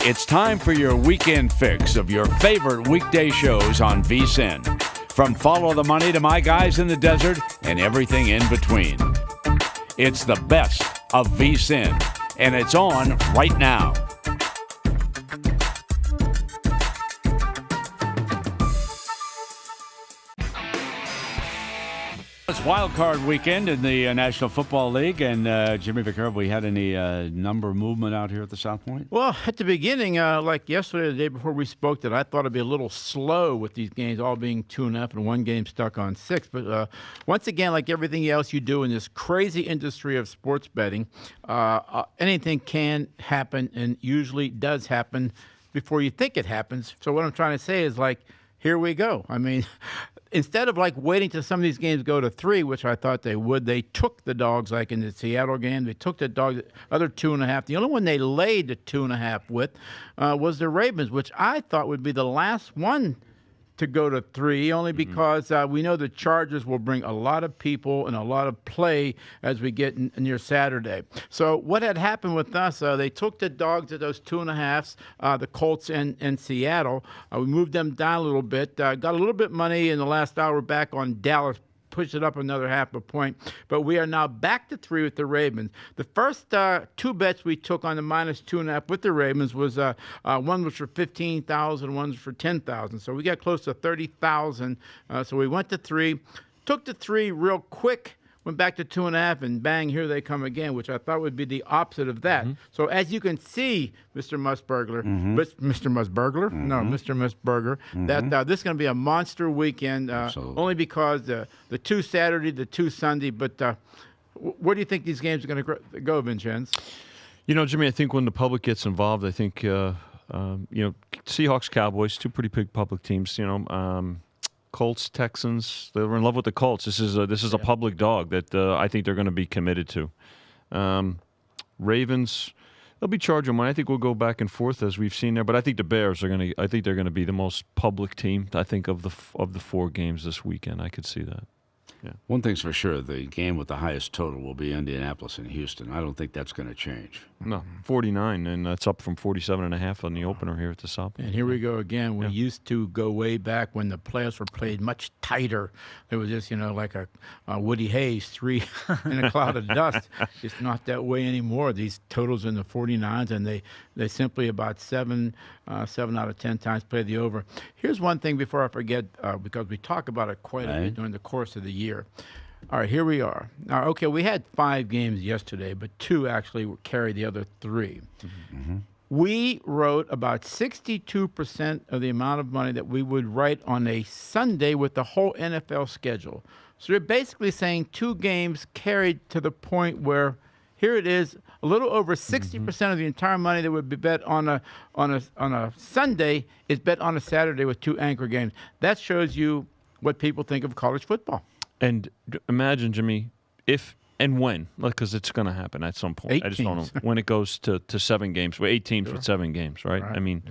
It's time for your weekend fix of your favorite weekday shows on VSiN. From Follow the Money to My Guys in the Desert and everything in between. It's the best of VSiN, and it's on right now. It's Wild Card weekend in the National Football League, and Jimmy Vicker, have we had any number movement out here at the South Point? Well, at the beginning, like yesterday, the day before we spoke, that I thought it'd be a little slow with these games all being 2.5 and one game stuck on 6. But once again, like everything else you do in this crazy industry of sports betting, anything can happen and usually does happen before you think it happens. So what I'm trying to say is, like, here we go. I mean, instead of like waiting till some of these games go to 3, which I thought they would, they took the dogs, like in the Seattle game. They took the dogs, other 2.5. The only one they laid the 2.5 with was the Ravens, which I thought would be the last one to go to 3, only because we know the Chargers will bring a lot of people and a lot of play as we get near Saturday. So what had happened with us, they took the dogs at those 2.5s, the Colts and Seattle. We moved them down a little bit, got a little bit money in the last hour back on Dallas, pushed it up another 0.5 point. But we are now back to 3 with the Ravens. The first 2 bets we took on the minus 2.5 with the Ravens was one was for 15,000, one was for 10,000. So we got close to 30,000. So we went to 3, took the 3 real quick. Went back to 2.5, and bang, here they come again, which I thought would be the opposite of that. So as you can see, Mr. Musburglar, Mr. Musburglar? No, Mr. Musburger, that this is going to be a monster weekend, only because the 2 Saturday, the 2 Sunday. But where do you think these games are going to go, Vincenz? You know, Jimmy, I think when the public gets involved, I think, Seahawks, Cowboys, 2 pretty big public teams, Colts, Texans, they were in love with the Colts. This is a public dog that I think they're going to be committed to. Ravens, they'll be charging money. I think we'll go back and forth as we've seen there, but I think the Bears are going to. I think they're going to be the most public team. I think of the 4 games this weekend. I could see that. Yeah. One thing's for sure, the game with the highest total will be Indianapolis and Houston. I don't think that's going to change. No, 49, and that's up from 47.5 on the opener here at the South. And here we go again. We used to go way back when the playoffs were played much tighter. There was just, like a Woody Hayes, 3 in a cloud of dust. It's not that way anymore. These totals in the 49s, and they simply about 7 out of 10 times play the over. Here's one thing before I forget, because we talk about it quite a bit during the course of the year. All right, here we are. Now, okay, we had 5 games yesterday, but 2 actually carried the other 3. We wrote about 62% of the amount of money that we would write on a Sunday with the whole NFL schedule. So you're basically saying 2 games carried to the point where here it is, a little over 60% of the entire money that would be bet on a Sunday is bet on a Saturday with 2 anchor games. That shows you what people think of college football. And imagine, Jimmy, if and when, because it's going to happen at some point. 8 I just teams. don't know when it goes to 7 games. 8 teams with 7 games, right? I mean,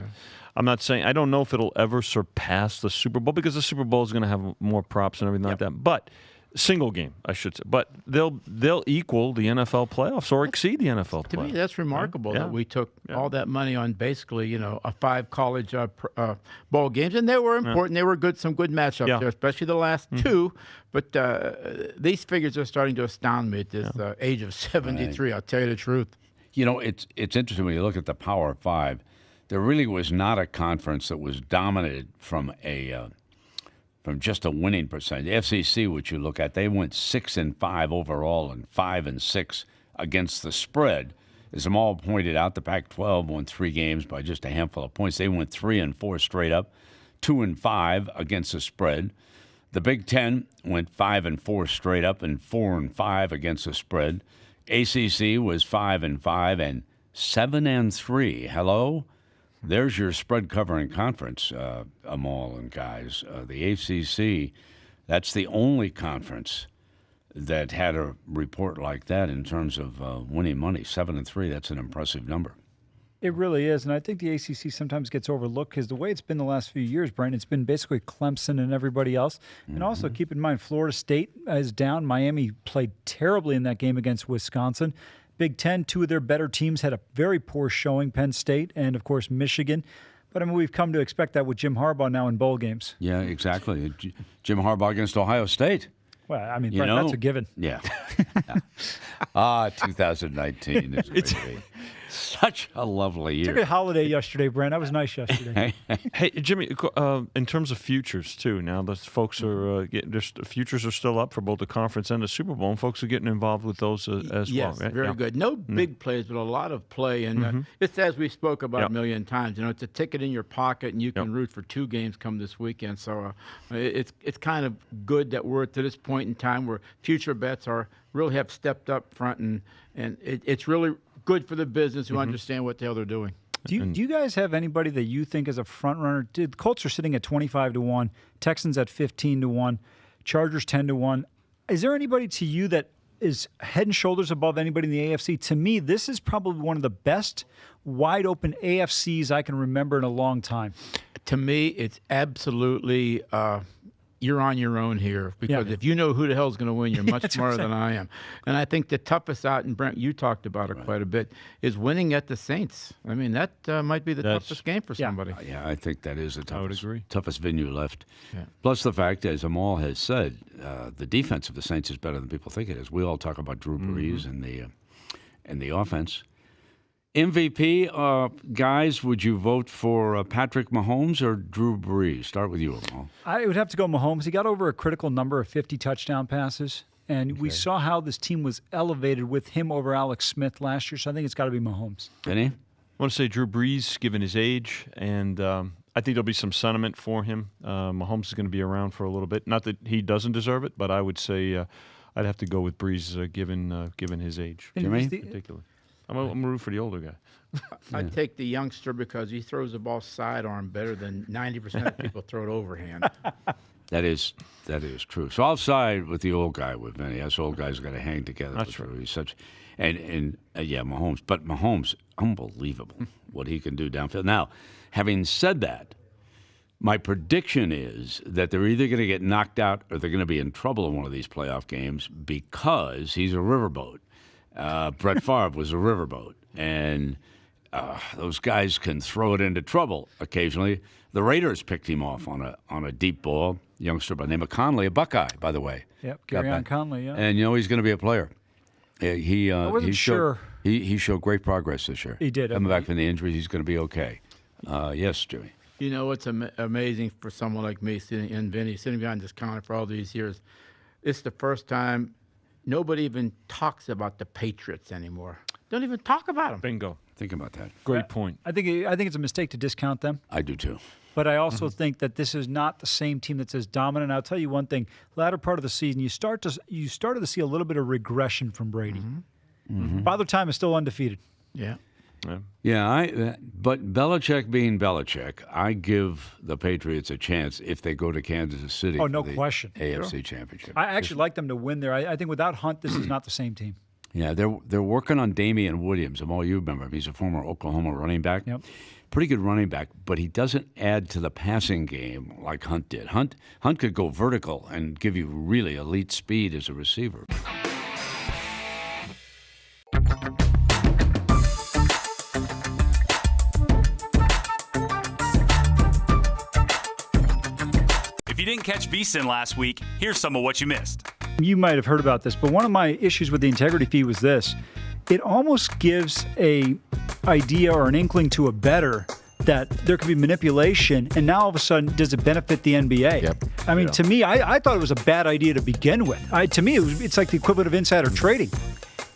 I'm not saying, I don't know if it'll ever surpass the Super Bowl, because the Super Bowl is going to have more props and everything like that. But single game, I should say. But they'll equal the NFL playoffs or exceed the NFL playoffs. To me, that's remarkable that we took all that money on basically, a 5 college bowl games, and they were important. They were good, some good matchups there, especially the last 2. But these figures are starting to astound me at this age of 73. I'll tell you the truth. It's interesting when you look at the Power 5. There really was not a conference that was dominated from just a winning percentage. The FCC, which you look at, they went 6-5 overall and 5-6 against the spread. As Amal pointed out, the Pac-12 won 3 games by just a handful of points. They went 3-4 straight up, 2-5 against the spread. The Big Ten went 5-4 straight up and 4-5 against the spread. ACC was 5-5 and 7-3. Hello? There's your spread covering conference, Amal and guys. The ACC, that's the only conference that had a report like that in terms of winning money. 7-3, that's an impressive number. It really is, and I think the ACC sometimes gets overlooked because the way it's been the last few years, Brian, it's been basically Clemson and everybody else. And also keep in mind, Florida State is down. Miami played terribly in that game against Wisconsin. Big Ten, two of their better teams had a very poor showing, Penn State and, of course, Michigan. But, I mean, we've come to expect that with Jim Harbaugh now in bowl games. Yeah, exactly. Jim Harbaugh against Ohio State. Well, I mean, Brian, that's a given. Yeah. 2019 is going to be such a lovely year. Took a holiday yesterday, Brent. That was nice yesterday. Hey, Jimmy, in terms of futures, too, now the folks are getting, the futures are still up for both the conference and the Super Bowl, and folks are getting involved with those as yes, well, right? Very good. No big plays, but a lot of play. And it's as we spoke about a million times. You know, it's a ticket in your pocket, and you can root for 2 games come this weekend. So it's kind of good that we're to this point in time where future bets really have stepped up front, and it's really good for the business who understand what the hell they're doing. Do you guys have anybody that you think is a front runner? The Colts are sitting at 25-1, Texans at 15-1, Chargers 10-1. Is there anybody to you that is head and shoulders above anybody in the AFC? To me, this is probably one of the best wide open AFCs I can remember in a long time. To me, it's absolutely you're on your own here, because if you know who the hell's going to win, you're much smarter than I am. And I think the toughest out, and Brent, you talked about it quite a bit, is winning at the Saints. I mean, that might be the toughest game for somebody. Yeah, I think that is the toughest, agree. toughest venue left. Yeah. Plus the fact, as Amal has said, the defense of the Saints is better than people think it is. We all talk about Drew Brees and the offense. MVP, guys, would you vote for Patrick Mahomes or Drew Brees? Start with you, Amal. I would have to go Mahomes. He got over a critical number of 50 touchdown passes, and we saw how this team was elevated with him over Alex Smith last year, so I think it's got to be Mahomes. Vinny? I want to say Drew Brees, given his age, and I think there'll be some sentiment for him. Mahomes is going to be around for a little bit. Not that he doesn't deserve it, but I would say I'd have to go with Brees given his age, Jimmy? particularly. I'm rooting for the older guy. I'd take the youngster because he throws the ball sidearm better than 90% of people throw it overhand. That is true. So I'll side with the old guy with Vinny. Us old guys got to hang together. That's right. He's such, Mahomes. But Mahomes, unbelievable what he can do downfield. Now, having said that, my prediction is that they're either going to get knocked out or they're going to be in trouble in one of these playoff games because he's a riverboat. Brett Favre was a riverboat, and those guys can throw it into trouble occasionally. The Raiders picked him off on a deep ball, youngster by the name of Conley, a Buckeye, by the way. Yep, Garyon Conley, yeah. And he's going to be a player. I wasn't sure. He showed great progress this year. He did. Coming back from the injuries, he's going to be okay. Yes, Jimmy. You know, it's amazing for someone like me and Vinny sitting behind this counter for all these years. It's the first time nobody even talks about the Patriots anymore. Don't even talk about them. Bingo. Think about that. Great point. I think it's a mistake to discount them. I do too. But I also think that this is not the same team that's as dominant. I'll tell you one thing: latter part of the season, you started to see a little bit of regression from Brady. Father Time is still undefeated. Yeah. Yeah, but Belichick being Belichick, I give the Patriots a chance if they go to Kansas City. Oh, no for the question. AFC Championship. I actually like them to win there. I think without Hunt, this is not the same team. Yeah, they're working on Damian Williams. Amal, you remember him. He's a former Oklahoma running back. Yep. Pretty good running back, but he doesn't add to the passing game like Hunt did. Hunt could go vertical and give you really elite speed as a receiver. If you didn't catch VSiN last week, here's some of what you missed. You might have heard about this, but one of my issues with the integrity fee was this. It almost gives a idea or an inkling to a bettor that there could be manipulation, and now all of a sudden, does it benefit the NBA? Yep. I mean, to me, I thought it was a bad idea to begin with. To me, it's like the equivalent of insider trading.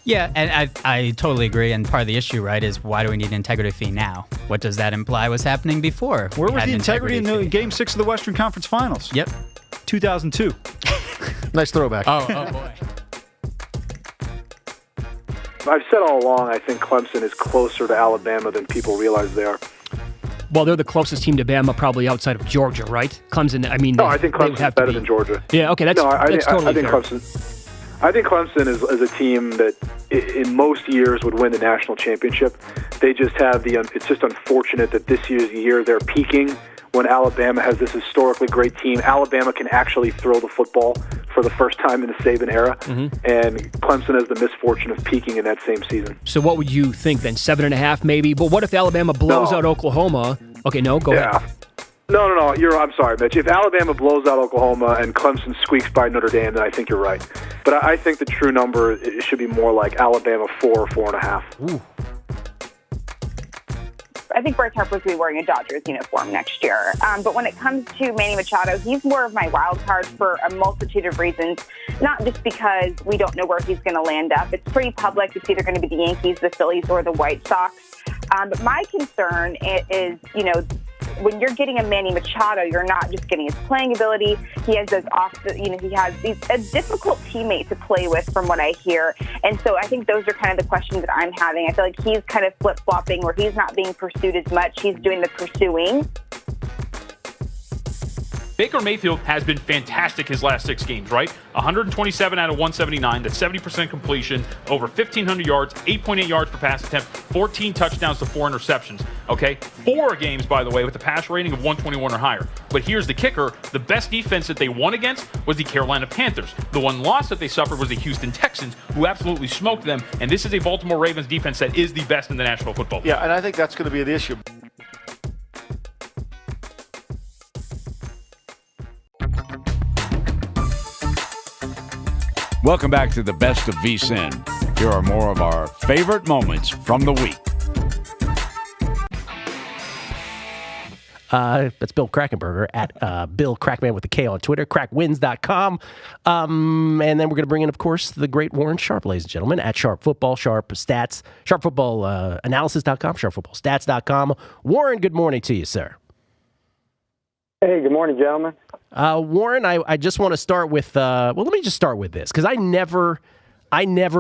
Yeah, and I totally agree. And part of the issue, right, is why do we need an integrity fee now? What does that imply was happening before? Where we was had the an integrity in the fee? Game 6 of the Western Conference Finals? Yep. 2002. Nice throwback. Oh boy. I've said all along, I think Clemson is closer to Alabama than people realize they are. Well, they're the closest team to Bama, probably outside of Georgia, right? Clemson. I mean, No, I think they would Clemson's have to better be. than Georgia. Yeah, okay, that's I totally think fair. Clemson. I think Clemson is a team that in most years would win the national championship. They just have it's just unfortunate that this year's the year they're peaking when Alabama has this historically great team. Alabama can actually throw the football for the first time in the Saban era, and Clemson has the misfortune of peaking in that same season. So what would you think then? 7.5 maybe? But what if Alabama blows out Oklahoma? Okay, no, go ahead. No. I'm sorry, Mitch. If Alabama blows out Oklahoma and Clemson squeaks by Notre Dame, then I think you're right. But I think the true number it should be more like Alabama 4 or 4.5. Ooh. I think Bryce Harper will be wearing a Dodgers uniform next year. But when it comes to Manny Machado, he's more of my wild card for a multitude of reasons, not just because we don't know where he's going to land up. It's pretty public. It's either going to be the Yankees, the Phillies, or the White Sox. But my concern is, when you're getting a Manny Machado, you're not just getting his playing ability. He has he's a difficult teammate to play with from what I hear. And so I think those are kind of the questions that I'm having. I feel like he's kind of flip-flopping where he's not being pursued as much. He's doing the pursuing. Baker Mayfield has been fantastic his last 6 games, right? 127 out of 179, that's 70% completion, over 1,500 yards, 8.8 yards per pass attempt, 14 touchdowns to 4 interceptions, okay? 4 games, by the way, with a pass rating of 121 or higher. But here's the kicker. The best defense that they won against was the Carolina Panthers. The one loss that they suffered was the Houston Texans, who absolutely smoked them. And this is a Baltimore Ravens defense that is the best in the National Football League. Yeah, and I think that's going to be the issue. Welcome back to the best of VSiN. Here are more of our favorite moments from the week. That's Bill Krackenberger at Bill Crackman with a K on Twitter, crackwins.com. And then we're going to bring in, of course, the great Warren Sharp, ladies and gentlemen, at Sharp Football, Sharp Stats, sharpfootballanalysis.com, sharpfootballstats.com. Warren, good morning to you, sir. Hey, good morning, gentlemen. Warren, I just want to start with, let me just start with this, because I never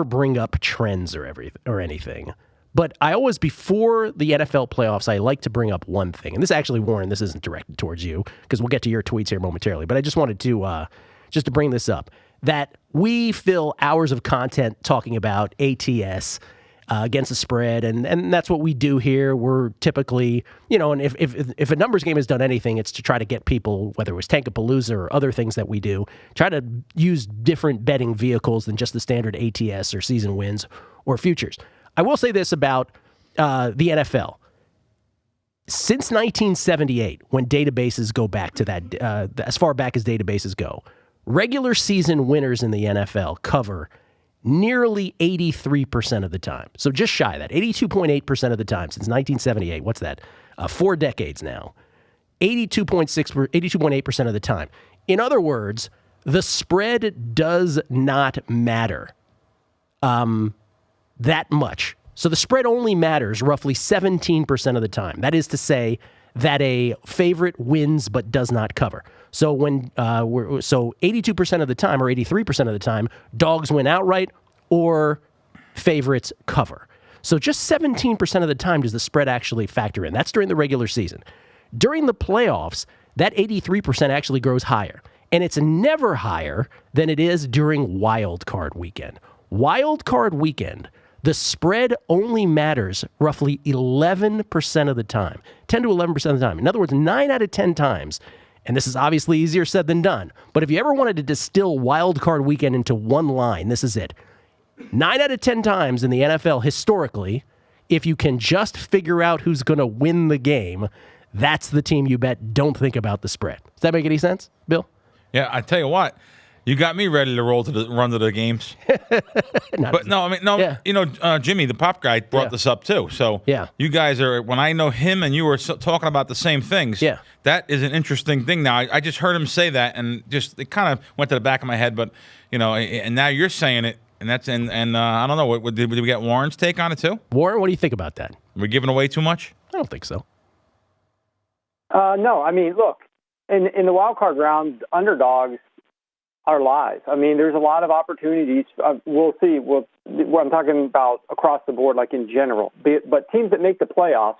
bring up trends or anything. But I always, before the NFL playoffs, I like to bring up one thing. And this actually, Warren, this isn't directed towards you, because we'll get to your tweets here momentarily. But I just wanted to, just to bring this up, that we fill hours of content talking about ATS against the spread, and that's what we do here. We're typically, and if a numbers game has done anything, it's to try to get people, whether it was Tankapalooza or other things that we do, try to use different betting vehicles than just the standard ATS or season wins or futures. I will say this about the NFL. Since 1978, when databases go back to that, as far back as databases go, regular season winners in the NFL cover nearly 83% of the time. So just shy of that, 82.8% of the time since 1978. What's that? 4 decades now. 82.8% of the time. In other words, the spread does not matter that much. So the spread only matters roughly 17% of the time. That is to say that a favorite wins but does not cover. So when 82% of the time, or 83% of the time, dogs win outright or favorites cover. So just 17% of the time does the spread actually factor in. That's during the regular season. During the playoffs, that 83% actually grows higher. And it's never higher than it is during wild card weekend. Wild card weekend, the spread only matters roughly 11% of the time, 10 to 11% of the time. In other words, 9 out of 10 times, and this is obviously easier said than done, but if you ever wanted to distill wild card weekend into one line, this is it. 9 out of 10 times in the NFL historically, if you can just figure out who's going to win the game, that's the team you bet. Don't think about the spread. Does that make any sense, Bill? Yeah, I tell you what. You got me ready to run to the games. But no, I mean, no, yeah. Jimmy, the pop guy, brought this up too. So yeah. You guys are, when I know him and you were talking about the same things, yeah. That is an interesting thing. Now, I just heard him say that and just, it kind of went to the back of my head, but, and now you're saying it, and that's, and I don't know, did we get Warren's take on it too? Warren, what do you think about that? We're giving away too much? I don't think so. No, I mean, look, in the wild card round, underdogs are live. I mean, there's a lot of opportunities. We'll see. What I'm talking about across the board, like in general. But teams that make the playoffs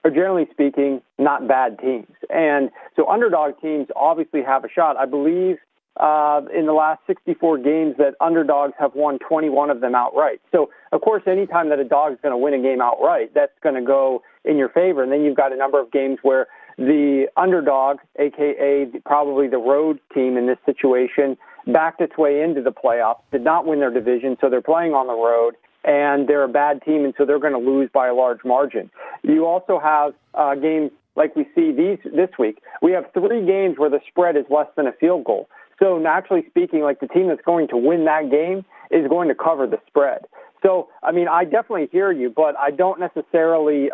are, generally speaking, not bad teams. And so underdog teams obviously have a shot. I believe in the last 64 games that underdogs have won 21 of them outright. So, of course, anytime that a dog is going to win a game outright, that's going to go in your favor. And then you've got a number of games where the underdog, a.k.a. probably the road team in this situation, backed its way into the playoffs, did not win their division, so they're playing on the road, and they're a bad team, and so they're going to lose by a large margin. You also have games like we see this week. We have 3 games where the spread is less than a field goal. So naturally speaking, like the team that's going to win that game is going to cover the spread. So, I mean, I definitely hear you, but I don't necessarily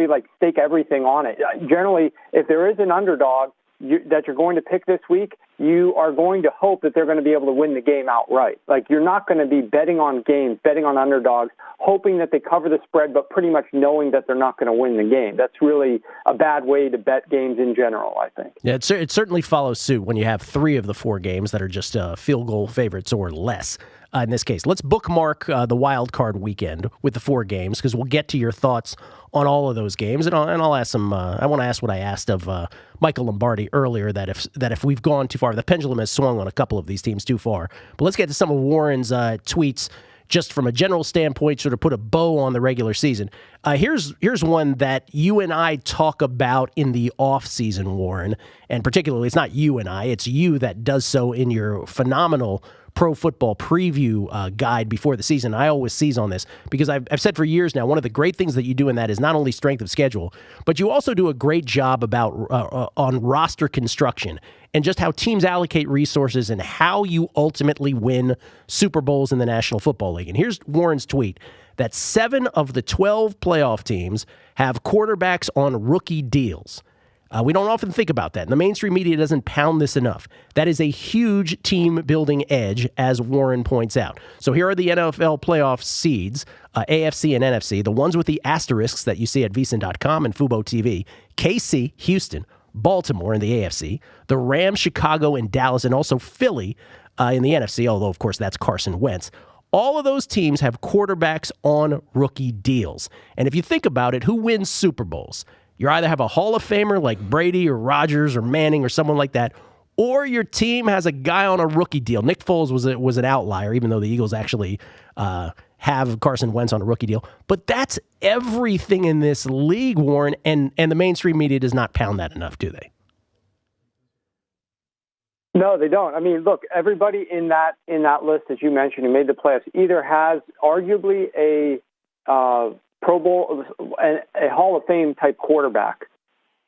like stake everything on it. Generally, if there is an underdog that you're going to pick this week, you are going to hope that they're going to be able to win the game outright. Like, you're not going to be betting on games, betting on underdogs, hoping that they cover the spread, but pretty much knowing that they're not going to win the game. That's really a bad way to bet games in general, I think. Yeah, it certainly follows suit when you have 3 of the 4 games that are just field goal favorites or less. In this case, let's bookmark the wild card weekend with the 4 games, because we'll get to your thoughts on all of those games, and I'll ask some. I want to ask what I asked of Michael Lombardi earlier, that if we've gone too far, the pendulum has swung on a couple of these teams too far. But let's get to some of Warren's tweets, just from a general standpoint, sort of put a bow on the regular season. Here's one that you and I talk about in the off season, Warren, and particularly it's not you and I, it's you that does so in your phenomenal Pro Football Preview guide before the season. I always seize on this because I've said for years now, one of the great things that you do in that is not only strength of schedule, but you also do a great job about on roster construction and just how teams allocate resources and how you ultimately win Super Bowls in the National Football League. And here's Warren's tweet, that 7 of the 12 playoff teams have quarterbacks on rookie deals. We don't often think about that, and the mainstream media doesn't pound this enough. That is a huge team-building edge, as Warren points out. So here are the NFL playoff seeds, AFC and NFC, the ones with the asterisks that you see at VSiN.com and Fubo TV, KC, Houston, Baltimore in the AFC, the Rams, Chicago, and Dallas, and also Philly in the NFC, although, of course, that's Carson Wentz. All of those teams have quarterbacks on rookie deals. And if you think about it, who wins Super Bowls? You either have a Hall of Famer like Brady or Rodgers or Manning or someone like that, or your team has a guy on a rookie deal. Nick Foles was an outlier, even though the Eagles actually have Carson Wentz on a rookie deal. But that's everything in this league, Warren, and the mainstream media does not pound that enough, do they? No, they don't. I mean, look, everybody in that list, as you mentioned, who made the playoffs, either has arguably a Pro Bowl, a Hall of Fame type quarterback,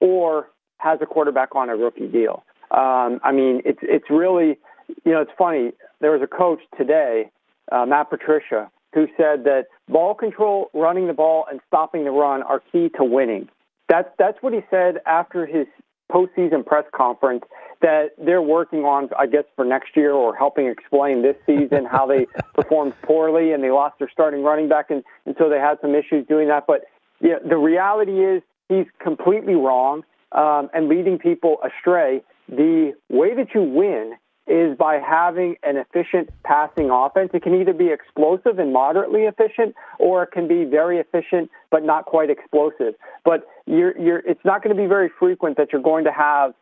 or has a quarterback on a rookie deal. I mean, it's really, it's funny. There was a coach today, Matt Patricia, who said that ball control, running the ball, and stopping the run are key to winning. That's what he said after his postseason press conference, that they're working on, I guess, for next year, or helping explain this season how they performed poorly and they lost their starting running back, and so they had some issues doing that. But yeah, the reality is he's completely wrong and leading people astray. The way that you win is by having an efficient passing offense. It can either be explosive and moderately efficient, or it can be very efficient but not quite explosive. But it's not going to be very frequent that you're going to have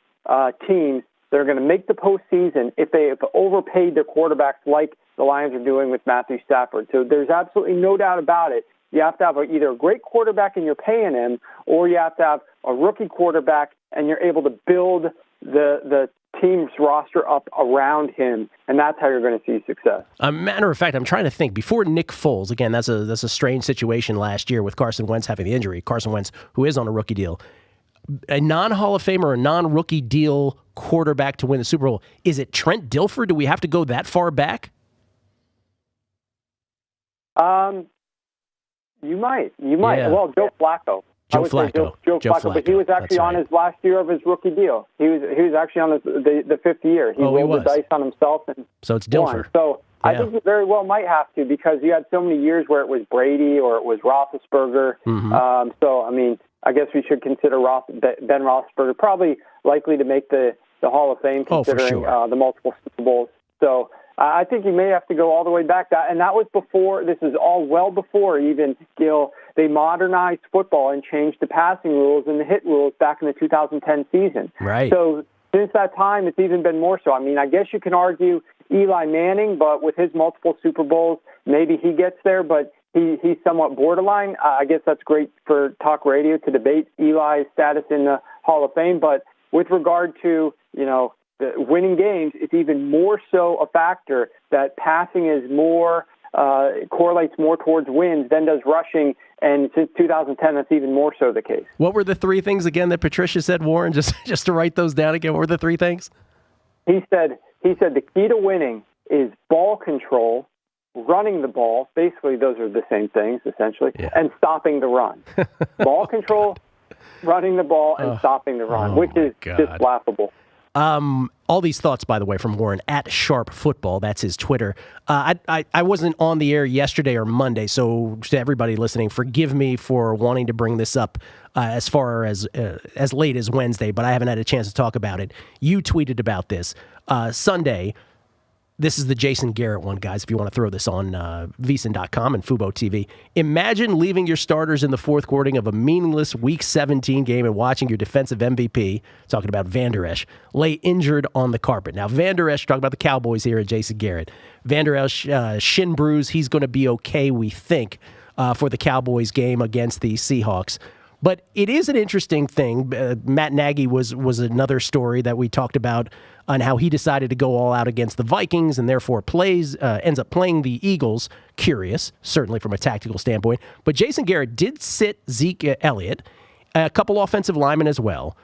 teams that are going to make the postseason if they have overpaid their quarterbacks like the Lions are doing with Matthew Stafford. So there's absolutely no doubt about it. You have to have either a great quarterback and you're paying him, or you have to have a rookie quarterback and you're able to build the team's roster up around him, and that's how you're going to see success. Matter of fact, I'm trying to think. Before Nick Foles, again, that's a strange situation last year with Carson Wentz having the injury. Carson Wentz, who is on a rookie deal. A non-Hall of Fame or a non-rookie deal quarterback to win the Super Bowl. Is it Trent Dilfer? Do we have to go that far back? You might. Yeah. Well, Joe Flacco. Joe Flacco. Joe Flacco, but he was actually on his last year of his rookie deal. He was actually on the 5th year. He rolled the dice on himself. And so it's Dilfer. So yeah. I think you very well might have to, because you had so many years where it was Brady or it was Roethlisberger. Mm-hmm. So, I mean, I guess we should consider Ben Roethlisberger probably likely to make the Hall of Fame, considering the multiple Super Bowls. So I think you may have to go all the way back. And that was before, this is all well before even, Gil, they modernized football and changed the passing rules and the hit rules back in the 2010 season. Right. So since that time, it's even been more so. I mean, I guess you can argue Eli Manning, but with his multiple Super Bowls, maybe he gets there, but he's somewhat borderline. I guess that's great for talk radio to debate Eli's status in the Hall of Fame. But with regard to, the winning games, it's even more so a factor that passing is more correlates more towards wins than does rushing. And since 2010, that's even more so the case. What were the three things again that Patricia said, Warren? Just to write those down again. What were the three things? He said the key to winning is ball control, running the ball. Basically, those are the same things, essentially, and stopping the run. Ball control, running the ball, and stopping the run, which is just laughable. All these thoughts, by the way, from Warren at Sharp Football. That's his Twitter. I wasn't on the air yesterday or Monday, so to everybody listening, forgive me for wanting to bring this up as far as late as Wednesday, but I haven't had a chance to talk about it. You tweeted about this Sunday. This is the Jason Garrett one, guys, if you want to throw this on VSiN.com and Fubo TV. Imagine leaving your starters in the fourth quarter of a meaningless Week 17 game and watching your defensive MVP, talking about Van Der Esch, lay injured on the carpet. Now, Van Der Esch, talking about the Cowboys here and Jason Garrett. Van Der Esch, shin bruise, he's going to be okay, we think, for the Cowboys game against the Seahawks. But it is an interesting thing. Matt Nagy was another story that we talked about on how he decided to go all out against the Vikings and therefore ends up playing the Eagles. Curious, certainly from a tactical standpoint. But Jason Garrett did sit Zeke Elliott, a couple offensive linemen as well.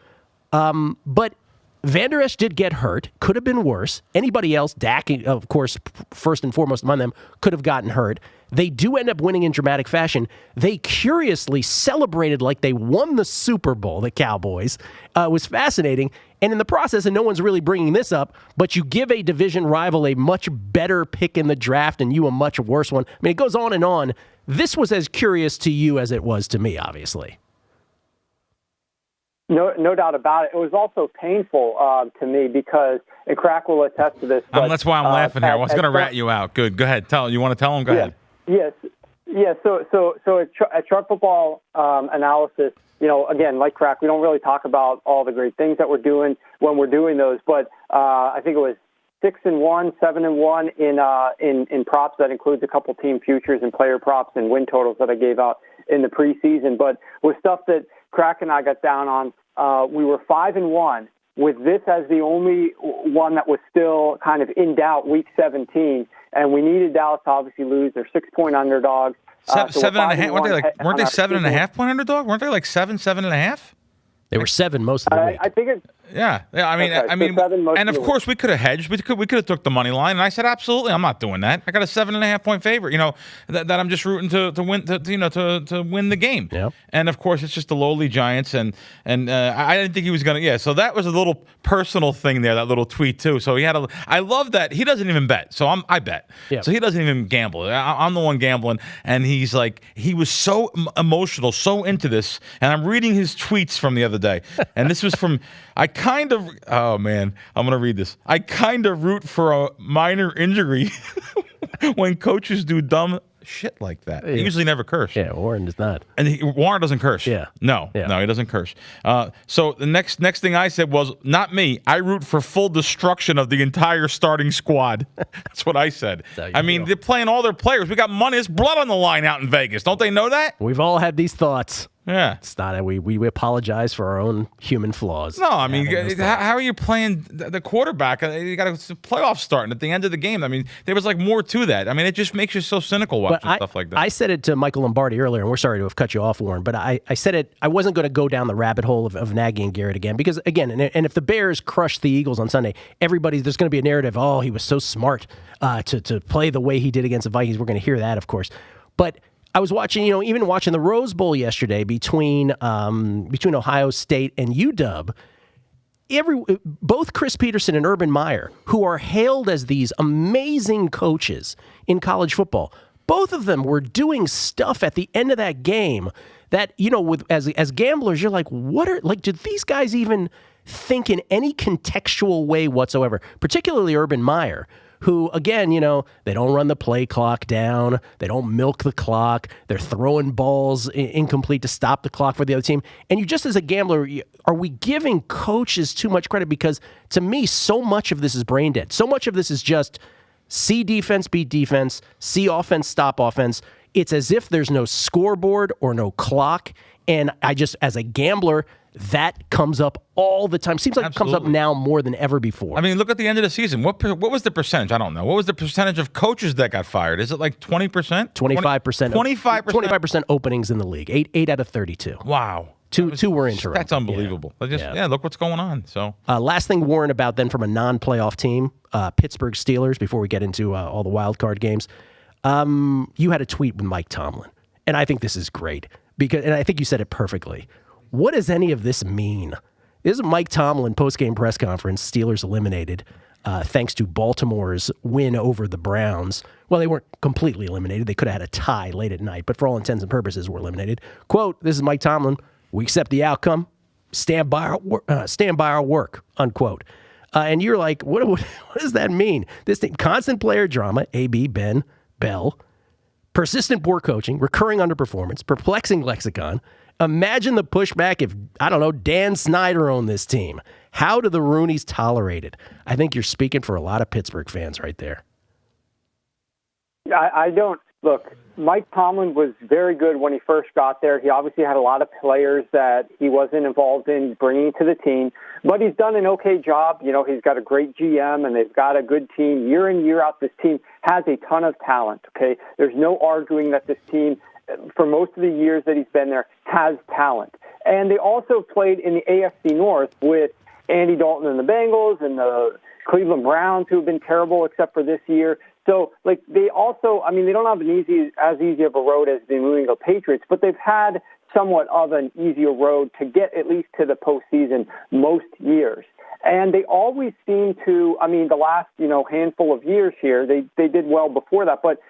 But Van Der Esch did get hurt. Could have been worse. Anybody else, Dak, of course, first and foremost among them, could have gotten hurt. They do end up winning in dramatic fashion. They curiously celebrated like they won the Super Bowl, the Cowboys. It was fascinating. And in the process, and no one's really bringing this up, but you give a division rival a much better pick in the draft and you a much worse one. I mean, it goes on and on. This was as curious to you as it was to me, obviously. No doubt about it. It was also painful to me because, and Crack will attest to this. But, that's why I'm laughing here. I was going to rat you out. Good. Go ahead. You want to tell him? Go ahead. Yes. Yeah. So at Sharp Football Analysis, again, like Crack, we don't really talk about all the great things that we're doing when we're doing those. But I think it was 6-1, 7-1 in props. That includes a couple team futures and player props and win totals that I gave out in the preseason. But with stuff that Crack and I got down on, we were 5-1 with this as the only one that was still kind of in doubt, Week 17. And we needed Dallas to obviously lose. They're 6-point underdogs. 7.5. Weren't they 7.5 point underdog? Weren't they like 7.5? They were 7 most of the week. I figured. Yeah. I mean, and of course we could have hedged. We could have took the money line, and I said absolutely, I'm not doing that. I got a 7.5 point favorite. That I'm just rooting to win to win the game. Yep. And of course it's just the lowly Giants, and I didn't think he was gonna. Yeah. So that was a little personal thing there, that little tweet too. So he had I love that he doesn't even bet. So I bet. Yep. So he doesn't even gamble. I'm the one gambling, and he's like he was so emotional, so into this, and I'm reading his tweets from the other day, and this was from. Oh man, I'm going to read this. I kind of root for a minor injury when coaches do dumb shit like that. Yeah. He usually never curse. Yeah, Warren does not. And Warren doesn't curse. Yeah. No, he doesn't curse. So the next thing I said was, not me. I root for full destruction of the entire starting squad. That's what I said. I mean, they're playing all their players. We got money. There's blood on the line out in Vegas. Don't they know that? We've all had these thoughts. Yeah. It's not we apologize for our own human flaws. No, I mean, how are you playing the quarterback? You got a playoff starting at the end of the game. I mean, there was like more to that. I mean, it just makes you so cynical watching stuff like that. I said it to Michael Lombardi earlier, and we're sorry to have cut you off, Warren, but I said it. I wasn't going to go down the rabbit hole of Nagy and Garrett again because, again, and if the Bears crush the Eagles on Sunday, there's going to be a narrative, oh, he was so smart to play the way he did against the Vikings. We're going to hear that, of course. But I was watching, even watching the Rose Bowl yesterday between Ohio State and UW. Both Chris Peterson and Urban Meyer, who are hailed as these amazing coaches in college football, both of them were doing stuff at the end of that game that, as gamblers, you're like, did these guys even think in any contextual way whatsoever? Particularly Urban Meyer, who, again, they don't run the play clock down. They don't milk the clock. They're throwing balls incomplete to stop the clock for the other team. And you just as a gambler, are we giving coaches too much credit? Because to me, so much of this is brain dead. So much of this is just see defense beat defense, see offense stop offense. It's as if there's no scoreboard or no clock. And I just, as a gambler, that comes up all the time. Seems like Absolutely. It comes up now more than ever before. I mean, look at the end of the season. What was the percentage? I don't know. What was the percentage of coaches that got fired? Is it like 20%? 25%. 25% openings in the league. 8 out of 32. Wow. Two were interrupted. That's unbelievable. Yeah. Look what's going on. So last thing, Warren, about then from a non-playoff team, Pittsburgh Steelers, before we get into all the wild card games. You had a tweet with Mike Tomlin, and I think this is great, and I think you said it perfectly. What does any of this mean? This is Mike Tomlin post-game press conference. Steelers eliminated thanks to Baltimore's win over the Browns. Well, they weren't completely eliminated. They could have had a tie late at night, but for all intents and purposes, were eliminated. Quote, this is Mike Tomlin. We accept the outcome. Stand by our work, unquote. And you're like, what does that mean? This thing, constant player drama, AB, Ben, Bell, persistent poor coaching, recurring underperformance, perplexing lexicon. Imagine the pushback if, I don't know, Dan Snyder owned this team. How do the Rooneys tolerate it? I think you're speaking for a lot of Pittsburgh fans right there. I don't. Look, Mike Tomlin was very good when he first got there. He obviously had a lot of players that he wasn't involved in bringing to the team, but he's done an okay job. He's got a great GM, and they've got a good team. Year in, year out, this team has a ton of talent, okay? There's no arguing that this team, for most of the years that he's been there, has talent. And they also played in the AFC North with Andy Dalton and the Bengals and the Cleveland Browns, who have been terrible except for this year. So, they also, they don't have as easy of a road as the New England Patriots, but they've had somewhat of an easier road to get at least to the postseason most years. And they always seem to, the last, handful of years here, they did well before that, but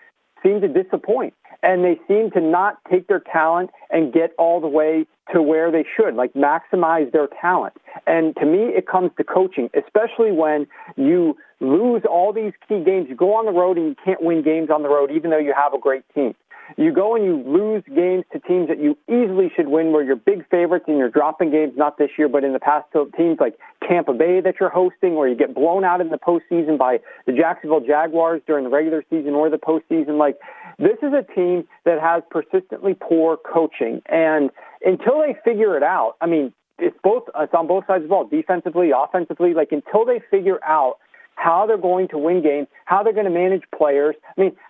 seem to disappoint. And they seem to not take their talent and get all the way to where they should, maximize their talent. And to me, it comes to coaching, especially when you lose all these key games. You go on the road and you can't win games on the road, even though you have a great team. You go and you lose games to teams that you easily should win, where you're big favorites and you're dropping games, not this year, but in the past, to teams like Tampa Bay that you're hosting, where you get blown out in the postseason by the Jacksonville Jaguars during the regular season or the postseason. This is a team that has persistently poor coaching. And until they figure it out, it's on both sides of the ball, defensively, offensively, until they figure out how they're going to win games, how they're going to manage players.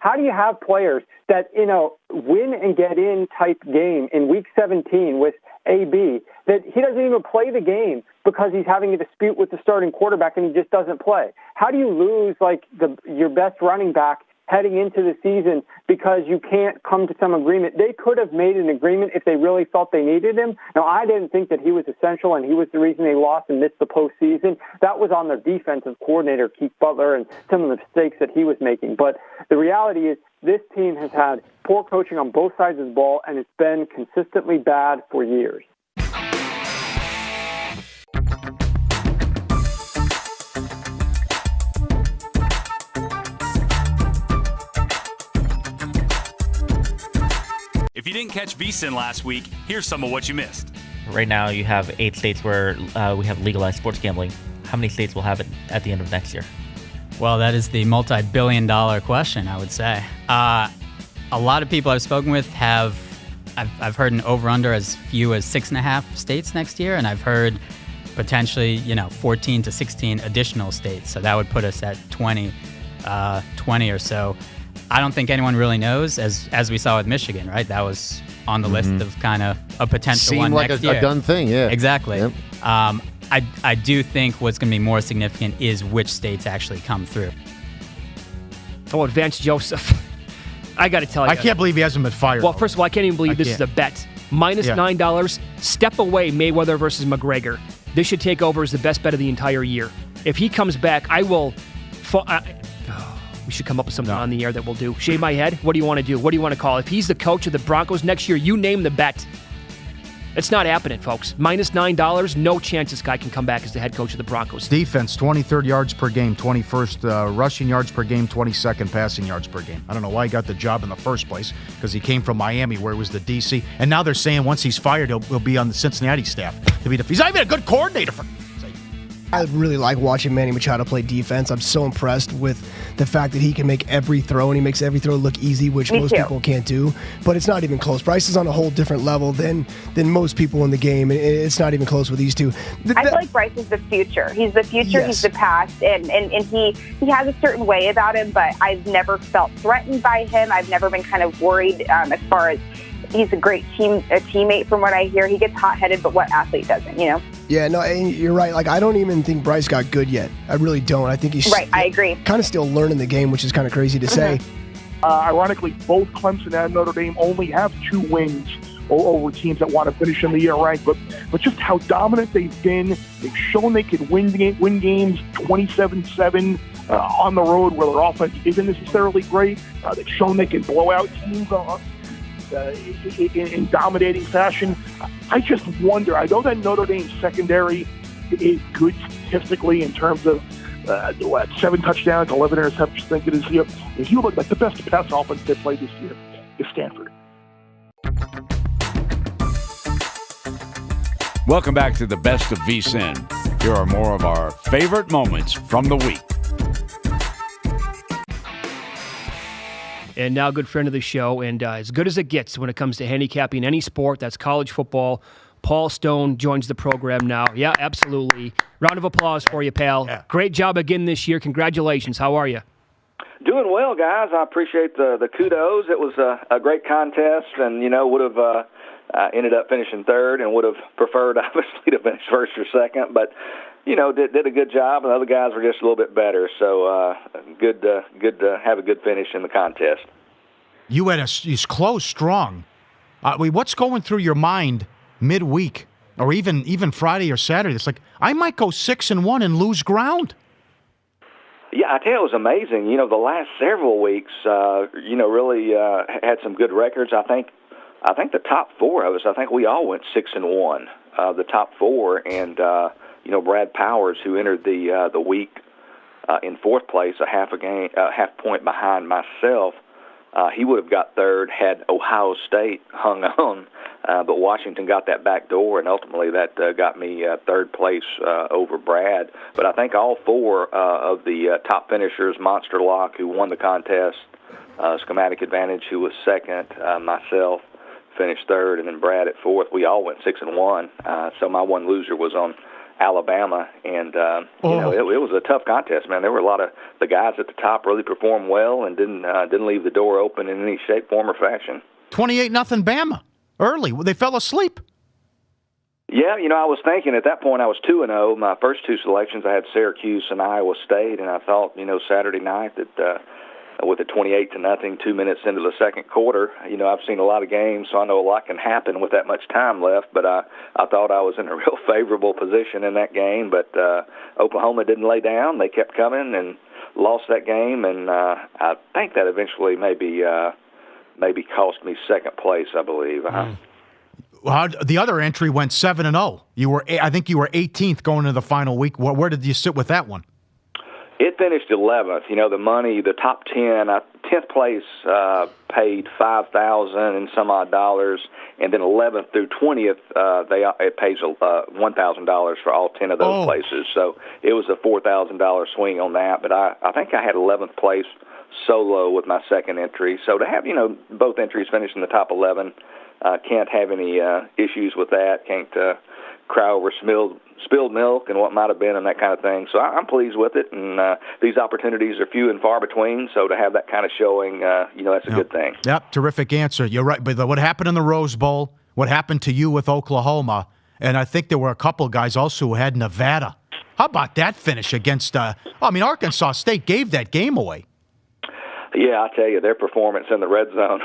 How do you have players that, win and get in type game in week 17 with AB, that he doesn't even play the game because he's having a dispute with the starting quarterback and he just doesn't play? How do you lose your best running back heading into the season because you can't come to some agreement? They could have made an agreement if they really felt they needed him. Now, I didn't think that he was essential, and he was the reason they lost and missed the postseason. That was on their defensive coordinator, Keith Butler, and some of the mistakes that he was making. But the reality is this team has had poor coaching on both sides of the ball, and it's been consistently bad for years. If you didn't catch VSiN last week, here's some of what you missed. Right now, you have 8 states where we have legalized sports gambling. How many states will have it at the end of next year? Well, that is the multi-billion-dollar question, I would say. A lot of people I've spoken with I've heard an over-under as few as 6.5 states next year, and I've heard potentially, 14 to 16 additional states. So that would put us at 20 or so. I don't think anyone really knows, as we saw with Michigan, right? That was on the list of kind of a potential one next year. Seemed like a done thing, yeah. Exactly. Yep. I do think what's going to be more significant is which states actually come through. Oh, Vance Joseph. I got to tell you. I can't believe he hasn't been fired. Well, first of all, I can't even believe this is a bet. Minus $9. Step away, Mayweather versus McGregor. This should take over as the best bet of the entire year. If he comes back, I will... we should come up with something on the air that we'll do. Shave my head? What do you want to do? What do you want to call it? If he's the coach of the Broncos next year, you name the bet. It's not happening, folks. Minus $9, no chance this guy can come back as the head coach of the Broncos. Defense, 23rd yards per game, 21st rushing yards per game, 22nd passing yards per game. I don't know why he got the job in the first place, because he came from Miami where he was the DC. And now they're saying once he's fired, he'll be on the Cincinnati staff. He's not even a good coordinator for... I really like watching Manny Machado play defense. I'm so impressed with the fact that he can make every throw, and he makes every throw look easy, which most people can't do. But it's not even close. Bryce is on a whole different level than most people in the game. It's not even close with these two. I feel like Bryce is the future. He's the future. Yes. He's the past, and he has a certain way about him. But I've never felt threatened by him. I've never been kind of worried as far as. He's a great teammate from what I hear. He gets hot-headed, but what athlete doesn't, Yeah, no, and you're right. Like, I don't even think Bryce got good yet. I really don't. I think he's right. I agree. Kind of still learning the game, which is kind of crazy to say. Ironically, both Clemson and Notre Dame only have 2 wins over teams that want to finish in the year ranked. But just how dominant they've been. They've shown they can win games 27-7 on the road where their offense isn't necessarily great. They've shown they can blow out teams in dominating fashion. I just wonder, I know that Notre Dame's secondary is good statistically in terms of 7 touchdowns, 11 interceptions. I think it is. If you look like the best pass offense they played this year is Stanford. Welcome back to the best of VSiN. Here are more of our favorite moments from the week. And now, good friend of the show, and as good as it gets when it comes to handicapping any sport, that's college football. Paul Stone joins the program now. Yeah, absolutely. Round of applause for you, pal. Yeah. Great job again this year. Congratulations. How are you? Doing well, guys. I appreciate the kudos. It was a great contest, and, would have ended up finishing third and would have preferred, obviously, to finish first or second. But, did a good job, and the other guys were just a little bit better. So good to have a good finish in the contest. You had he's closed strong. What's going through your mind midweek, or even Friday or Saturday? It's like, I might go 6-1 and lose ground. Yeah, I tell you, it was amazing. The last several weeks, really had some good records. I think the top 4 of us, I think we all went 6-1. The top 4, and Brad Powers, who entered the week in 4th place, a half point behind myself. He would have got third had Ohio State hung on, but Washington got that back door, and ultimately that got me third place over Brad. But I think all 4 of the top finishers, Monster Lock, who won the contest, Schematic Advantage, who was second, myself finished third, and then Brad at 4th. We all went 6-1. So my one loser was on Alabama, and it was a tough contest, man. There were a lot of the guys at the top really performed well and didn't leave the door open in any shape, form, or fashion. 28-0 Bama early. They fell asleep. Yeah, I was thinking at that point I was 2-0. My first 2 selections I had Syracuse and Iowa State, and I thought Saturday night that with a 28-0, 2 minutes into the second quarter. I've seen a lot of games, so I know a lot can happen with that much time left, but I thought I was in a real favorable position in that game, but Oklahoma didn't lay down. They kept coming and lost that game, and I think that eventually maybe cost me second place, I believe. Well, the other entry went 7-0. I think you were 18th going into the final week. Where did you sit with that one? It finished 11th. The money, the top 10, 10th place paid $5,000 and some odd dollars, and then 11th through 20th, it pays $1,000 for all 10 of those places. So it was a $4,000 swing on that. But I think I had 11th place solo with my second entry. So to have both entries finish in the top 11, can't have any issues with that. Can't cry over spilled milk and what might have been and that kind of thing. So I'm pleased with it, and these opportunities are few and far between, so to have that kind of showing, that's a good thing. Yep, terrific answer. You're right. But what happened in the Rose Bowl, what happened to you with Oklahoma, and I think there were a couple guys also who had Nevada. How about that finish against Arkansas State gave that game away. Yeah, I tell you, their performance in the red zone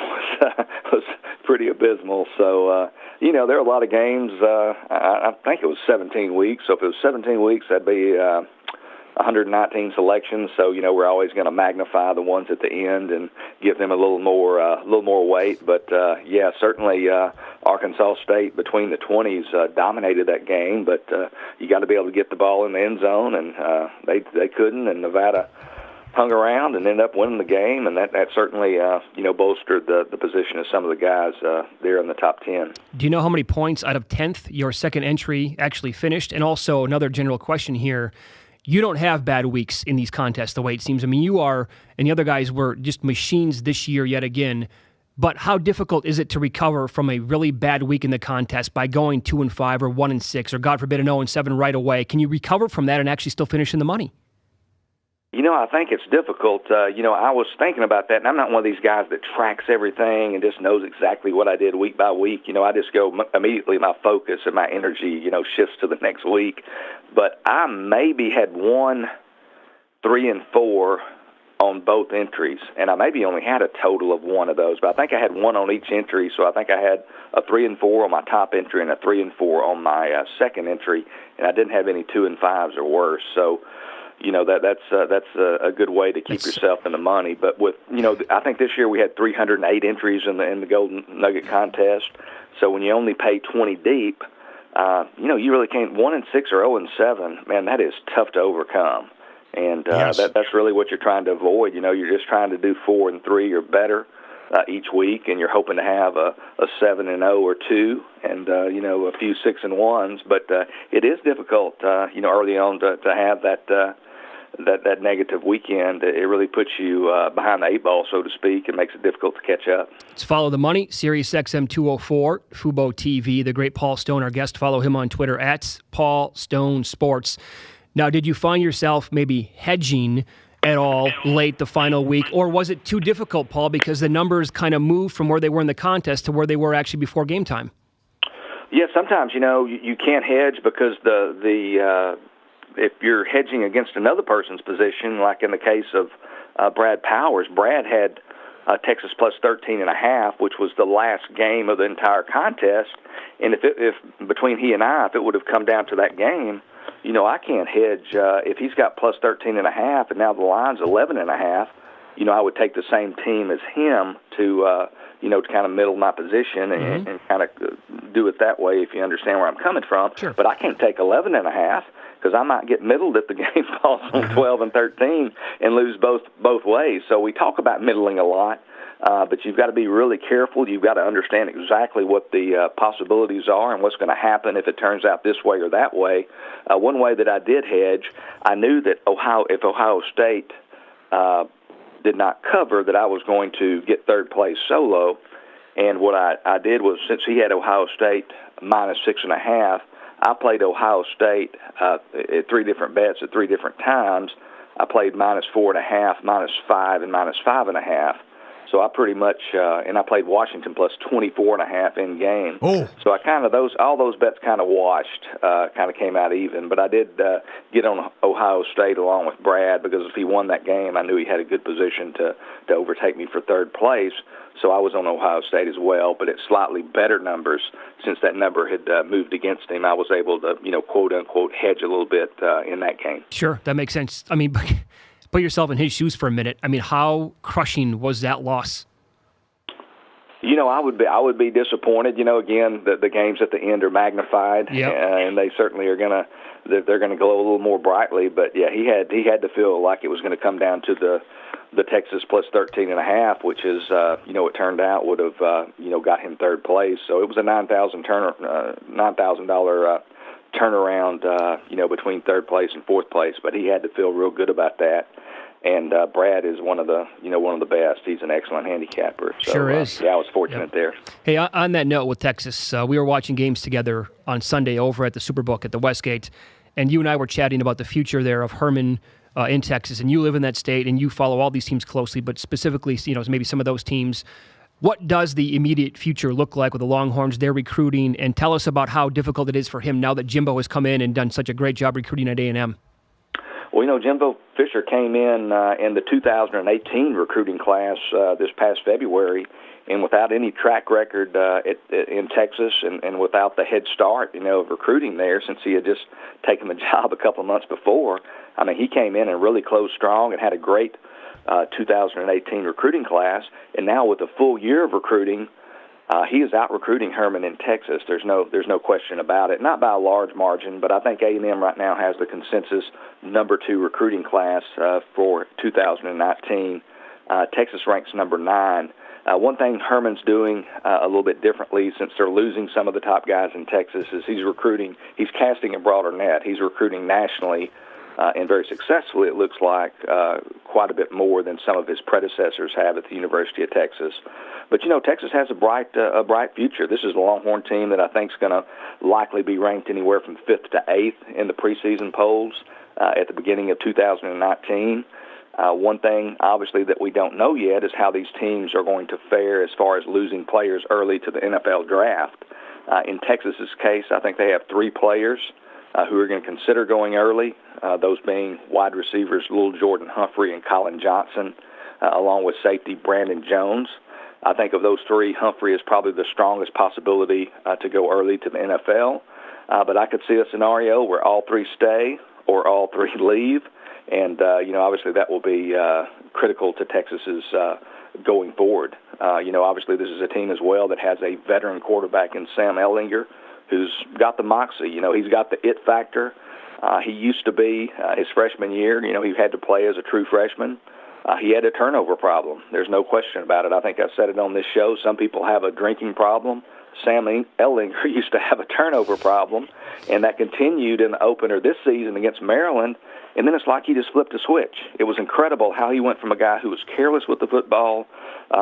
was pretty abysmal. So, there are a lot of games. I think it was 17 weeks. So if it was 17 weeks, that'd be 119 selections. So, we're always going to magnify the ones at the end and give them a little more weight. But, certainly Arkansas State between the 20s dominated that game, but you got to be able to get the ball in the end zone, and they couldn't, and Nevada hung around and ended up winning the game, and that certainly bolstered the position of some of the guys there in the top 10. Do you know how many points out of 10th your second entry actually finished? And also another general question here. You don't have bad weeks in these contests the way it seems. I mean, you are, and the other guys were just machines this year yet again. But how difficult is it to recover from a really bad week in the contest by going 2-5 or 1-6 or, God forbid, an 0-7 right away? Can you recover from that and actually still finish in the money? I think it's difficult. I was thinking about that, and I'm not one of these guys that tracks everything and just knows exactly what I did week by week. I just go immediately, my focus and my energy, shifts to the next week. But I maybe had 1, 3, and 4 on both entries, and I maybe only had a total of 1 of those, but I think I had 1 on each entry, so I think I had a 3 and 4 on my top entry and a 3 and 4 on my second entry, and I didn't have any 2 and 5s or worse. So that's a good way to keep yourself in the money. But with I think this year we had 308 entries in the Golden Nugget contest. So when you only pay 20 deep, you really can't 1-6 or 0-7. Man, that is tough to overcome. And Yes. That's really what you're trying to avoid. You're just trying to do 4 and 3 or better each week, and you're hoping to have a 7-0 or 2, and a few 6 and 1s. But it is difficult, early on to have that negative weekend. It really puts you behind the 8 ball, so to speak, and makes it difficult to catch up. Let's follow the money. Sirius XM 204, Fubo TV. The great Paul Stone, our guest. Follow him on Twitter at Paul Stone Sports. Now, did you find yourself maybe hedging at all late the final week, or was it too difficult, Paul, because the numbers kind of moved from where they were in the contest to where they were actually before game time? Yeah, sometimes you can't hedge because the if you're hedging against another person's position, like in the case of Brad Powers, Brad had Texas plus 13.5, which was the last game of the entire contest, and if between he and I, if it would have come down to that game, I can't hedge. If he's got plus 13.5 and now the line's 11.5, I would take the same team as him to kind of middle my position and kind of do it that way, if you understand where I'm coming from. Sure. But I can't take 11.5 because I might get middled if the game falls on 12 and 13 and lose both ways. So we talk about middling a lot. But you've got to be really careful. You've got to understand exactly what the possibilities are and what's going to happen if it turns out this way or that way. One way that I did hedge, I knew that if Ohio State did not cover, that I was going to get third place solo. And what I did was, since he had Ohio State minus 6.5, I played Ohio State at 3 different bets at 3 different times. I played minus 4.5, minus 5, and minus 5.5. So I pretty much, and I played Washington plus 24.5 in game. Oh. So I kind of all those bets kind of washed, kind of came out even. But I did get on Ohio State along with Brad because if he won that game, I knew he had a good position to overtake me for third place. So I was on Ohio State as well, but at slightly better numbers. Since that number had moved against him, I was able to, quote unquote, hedge a little bit in that game. Sure, that makes sense. I mean, put yourself in his shoes for a minute. I mean, how crushing was that loss? I would be disappointed. Again, the games at the end are magnified, and they certainly are they're gonna glow a little more brightly. But yeah, he had to feel like it was going to come down to the Texas plus 13.5, which is it turned out would have got him third place. So it was a $9,000 turnaround, between third place and fourth place. But he had to feel real good about that. And Brad is one of the best. He's an excellent handicapper. So, sure is. Yeah, I was fortunate there. Hey, on that note with Texas, we were watching games together on Sunday over at the Superbook at the Westgate, and you and I were chatting about the future there of Herman in Texas. And you live in that state, and you follow all these teams closely, but specifically, maybe some of those teams. What does the immediate future look like with the Longhorns, their recruiting, and tell us about how difficult it is for him now that Jimbo has come in and done such a great job recruiting at A&M? Well, Jimbo Fisher came in the 2018 recruiting class this past February, and without any track record in Texas and without the head start, of recruiting there since he had just taken the job a couple of months before. I mean, he came in and really closed strong and had a great 2018 recruiting class, and now with a full year of recruiting, He is out recruiting Herman in Texas. There's no question about it. Not by a large margin, but I think A&M right now has the consensus number 2 recruiting class for 2019. Texas ranks number 9. One thing Herman's doing a little bit differently, since they're losing some of the top guys in Texas, is he's casting a broader net. He's recruiting nationally, and very successfully, it looks like, quite a bit more than some of his predecessors have at the University of Texas. But, Texas has a bright future. This is a Longhorn team that I think is going to likely be ranked anywhere from 5th to 8th in the preseason polls at the beginning of 2019. One thing, obviously, that we don't know yet is how these teams are going to fare as far as losing players early to the NFL draft. In Texas's case, I think they have 3 players who are going to consider going early, those being wide receivers Lil Jordan Humphrey and Colin Johnson, along with safety Brandon Jones. I think of those 3, Humphrey is probably the strongest possibility to go early to the NFL. But I could see a scenario where all 3 stay or all 3 leave. And, obviously that will be critical to Texas's going forward. Obviously this is a team as well that has a veteran quarterback in Sam Ehlinger, who's got the moxie. He's got the it factor. He used to be, his freshman year, he had to play as a true freshman. He had a turnover problem. There's no question about it. I think I've said it on this show. Some people have a drinking problem. Sam Ehlinger used to have a turnover problem, and that continued in the opener this season against Maryland. And then it's like he just flipped a switch. It was incredible how he went from a guy who was careless with the football,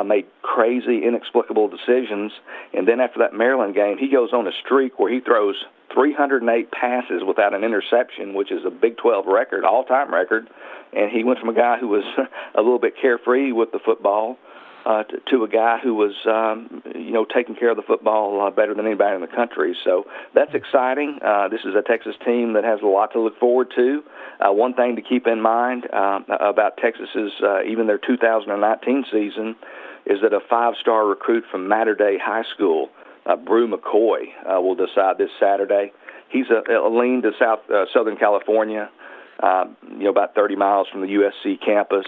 made crazy, inexplicable decisions, and then after that Maryland game, he goes on a streak where he throws 308 passes without an interception, which is a Big 12 record, all-time record. And he went from a guy who was a little bit carefree with the football to a guy who was, taking care of the football better than anybody in the country. So that's exciting. This is a Texas team that has a lot to look forward to. One thing to keep in mind about Texas's, even their 2019 season, is that a 5-star recruit from Mater Dei High School, Brew McCoy, will decide this Saturday. He's a lean to Southern California, about 30 miles from the USC campus.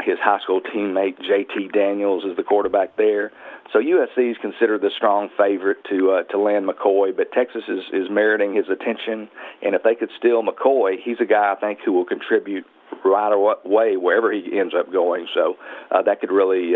His high school teammate, J.T. Daniels, is the quarterback there. So USC is considered the strong favorite to land McCoy, but Texas is meriting his attention. And if they could steal McCoy, he's a guy, I think, who will contribute right away wherever he ends up going. So that could really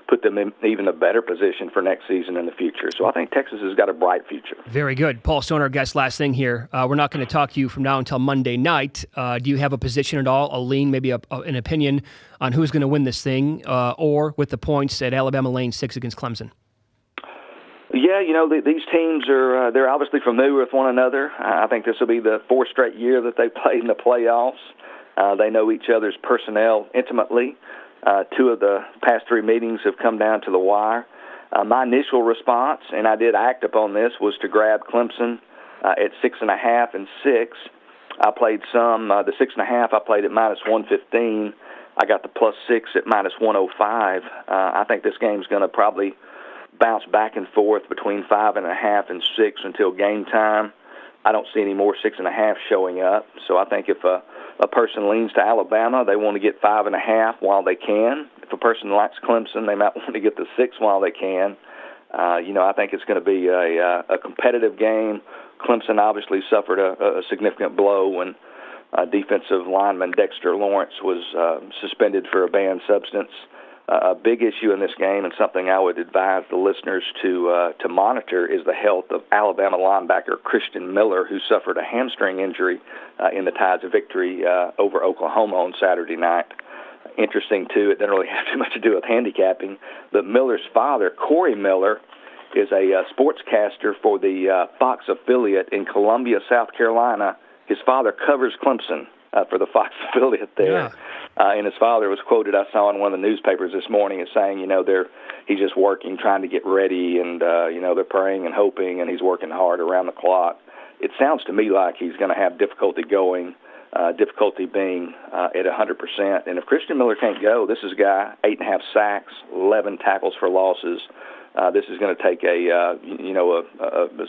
put them in even a better position for next season in the future. So I think Texas has got a bright future. Very good. Paul Stone, our guest, last thing here. We're not going to talk to you from now until Monday night. Do you have a position at all, a lean, maybe an opinion on who's going to win this thing, or with the points at Alabama laying 6 against Clemson? Yeah, these teams they're obviously familiar with one another. I think this will be the 4th straight year that they played in the playoffs. They know each other's personnel intimately. 2 of the past 3 meetings have come down to the wire. My initial response, and I did act upon this, was to grab Clemson at 6.5 and 6. I played some. The 6.5 I played at -115. I got the +6 at -105. I think this game's going to probably bounce back and forth between 5.5 and 6 until game time. I don't see any more 6.5 showing up. So I think if a person leans to Alabama, they want to get 5.5 while they can. If a person likes Clemson, they might want to get the 6 while they can. I think it's going to be a competitive game. Clemson obviously suffered a significant blow when defensive lineman Dexter Lawrence was suspended for a banned substance. A big issue in this game, and something I would advise the listeners to monitor, is the health of Alabama linebacker Christian Miller, who suffered a hamstring injury in the Tide's victory over Oklahoma on Saturday night. Interesting, too, it doesn't really have too much to do with handicapping, but Miller's father, Corey Miller, is a sportscaster for the Fox affiliate in Columbia, South Carolina. His father covers Clemson for the Fox affiliate there. Yeah. And his father was quoted, I saw in one of the newspapers this morning, as saying, he's just working, trying to get ready, and, they're praying and hoping, and he's working hard around the clock. It sounds to me like he's going to have difficulty going, difficulty being at 100%. And if Christian Miller can't go, this is a guy, 8.5 sacks, 11 tackles for losses. This is going to take a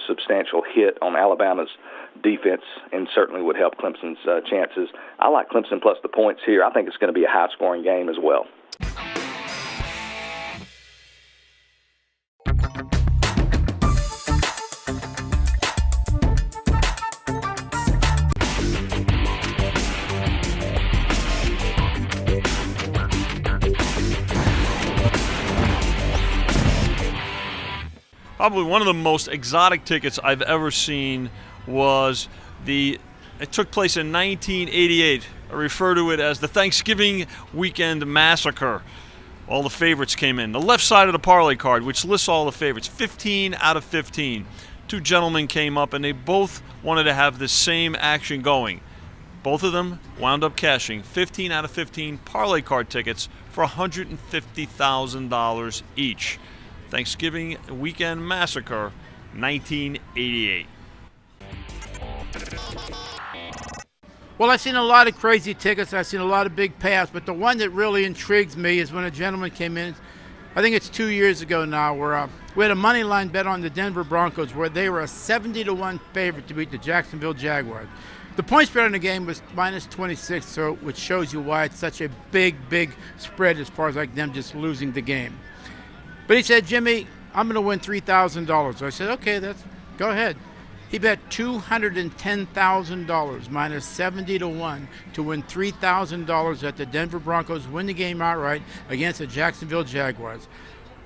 substantial hit on Alabama's defense, and certainly would help Clemson's chances. I like Clemson plus the points here. I think it's going to be a high-scoring game as well. probably one of the most exotic tickets I've ever seen was it took place in 1988. I refer to it as the Thanksgiving Weekend Massacre. All the favorites came in. The left side of the parlay card, which lists all the favorites, 15 out of 15. Two gentlemen came up, and they both wanted to have the same action going. Both of them wound up cashing 15 out of 15 parlay card tickets for $150,000 each. Thanksgiving Weekend Massacre, 1988. Well, I've seen a lot of crazy tickets. I've seen a lot of big payouts, but the one that really intrigues me is when a gentleman came in, I think it's 2 years ago now, where we had a money line bet on the Denver Broncos where they were a 70-1 favorite to beat the Jacksonville Jaguars. The point spread in the game was minus 26, which shows you why it's such a big spread as far as like them just losing the game. But he said, Jimmy, I'm going to win $3,000. So I said, okay, go ahead. He bet $210,000 minus 70-1 to win $3,000 that the Denver Broncos win the game outright against the Jacksonville Jaguars.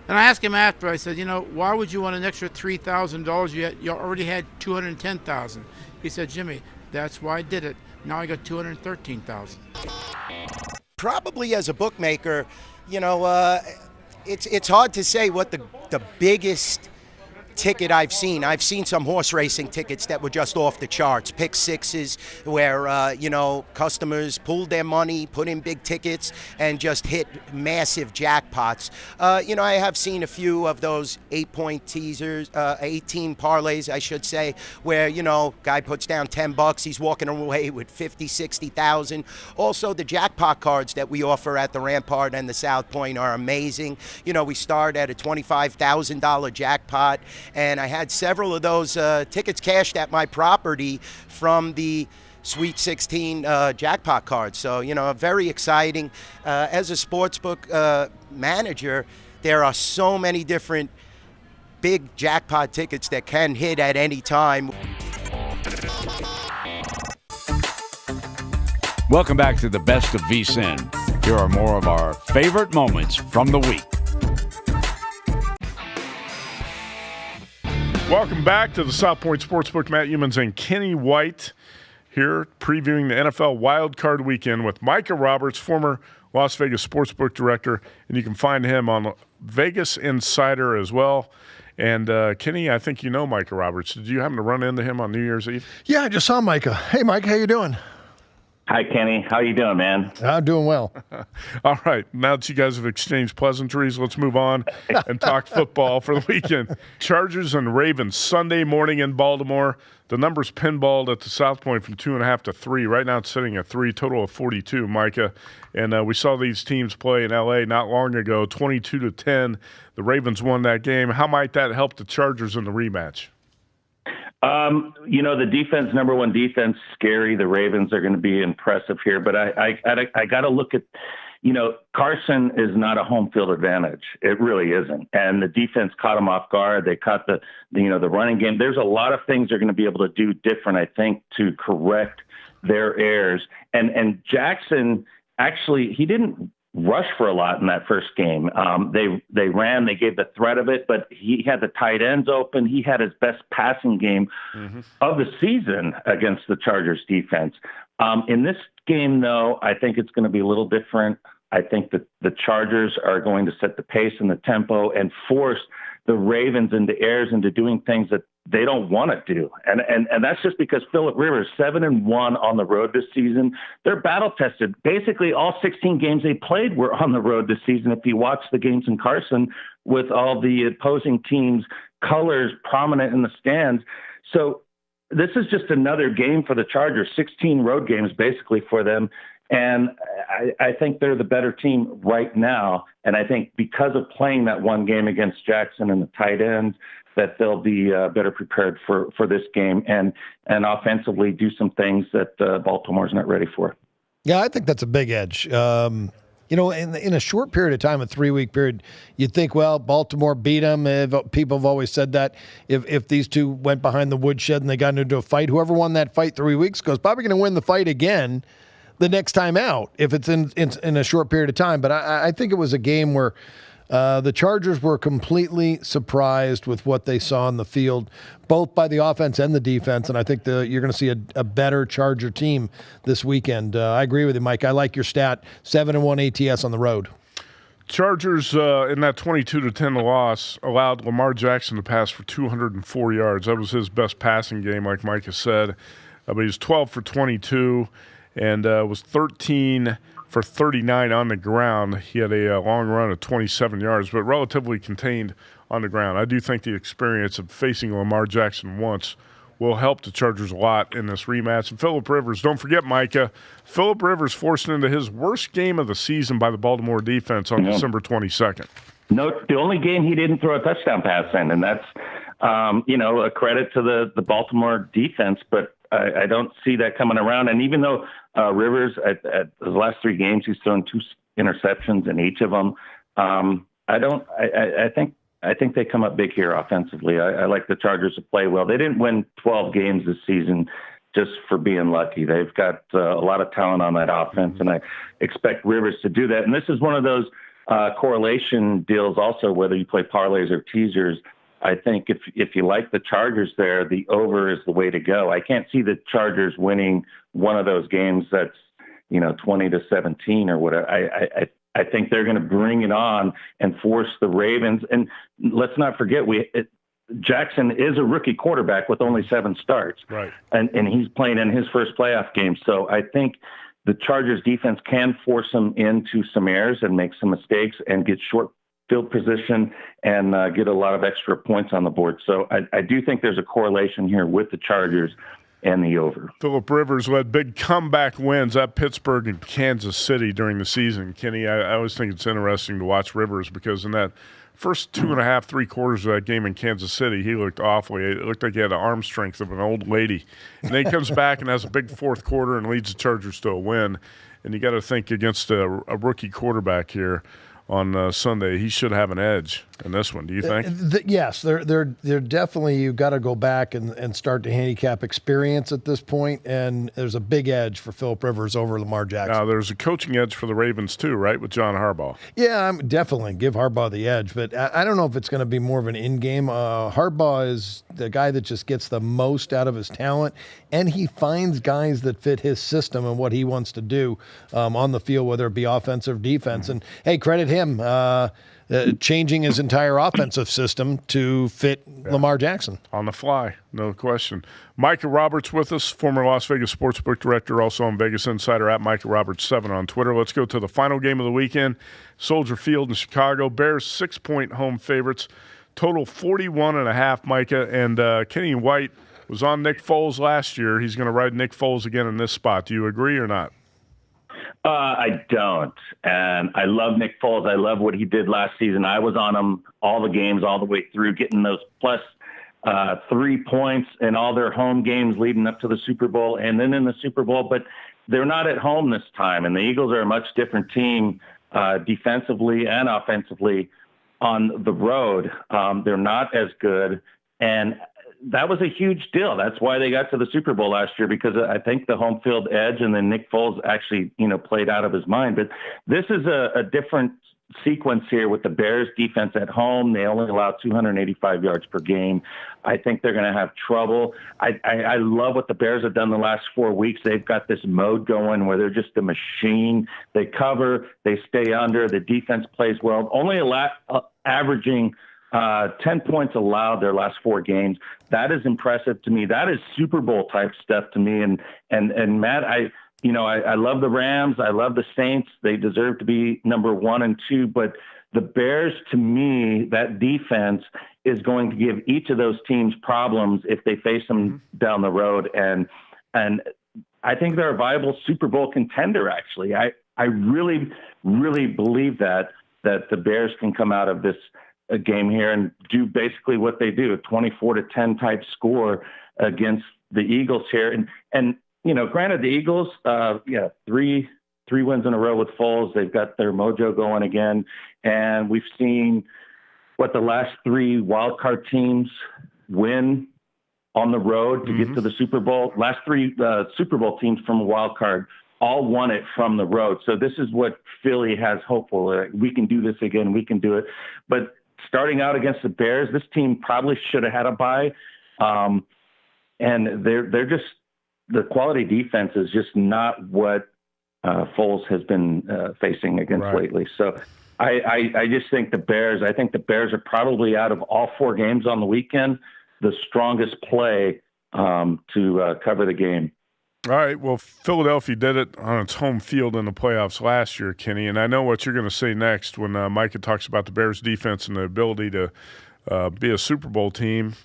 And I asked him after, I said, why would you want an extra $3,000? You already had $210,000. He said, Jimmy, that's why I did it. Now I got $213,000. Probably as a bookmaker, it's hard to say what the biggest ticket I've seen. I've seen some horse racing tickets that were just off the charts, pick sixes, where customers pooled their money, put in big tickets, and just hit massive jackpots. I have seen a few of those 8-point teasers, 18 parlays, I should say, where guy puts down $10, he's walking away with 50, 60,000. Also, the jackpot cards that we offer at the Rampart and the South Point are amazing. We start at a $25,000 jackpot. And I had several of those tickets cashed at my property from the Sweet 16 jackpot cards. So, very exciting. As a sportsbook manager, there are so many different big jackpot tickets that can hit at any time. Welcome back to the best of VSiN. Here are more of our favorite moments from the week. Welcome back to the South Point Sportsbook. Matt Youmans and Kenny White here previewing the NFL Wild Card Weekend with Micah Roberts, former Las Vegas Sportsbook Director, and you can find him on Vegas Insider as well. And Kenny, I think you know Micah Roberts. Did you happen to run into him on New Year's Eve? Yeah, I just saw Micah. Hey, Mike, how you doing? Hi, Kenny. How you doing, man? I'm doing well. All right. Now that you guys have exchanged pleasantries, let's move on and talk football for the weekend. Chargers and Ravens, Sunday morning in Baltimore. The number's pinballed at the South Point from 2.5 to 3. Right now it's sitting at 3, total of 42, Micah. And we saw these teams play in L.A. not long ago, 22-10. The Ravens won that game. How might that help the Chargers in the rematch? The defense, number one defense, scary. The Ravens are going to be impressive here, but I got to look at, Carson is not a home field advantage. It really isn't. And the defense caught him off guard. They caught the running game. There's a lot of things they're going to be able to do different, I think, to correct their errors. And Jackson, actually, he didn't rush for a lot in that first game. They ran, they gave the threat of it, but he had the tight ends open. He had his best passing game of the season against the Chargers defense. In this game, though, I think it's going to be a little different. I think that the Chargers are going to set the pace and the tempo and force the Ravens into errors, into doing things that they don't want to do. And that's just because Phillip Rivers, 7-1 on the road this season. They're battle tested. Basically, all 16 games they played were on the road this season. If you watch the games in Carson with all the opposing teams' colors prominent in the stands. So this is just another game for the Chargers, 16 road games basically for them. And I think they're the better team right now. And I think because of playing that one game against Jackson and the tight ends, that they'll be better prepared for this game and offensively do some things that Baltimore's not ready for. Yeah, I think that's a big edge. In a short period of time, a 3-week period, you'd think, well, Baltimore beat them. People have always said that if these two went behind the woodshed and they got into a fight, whoever won that fight 3 weeks ago is probably going to win the fight again the next time out if it's in a short period of time. But I think it was a game where The Chargers were completely surprised with what they saw in the field, both by the offense and the defense, and I think you're going to see a better Charger team this weekend. I agree with you, Mike. I like your stat, 7-1 ATS on the road. Chargers, in that 22-10 loss, allowed Lamar Jackson to pass for 204 yards. That was his best passing game, like Mike has said. But he was 12 for 22 and was 13 for 39 on the ground. He had a long run of 27 yards, but relatively contained on the ground. I do think the experience of facing Lamar Jackson once will help the Chargers a lot in this rematch. And Phillip Rivers, don't forget, Micah, Phillip Rivers forced into his worst game of the season by the Baltimore defense on December 22nd. No, the only game he didn't throw a touchdown pass in, and that's, a credit to the Baltimore defense, but I don't see that coming around. And even though Rivers, at the last 3 games, he's thrown 2 interceptions in each of them, I think they come up big here offensively. I like the Chargers to play well. They didn't win 12 games this season just for being lucky. They've got a lot of talent on that offense, and I expect Rivers to do that. And this is one of those correlation deals also, whether you play parlays or teasers. I think if you like the Chargers there, the over is the way to go. I can't see the Chargers winning one of those games that's, 20-17 or whatever. I think they're going to bring it on and force the Ravens. And let's not forget, Jackson is a rookie quarterback with only 7 starts. Right. And he's playing in his first playoff game. So I think the Chargers defense can force him into some errors and make some mistakes and get short field position and get a lot of extra points on the board. So I do think there's a correlation here with the Chargers and the over. Phillip Rivers led big comeback wins at Pittsburgh and Kansas City during the season. Kenny, I always think it's interesting to watch Rivers because in that first 2.5, 3 quarters of that game in Kansas City, he looked awfully. It looked like he had the arm strength of an old lady. And then he comes back and has a big fourth quarter and leads the Chargers to a win. And you got to think against a rookie quarterback here on Sunday, he should have an edge in this one. Do you think? Yes, they're definitely. You've got to go back and start to handicap experience at this point, and there's a big edge for Phillip Rivers over Lamar Jackson. Now there's a coaching edge for the Ravens too, right? With John Harbaugh. Yeah, I'm definitely give Harbaugh the edge, but I don't know if it's going to be more of an in-game. Harbaugh is the guy that just gets the most out of his talent, and he finds guys that fit his system and what he wants to do on the field, whether it be offense or defense. And hey, credit him changing his entire offensive system to fit Lamar Jackson. On the fly, no question. Micah Roberts with us, former Las Vegas Sportsbook Director, also on Vegas Insider, at Micah Roberts7 on Twitter. Let's go to the final game of the weekend, Soldier Field in Chicago. Bears 6-point home favorites, total 41.5, Micah. And Kenny White was on Nick Foles last year. He's going to ride Nick Foles again in this spot. Do you agree or not? I don't. And I love Nick Foles. I love what he did last season. I was on him all the games, all the way through, getting those plus 3 points in all their home games leading up to the Super Bowl and then in the Super Bowl. But they're not at home this time, and the Eagles are a much different team defensively and offensively on the road. They're not as good. And that was a huge deal. That's why they got to the Super Bowl last year, because I think the home field edge and then Nick Foles actually, played out of his mind. But this is a different sequence here with the Bears defense at home. They only allow 285 yards per game. I think they're going to have trouble. I love what the Bears have done the last 4 weeks. They've got this mode going where they're just a machine. They cover, they stay under, the defense plays well. Only averaging 10 points allowed their last 4 games. That is impressive to me. That is Super Bowl type stuff to me. And Matt, I love the Rams. I love the Saints. They deserve to be number 1 and 2. But the Bears, to me, that defense is going to give each of those teams problems if they face them down the road. And I think they're a viable Super Bowl contender, actually. I really, really believe that the Bears can come out of this a game here and do basically what they do, a 24-10 type score against the Eagles here. And granted, the Eagles, 3 wins in a row with Foles. They've got their mojo going again. And we've seen the last 3 wild card teams win on the road to get to the Super Bowl. Last 3 Super Bowl teams from a wild card all won it from the road. So this is what Philly has hope for. We can do this again. We can do it. But starting out against the Bears, this team probably should have had a bye. And they're just, the quality defense is just not what Foles has been facing against lately. So I just think the Bears are probably, out of all 4 games on the weekend, the strongest play to cover the game. All right. Well, Philadelphia did it on its home field in the playoffs last year, Kenny. And I know what you're going to say next when Micah talks about the Bears' defense and the ability to be a Super Bowl team.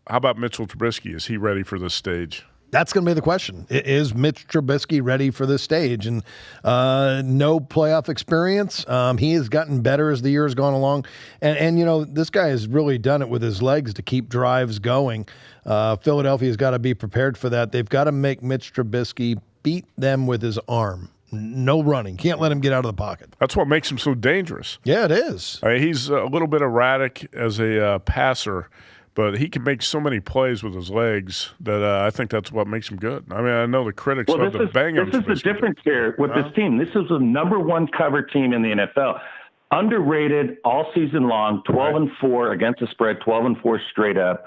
How about Mitchell Trubisky? Is he ready for this stage? That's going to be the question. Is Mitch Trubisky ready for this stage? And no playoff experience. He has gotten better as the year has gone along. And this guy has really done it with his legs to keep drives going. Philadelphia's got to be prepared for that. They've got to make Mitch Trubisky beat them with his arm. No running. Can't let him get out of the pocket. That's what makes him so dangerous. Yeah, it is. He's a little bit erratic as a passer, but he can make so many plays with his legs that I think that's what makes him good. I mean, I know the critics love to bang him. This is the difference here with this team. This is the number 1 cover team in the NFL. Underrated all season long, 12-4 against the spread, 12-4 straight up.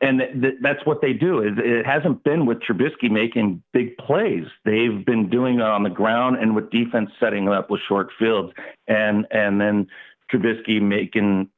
And that's what they do. It hasn't been with Trubisky making big plays. They've been doing it on the ground and with defense setting up with short fields, and then Trubisky making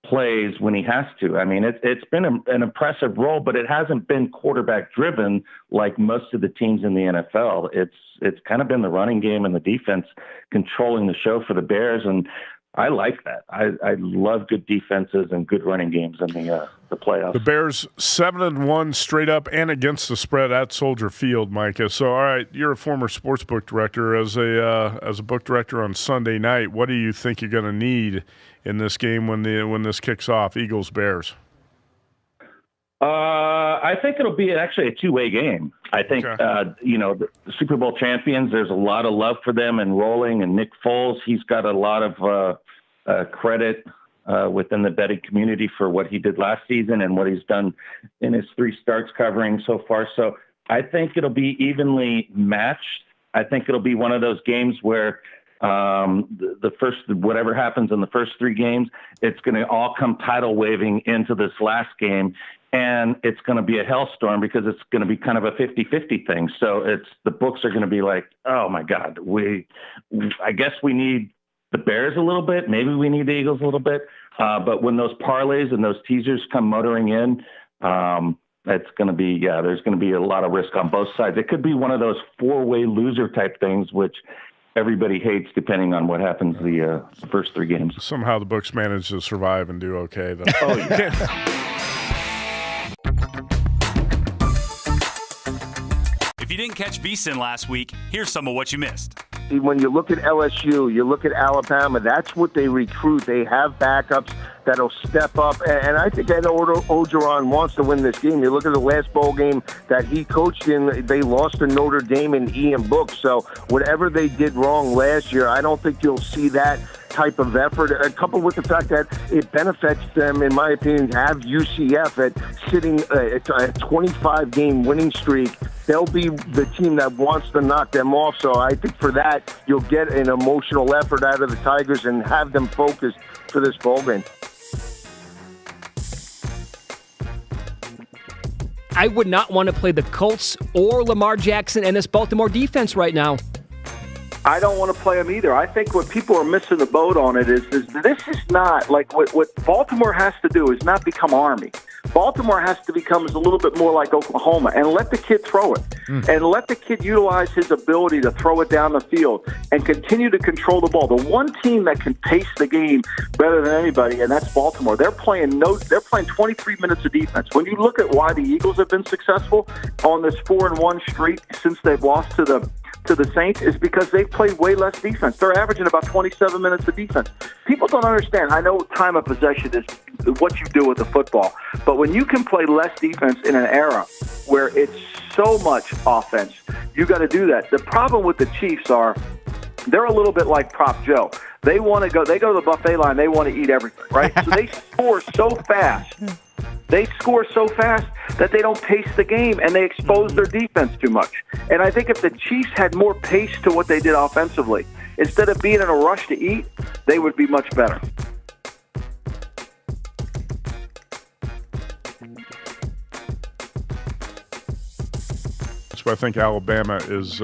plays when he has to. I mean, it's been an impressive role, but it hasn't been quarterback driven like most of the teams in the NFL. It's kind of been the running game and the defense controlling the show for the Bears, and I like that. I love good defenses and good running games in the playoffs. The Bears 7-1 straight up and against the spread at Soldier Field, Micah. So, all right, you're a former sports book director. As a book director on Sunday night, what do you think you're going to need in this game when this kicks off? Eagles Bears. I think it'll be actually a 2-way game. I think, the Super Bowl champions, there's a lot of love for them and rolling. And Nick Foles, he's got a lot of credit within the betting community for what he did last season and what he's done in his 3 starts covering so far. So I think it'll be evenly matched. I think it'll be one of those games where the first, whatever happens in the first 3 games, it's going to all come title waving into this last game. And it's going to be a hellstorm because it's going to be kind of a 50-50 thing. So the books are going to be like, oh my God, I guess we need the Bears a little bit. Maybe we need the Eagles a little bit. But when those parlays and those teasers come motoring in, it's going to be, there's going to be a lot of risk on both sides. It could be one of those 4-way loser type things, which everybody hates depending on what happens the first 3 games. Somehow the books manage to survive and do okay, though. Oh, yeah. If you didn't catch VSiN last week, here's some of what you missed. When you look at LSU, you look at Alabama, that's what they recruit. They have backups that'll step up. And I think Ed Orgeron wants to win this game. You look at the last bowl game that he coached in, they lost to Notre Dame and Ian Book. So whatever they did wrong last year, I don't think you'll see that type of effort, coupled with the fact that it benefits them, in my opinion, to have UCF at sitting at a 25-game winning streak. They'll be the team that wants to knock them off. So I think for that, you'll get an emotional effort out of the Tigers and have them focused for this bowl game. I would not want to play the Colts or Lamar Jackson and this Baltimore defense right now. I don't want to play them either. I think what people are missing the boat on it is this is not like what Baltimore has to do is not become Army. Baltimore has to become a little bit more like Oklahoma and let the kid throw it and let the kid utilize his ability to throw it down the field and continue to control the ball. The one team that can pace the game better than anybody, and that's Baltimore. They're playing 23 minutes of defense. When you look at why the Eagles have been successful on this 4-1 streak since they've lost to the Saints is because they've played way less defense. They're averaging about 27 minutes of defense. People don't understand. I know time of possession is what you do with the football, but when you can play less defense in an era where it's so much offense, you got to do that. The problem with the Chiefs are they're a little bit like Prop Joe. They go to the buffet line. They want to eat everything, right? So they score so fast They score so fast that they don't pace the game, and they expose their defense too much. And I think if the Chiefs had more pace to what they did offensively, instead of being in a rush to eat, they would be much better. So I think Alabama is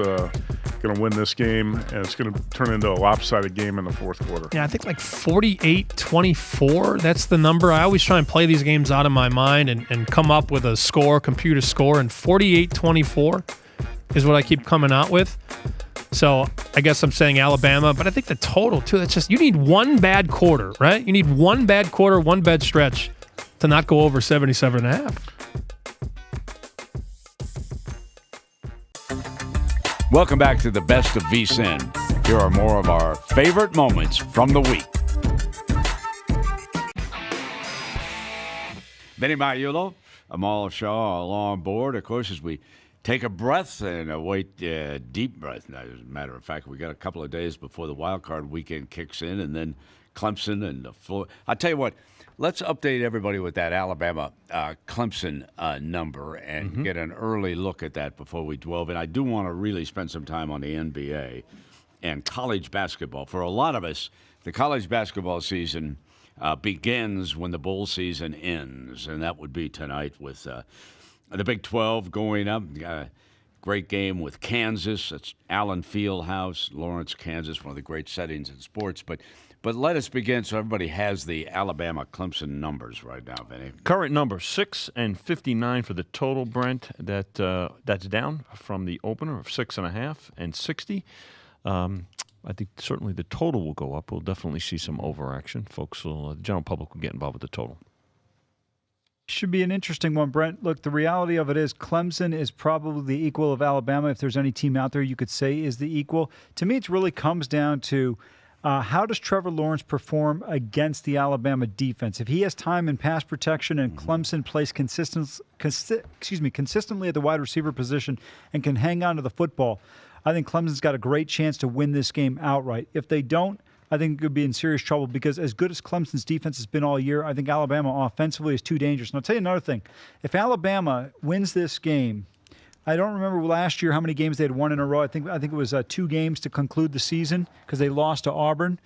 going to win this game, and it's going to turn into a lopsided game in the fourth quarter. Yeah, I think like 48-24. That's the number. I always try and play these games out of my mind and come up with a score, computer score, and 48-24 is what I keep coming out with. So I guess I'm saying Alabama, but I think the total, too, that's just, you need one bad quarter, right? You need one bad quarter, one bad stretch to not go over 77.5. Welcome back to the best of VSiN. Here are more of our favorite moments from the week. Benny Maiulo, Amal Shaw, all on board. Of course, as we take a breath and await deep breath. Now, as a matter of fact, we got a couple of days before the wild card weekend kicks in, and then Clemson and the Florida. I'll tell you what. Let's update everybody with that Alabama Clemson number and get an early look at that before we delve in. I do want to really spend some time on the NBA and college basketball. For a lot of us, the college basketball season begins when the bowl season ends, and that would be tonight with the Big 12 going up. Great game with Kansas. That's Allen Fieldhouse, Lawrence, Kansas, one of the great settings in sports. But let us begin so everybody has the Alabama-Clemson numbers right now, Vinny. Current number, 6-59 for the total, Brent. That's down from the opener of 6.5 and 60. I think certainly the total will go up. We'll definitely see some overaction. Folks, the general public will get involved with the total. Should be an interesting one, Brent. Look, the reality of it is Clemson is probably the equal of Alabama. If there's any team out there you could say is the equal. To me, it really comes down to how does Trevor Lawrence perform against the Alabama defense? If he has time in pass protection and Clemson plays consistently at the wide receiver position and can hang on to the football, I think Clemson's got a great chance to win this game outright. If they don't, I think it could be in serious trouble because as good as Clemson's defense has been all year, I think Alabama offensively is too dangerous. And I'll tell you another thing. If Alabama wins this game, I don't remember last year how many games they had won in a row. I think it was 2 games to conclude the season because they lost to Auburn.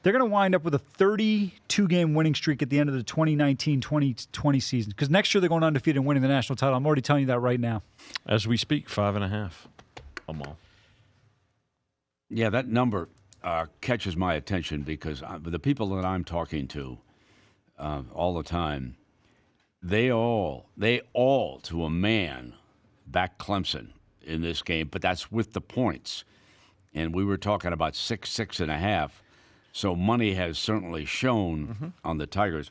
They're going to wind up with a 32-game winning streak at the end of the 2019-2020 season because next year they're going undefeated and winning the national title. I'm already telling you that right now. As we speak, 5.5. Amal. Yeah, that number catches my attention because the people that I'm talking to all the time, they all to a man back Clemson in this game, but that's with the points. And we were talking about 6.5. So money has certainly shown on the Tigers.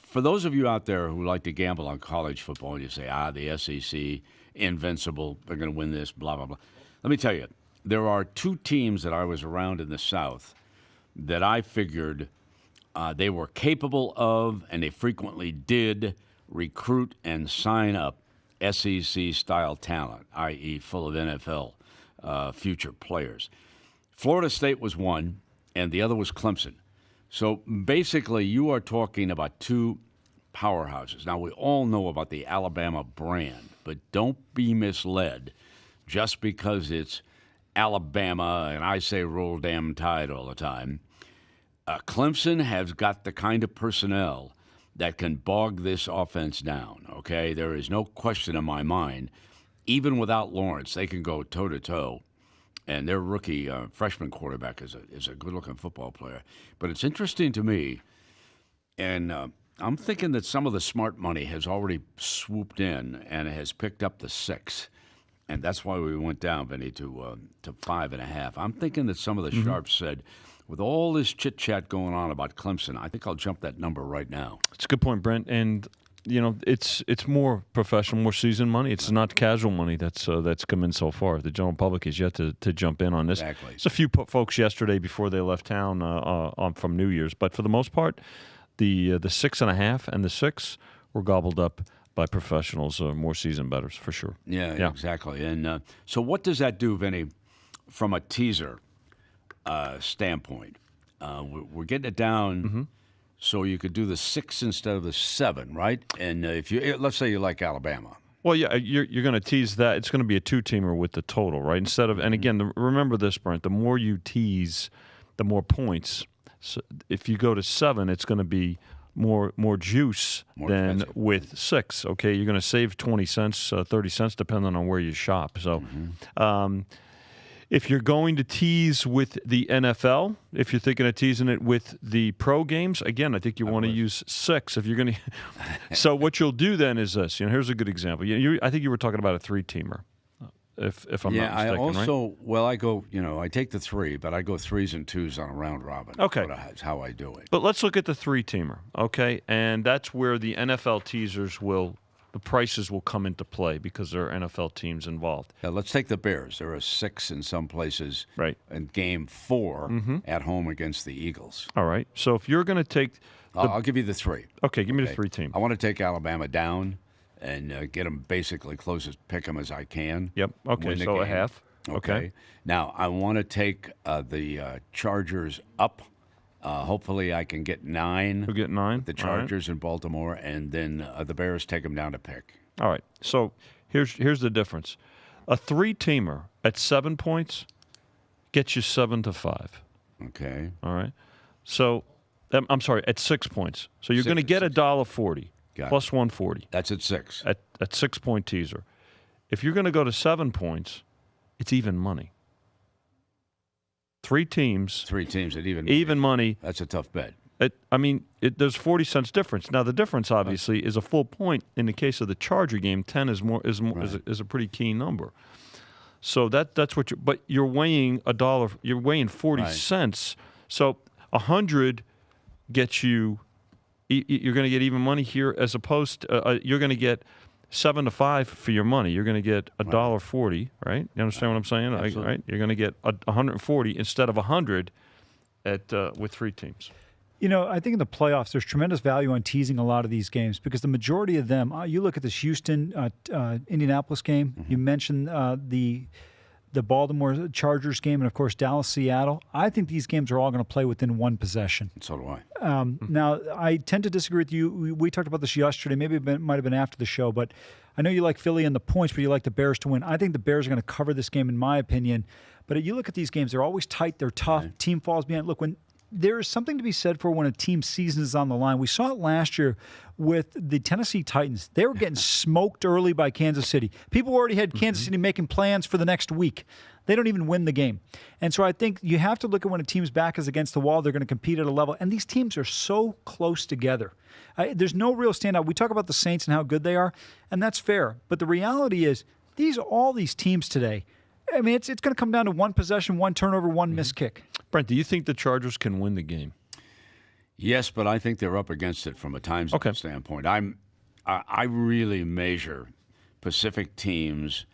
For those of you out there who like to gamble on college football, and you say, the SEC, invincible, they're going to win this, blah, blah, blah. Let me tell you, there are 2 teams that I was around in the South that I figured they were capable of, and they frequently did recruit and sign up SEC-style talent, i.e. full of NFL future players. Florida State was one, and the other was Clemson. So basically, you are talking about 2 powerhouses. Now, we all know about the Alabama brand, but don't be misled just because it's Alabama, and I say roll damn tide all the time. Clemson has got the kind of personnel that can bog this offense down, okay? There is no question in my mind. Even without Lawrence, they can go toe-to-toe. And their rookie freshman quarterback is a good-looking football player. But it's interesting to me, and I'm thinking that some of the smart money has already swooped in and has picked up the 6. And that's why we went down, Vinny, to 5.5. I'm thinking that some of the sharps said, with all this chit-chat going on about Clemson, I think I'll jump that number right now. It's a good point, Brent. And, it's more professional, more seasoned money. It's not casual money that's come in so far. The general public is yet to jump in on this. Exactly. There's a few folks yesterday before they left town from New Year's. But for the most part, the 6.5 and the 6 were gobbled up by professionals, more seasoned bettors, for sure. Yeah. Exactly. And so what does that do, Vinny, from a teaser standpoint? We're getting it down So you could do the 6 instead of the 7, right? And if you let's say you like Alabama. Well, yeah, you're going to tease that. It's going to be a 2-teamer with the total, right? Instead of, and again, remember this, Brent, the more you tease, the more points. So if you go to 7, it's going to be more juice than with 6. Okay, you're going to save 20 cents, 30 cents, depending on where you shop. So, if you're going to tease with the NFL, if you're thinking of teasing it with the pro games, again, I think you want to use 6. If you're going to, so what you'll do then is this. Here's a good example. I think you were talking about a 3-teamer. If I'm not mistaken, I also, right? well, I go, I take the 3, but I go 3s and 2s on a round robin. Okay. That's how I do it. But let's look at the 3-teamer, okay? And that's where the NFL teasers the prices will come into play because there are NFL teams involved. Yeah, let's take the Bears. There are 6 in some places. Right. In game 4 at home against the Eagles. All right. So if you're going to take, I'll give you the 3. Okay, give me the 3-team. I want to take Alabama down and get them basically close as pick them as I can. Yep. Okay. Win the So a game. half. Okay. Now I want to take the Chargers up. Hopefully I can get 9. You'll get 9. The Chargers in Baltimore, and then the Bears take them down to pick. All right. So here's the difference. A 3-teamer at 7 points gets you 7-5. Okay. All right. So I'm sorry, at 6 points. So you're going to get $1.40 plus 140. That's at 6. At 6-point teaser. If you're going to go to 7 points, it's even money. 3 teams. 3 teams at even money. That's a tough bet. There's 40 cents difference. Now the difference obviously is a full point. In the case of the Charger game, 10 is a pretty key number. So that's what but you're weighing $1. You're weighing 40 cents. So 100 gets you. You're going to get even money here, as opposed to you're going to get 7-5 for your money. You're going to get $1.40, right? You understand what I'm saying? Right? You're going to get 140 instead of 100 with 3 teams. I think in the playoffs, there's tremendous value on teasing a lot of these games because the majority of them, you look at this Houston, Indianapolis game, you mentioned the Baltimore Chargers game, and of course Dallas, Seattle. I think these games are all going to play within 1 possession. So do I. Now, I tend to disagree with you. We talked about this yesterday. Maybe it might have been after the show, but I know you like Philly and the points, but you like the Bears to win. I think the Bears are going to cover this game, in my opinion. But you look at these games; they're always tight. They're tough. Right. Team falls behind. Look, when there is something to be said for when a team's season is on the line. We saw it last year with the Tennessee Titans. They were getting smoked early by Kansas City. People already had Kansas City making plans for the next week. They don't even win the game. And so I think you have to look at when a team's back is against the wall, they're going to compete at a level. And these teams are so close together. There's no real standout. We talk about the Saints and how good they are, and that's fair. But the reality is all these teams today, I mean, it's going to come down to 1 possession, 1 turnover, 1 missed kick. Brent, do you think the Chargers can win the game? Yes, but I think they're up against it from a time zone standpoint. I really measure Pacific teams.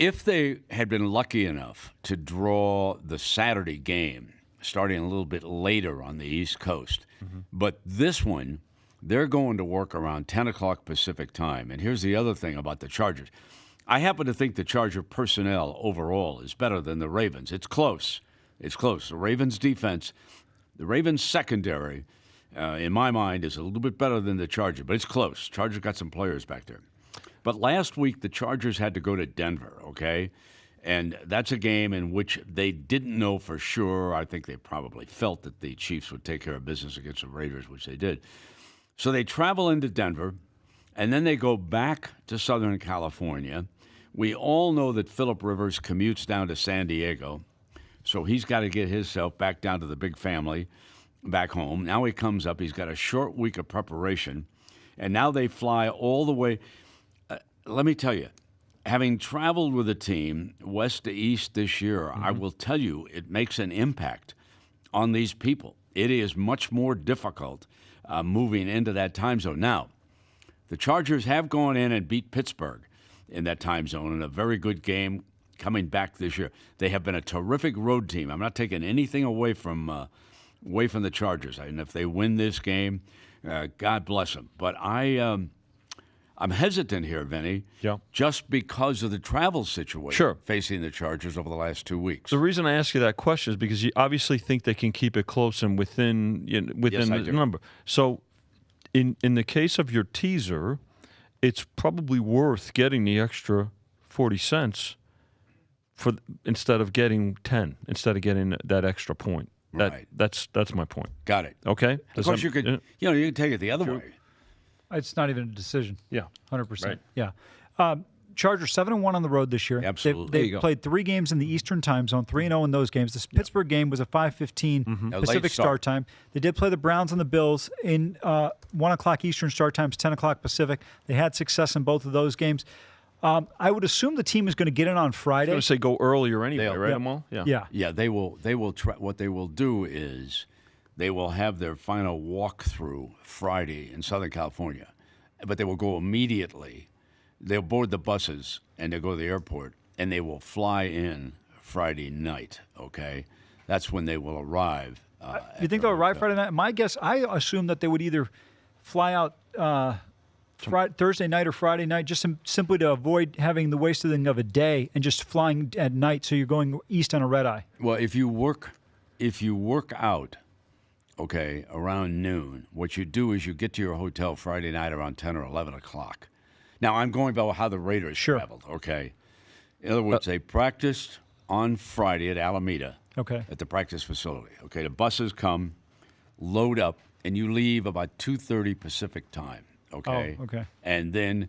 If they had been lucky enough to draw the Saturday game, starting a little bit later on the East Coast, but this one, they're going to work around 10 o'clock Pacific time. And here's the other thing about the Chargers. I happen to think the Charger personnel overall is better than the Ravens. It's close. It's close. The Ravens' defense, the Ravens' secondary, in my mind, is a little bit better than the Charger, but it's close. Chargers got some players back there. But last week, the Chargers had to go to Denver, okay? And that's a game in which they didn't know for sure. I think they probably felt that the Chiefs would take care of business against the Raiders, which they did. So they travel into Denver, and then they go back to Southern California. We all know that Phillip Rivers commutes down to San Diego, so he's got to get himself back down to the big family back home. Now he comes up. He's got a short week of preparation, and now they fly all the way. Let me tell you, having traveled with a team west to east this year, I will tell you it makes an impact on these people. It is much more difficult moving into that time zone. Now, the Chargers have gone in and beat Pittsburgh in that time zone in a very good game coming back this year. They have been a terrific road team. I'm not taking anything away from the Chargers. And if they win this game, God bless them. But I'm hesitant here, Vinny. Yeah. Just because of the travel situation Sure. facing the Chargers over the last 2 weeks. The reason I ask you that question is because you obviously think they can keep it close and within Yes, I the do. number. So, in the case of your teaser, it's probably worth getting the extra 40 cents instead of getting 10, instead of getting that extra point. Right. That's my point. Got it. Okay. Of course, you could you can take it the other way. It's not even a decision. Yeah. 100%. Right. Yeah. Chargers 7-1 on the road this year. Absolutely. They There you go. played 3 games in the Eastern time zone, 3-0 in those games. This Pittsburgh game was a 5:15 A late Pacific start. start time. They did play the Browns and the Bills in 1 o'clock Eastern start times, 10 o'clock Pacific. They had success in both of those games. I would assume the team is going to get in on I Friday. was going to say go earlier anyway, They'll- right, Yep. Amal? Yeah. Yeah. Yeah, they will. They will try. What they will do is, they will have their final walkthrough Friday in Southern California, but they will go immediately. They'll board the buses and they'll go to the airport and they will fly in Friday night. Okay, that's when they will arrive. You think they'll arrive Friday night? My guess, I assume that they would either fly out Thursday night or Friday night, just simply to avoid having the wasting of a day and just flying at night. So you're going east on a red eye. Well, if you work out, okay, around noon, what you do is you get to your hotel Friday night around 10 or 11 o'clock. Now, I'm going by how the Raiders traveled, okay? In other words, they practiced on Friday at Alameda Okay. at the practice facility. Okay, the buses come, load up, and you leave about 2:30 Pacific time, okay? Oh, okay. And then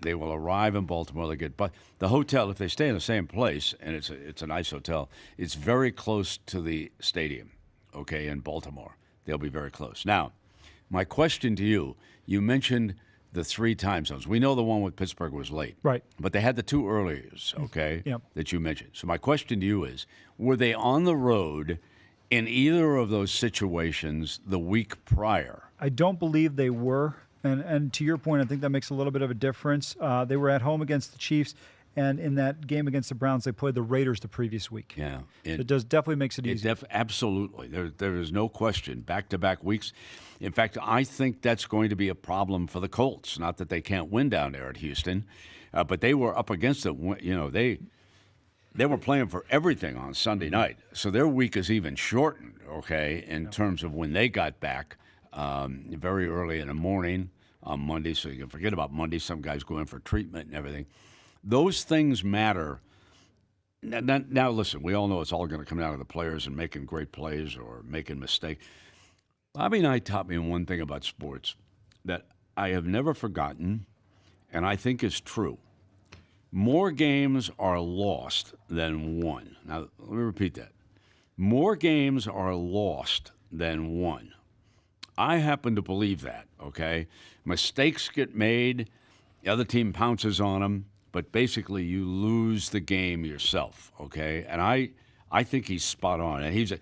they will arrive in Baltimore. They get the hotel, if they stay in the same place, and it's a nice hotel, it's very close to the stadium, okay, in Baltimore. They'll be very close. Now, my question to you, you mentioned the 3 time zones. We know the one with Pittsburgh was late. Right. But they had the 2 earliers, okay, Yep. that you mentioned. So my question to you is, were they on the road in either of those situations the week prior? I don't believe they were. And to your point, I think that makes a little bit of a difference. They were at home against the Chiefs, and in that game against the Browns, they played the Raiders the previous week. Yeah. So it definitely makes it It easier. absolutely. There is no question. Back-to-back weeks. In fact, I think that's going to be a problem for the Colts. Not that they can't win down there at Houston, but they were up against it. You know, they were playing for everything on Sunday night. So their week is even shortened, okay, in terms of when they got back very early in the morning on Monday. So you can forget about Monday. Some guys go in for treatment and everything. Those things matter. Now, listen, we all know it's all going to come down to the players and making great plays or making mistakes. Bobby Knight taught me one thing about sports that I have never forgotten, and I think is true. More games are lost than won. Now, let me repeat that. More games are lost than won. I happen to believe that, okay? Mistakes get made, the other team pounces on them, but basically you lose the game yourself, okay? And I think he's spot on. And he's,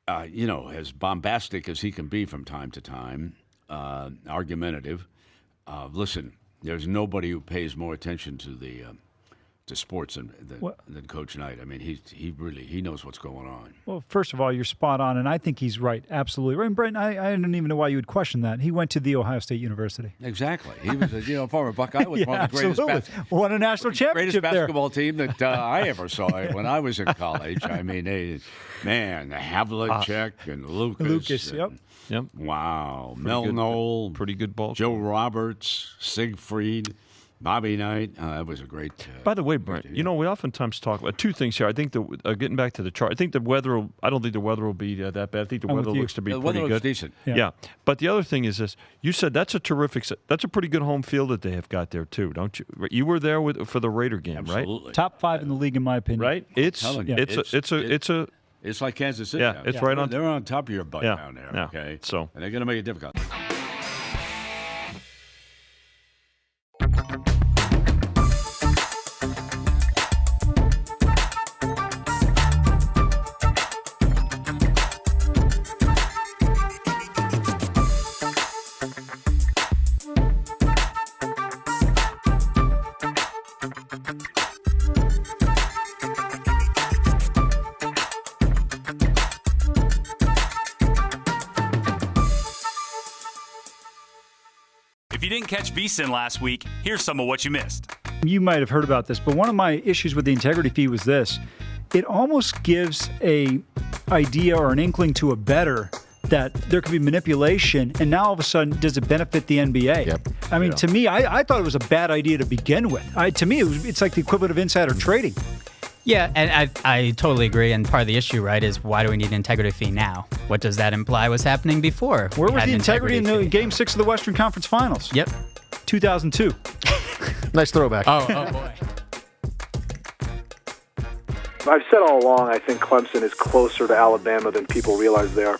as bombastic as he can be from time to time, argumentative. Listen, there's nobody who pays more attention to sports than Coach Knight. I mean, he knows what's going on. Well, first of all, you're spot on, and I think he's right. Absolutely right. And Brent, I don't even know why you would question that. He went to the Ohio State University. Exactly. He was a former Buckeye with one of the greatest won a national championship greatest basketball team that I ever saw when I was in college. I mean, the Havlicek and Lucas. Yep. Wow. Mel Knoll. Pretty good ball. Joe Roberts, Siegfried, Bobby Knight. That was a great. By the way, Brent, we oftentimes talk about 2 things here. I think getting back to the chart, I think the weather. I don't think the weather will be that bad. I think the weather looks to be pretty weather good. looks decent. Yeah. But the other thing is this: you said that's a pretty good home field that they have got there too, don't you? You were there for the Raider game, Absolutely. right? Top 5 in the league, in my opinion. Right? It's like Kansas City. Yeah, it's right on. They're on top of your butt down there. Yeah. Okay. So and they're going to make it difficult. If you didn't catch VSiN last week, here's some of what you missed. You might have heard about this, but one of my issues with the integrity fee was this. It almost gives a idea or an inkling to a bettor that there could be manipulation, and now all of a sudden, does it benefit the NBA? Yep. I mean, to me, I thought it was a bad idea to begin with. To me, it's like the equivalent of insider trading. Yeah, and I totally agree. And part of the issue, right, is why do we need an integrity fee now? What does that imply was happening before? Where we was had the an integrity in the fee? Game 6 of the Western Conference Finals? Yep. 2002. Nice throwback. Oh boy. I've said all along, I think Clemson is closer to Alabama than people realize they are.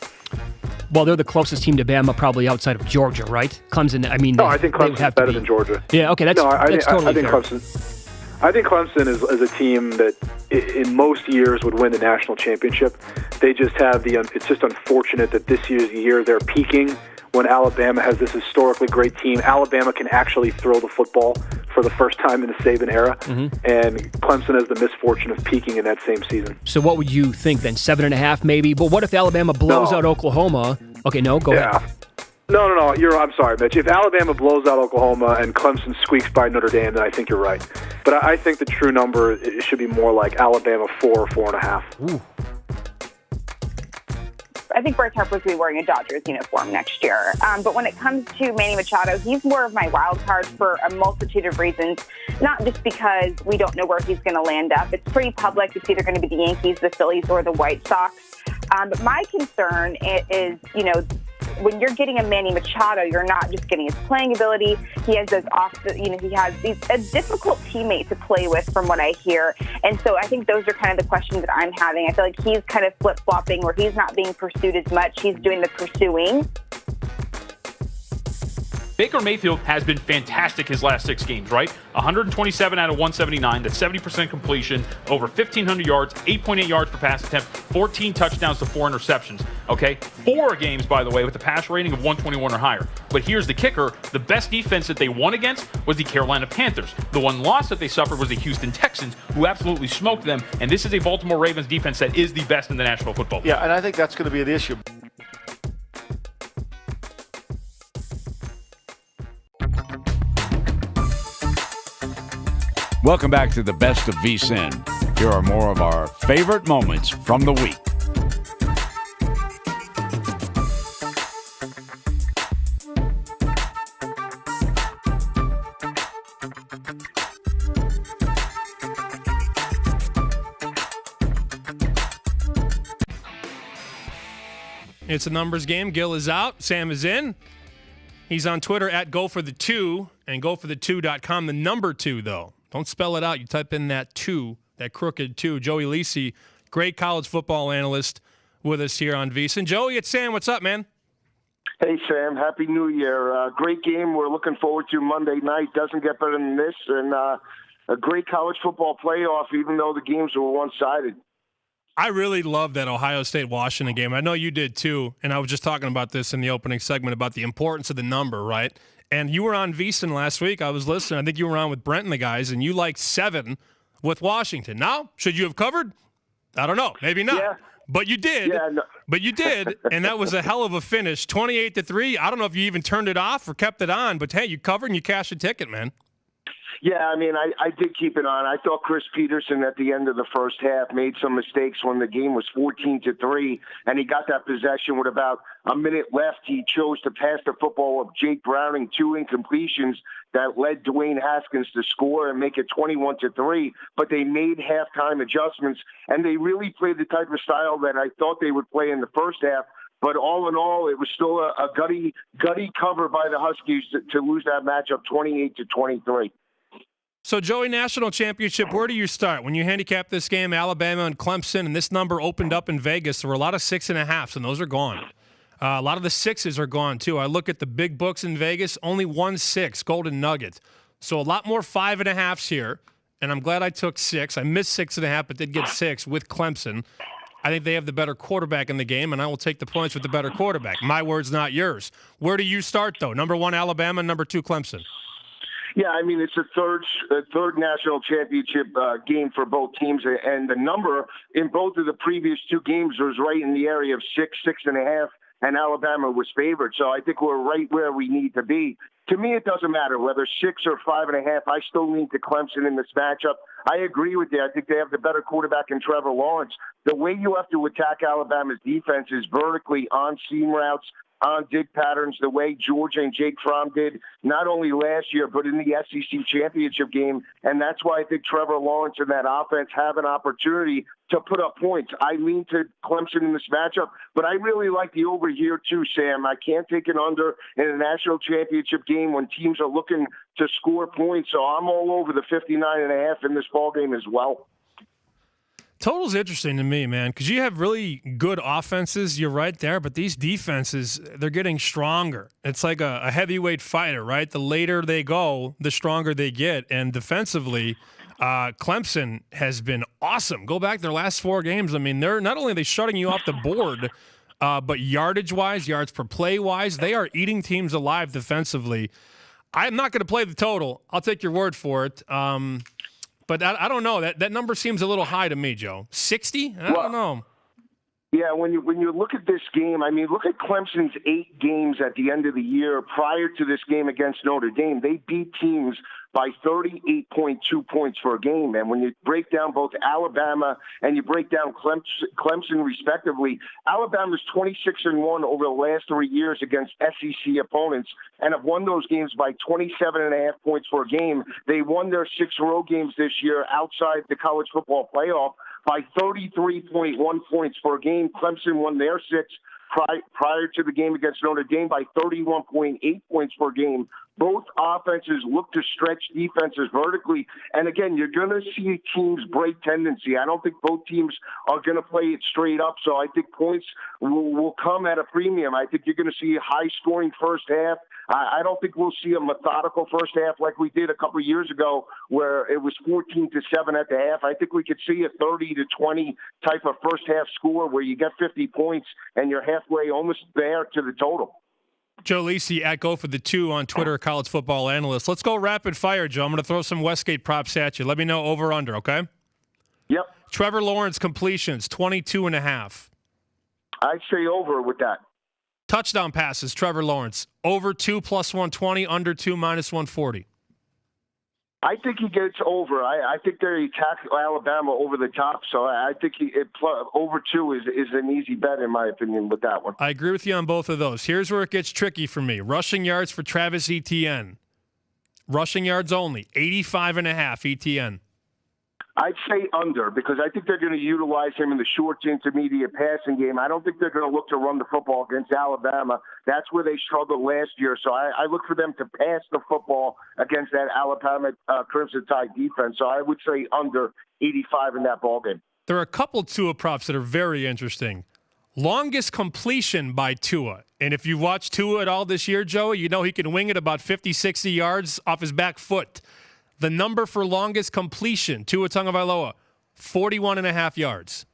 Well, they're the closest team to Bama, probably outside of Georgia, right? Clemson. I mean, No, I think Clemson's better than Georgia. Yeah, okay, that's totally I think fair. I think Clemson is a team that in most years would win the national championship. They just have it's just unfortunate that this year's the year they're peaking when Alabama has this historically great team. Alabama can actually throw the football for the first time in the Saban era, and Clemson has the misfortune of peaking in that same season. So what would you think then? 7.5 maybe? But what if Alabama blows out Oklahoma? Okay, no, go ahead. No. I'm sorry, Mitch. If Alabama blows out Oklahoma and Clemson squeaks by Notre Dame, then I think you're right. But I think the true number it should be more like Alabama 4 or 4.5. Ooh. I think Bryce Harper's going to be wearing a Dodgers uniform next year. But when it comes to Manny Machado, he's more of my wild card for a multitude of reasons, not just because we don't know where he's going to land up. It's pretty public. It's either going to be the Yankees, the Phillies, or the White Sox. But my concern is, when you're getting a Manny Machado, you're not just getting his playing ability. He has he's a difficult teammate to play with from what I hear. And so I think those are kind of the questions that I'm having. I feel like he's kind of flip-flopping where he's not being pursued as much. He's doing the pursuing. Baker Mayfield has been fantastic his last 6 games, right? 127 out of 179, that's 70% completion, over 1,500 yards, 8.8 yards per pass attempt, 14 touchdowns to 4 interceptions, okay? 4 games, by the way, with a pass rating of 121 or higher. But here's the kicker. The best defense that they won against was the Carolina Panthers. The one loss that they suffered was the Houston Texans, who absolutely smoked them. And this is a Baltimore Ravens defense that is the best in the National Football League. Yeah, and I think that's going to be the issue. Welcome back to the best of VSiN. Here are more of our favorite moments from the week. It's a numbers game. Gil is out. Sam is in. He's on Twitter at GoForThe2 and GoForThe2.com. The number 2, though. Don't spell it out. You type in that 2, that crooked 2. Joey Lisi, great college football analyst with us here on VSiN. Joey, it's Sam. What's up, man? Hey, Sam. Happy New Year. Great game. We're looking forward to Monday night. Doesn't get better than this. And a great college football playoff, even though the games were one-sided. I really love that Ohio State-Washington game. I know you did too, and I was just talking about this in the opening segment about the importance of the number, right? And you were on VSiN last week. I was listening. I think you were on with Brent and the guys, and you liked 7 with Washington. Now, should you have covered? I don't know. Maybe not. Yeah. But you did. Yeah, no. But you did, and that was a hell of a finish. 28-3. I don't know if you even turned it off or kept it on, but hey, you covered and you cashed a ticket, man. Yeah, I mean, I did keep it on. I thought Chris Peterson at the end of the first half made some mistakes when the game was 14-3, and he got that possession with about a minute left. He chose to pass the football of Jake Browning, 2 incompletions that led Dwayne Haskins to score and make it 21-3. But they made halftime adjustments, and they really played the type of style that I thought they would play in the first half. But all in all, it was still a gutty cover by the Huskies to lose that matchup 28-23. So, Joey, national championship, where do you start? When you handicap this game, Alabama and Clemson, and this number opened up in Vegas, there were a lot of 6.5s, and those are gone. A lot of the 6s are gone, too. I look at the big books in Vegas, only 1 6, Golden Nugget. So a lot more 5.5s here, and I'm glad I took 6. I missed 6.5, but did get 6 with Clemson. I think they have the better quarterback in the game, and I will take the points with the better quarterback. My words, not yours. Where do you start, though? Number 1, Alabama, number 2, Clemson. Yeah, I mean, it's a third national championship game for both teams, and the number in both of the previous 2 games was right in the area of 6, 6.5, and Alabama was favored. So I think we're right where we need to be. To me, it doesn't matter whether 6 or 5.5. I still lean to Clemson in this matchup. I agree with you. I think they have the better quarterback in Trevor Lawrence. The way you have to attack Alabama's defense is vertically on seam routes, on dig patterns, the way Georgia and Jake Fromm did, not only last year, but in the SEC championship game. And that's why I think Trevor Lawrence and that offense have an opportunity to put up points. I lean to Clemson in this matchup, but I really like the over here too, Sam. I can't take an under in a national championship game when teams are looking to score points. So I'm all over the 59.5 in this ball game as well. Total's interesting to me, man, because you have really good offenses. You're right there, but these defenses, they're getting stronger. It's like a heavyweight fighter, right? The later they go, the stronger they get. And defensively, Clemson has been awesome. Go back their last 4 games. I mean, they're not only are they shutting you off the board, but yardage-wise, yards per play-wise, they are eating teams alive defensively. I'm not going to play the total. I'll take your word for it. But I don't know. That number seems a little high to me, Joe. 60? I don't know. Yeah, when you look at this game, I mean, look at Clemson's 8 games at the end of the year prior to this game against Notre Dame. They beat teams by 38.2 points per game. And when you break down both Alabama and you break down Clemson respectively, Alabama's 26-1 over the last 3 years against SEC opponents and have won those games by 27.5 points per game. They won their 6 road games this year outside the college football playoff by 33.1 points per game. Clemson won their 6 prior to the game against Notre Dame by 31.8 points per game. Both offenses look to stretch defenses vertically. And again, you're going to see teams break tendency. I don't think both teams are going to play it straight up. So I think points will come at a premium. I think you're going to see a high-scoring first half. I don't think we'll see a methodical first half like we did a couple of years ago where it was 14-7 at the half. I think we could see a 30-20 type of first half score where you get 50 points and you're halfway almost there to the total. Joe Lisi at Go for the 2 on Twitter, college football analyst. Let's go rapid fire, Joe. I'm going to throw some Westgate props at you. Let me know over under, okay? Yep. Trevor Lawrence completions, 22.5. I'd say over with that. Touchdown passes, Trevor Lawrence. Over 2 plus 120, under 2 minus 140. I think he gets over. I think they attack Alabama over the top, so I think over 2 is an easy bet, in my opinion, with that one. I agree with you on both of those. Here's where it gets tricky for me. Rushing yards for Travis Etienne. Rushing yards only, 85.5 Etienne. I'd say under because I think they're going to utilize him in the short to intermediate passing game. I don't think they're going to look to run the football against Alabama. That's where they struggled last year. So I look for them to pass the football against that Alabama Crimson Tide defense. So I would say under 85 in that ballgame. There are a couple Tua props that are very interesting. Longest completion by Tua. And if you've watched Tua at all this year, Joey, you know he can wing it about 50, 60 yards off his back foot. The number for longest completion, Tua Tagovailoa, 41.5 yards.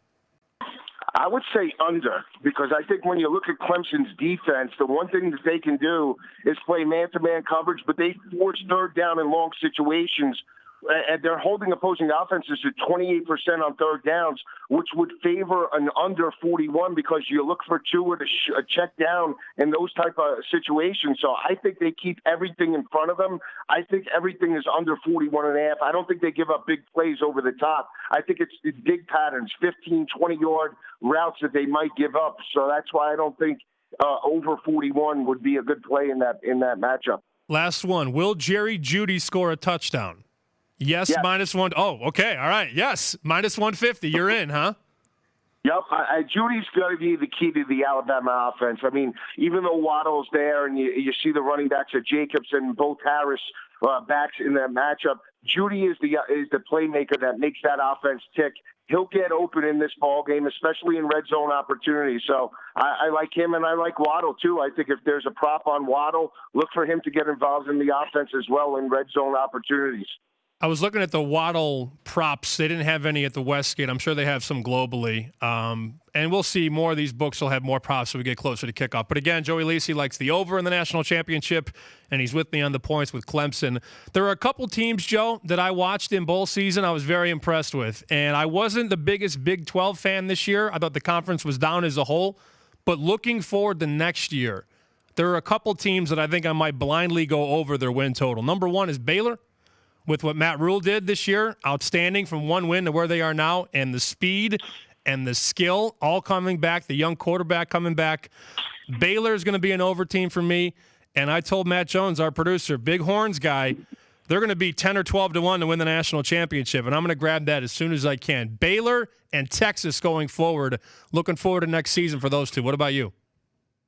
I would say under because I think when you look at Clemson's defense, the one thing that they can do is play man-to-man coverage, but they force third down in long situations. And they're holding opposing offenses to 28% on third downs, which would favor an under 41 because you look for Tua to check down in those type of situations. So I think they keep everything in front of them. I think everything is under 41.5. I don't think they give up big plays over the top. I think it's big patterns, 15, 20-yard routes that they might give up. So that's why I don't think over 41 would be a good play in that matchup. Last one. Will Jerry Jeudy score a touchdown? Yes, minus 1. Oh, okay. All right. Yes, minus 150. You're in, huh? Yep. Judy's going to be the key to the Alabama offense. I mean, even though Waddle's there and you see the running backs of Jacobs and both Harris backs in that matchup, Judy is the playmaker that makes that offense tick. He'll get open in this ball game, especially in red zone opportunities. So I like him, and I like Waddle too. I think if there's a prop on Waddle, look for him to get involved in the offense as well in red zone opportunities. I was looking at the Waddle props. They didn't have any at the Westgate. I'm sure they have some globally. And we'll see more of these books will have more props as we get closer to kickoff. But again, Joey Lisi likes the over in the national championship, and he's with me on the points with Clemson. There are a couple teams, Joe, that I watched in bowl season I was very impressed with. And I wasn't the biggest Big 12 fan this year. I thought the conference was down as a whole. But looking forward to next year, there are a couple teams that I think I might blindly go over their win total. Number one is Baylor, with what Matt Rule did this year, outstanding from one win to where they are now, and the speed and the skill all coming back, the young quarterback coming back. Baylor is going to be an over team for me, and I told Matt Jones, our producer, big horns guy, they're going to be 10 or 12 to 1 to win the national championship, and I'm going to grab that as soon as I can. Baylor and Texas going forward. Looking forward to next season for those two. What about you?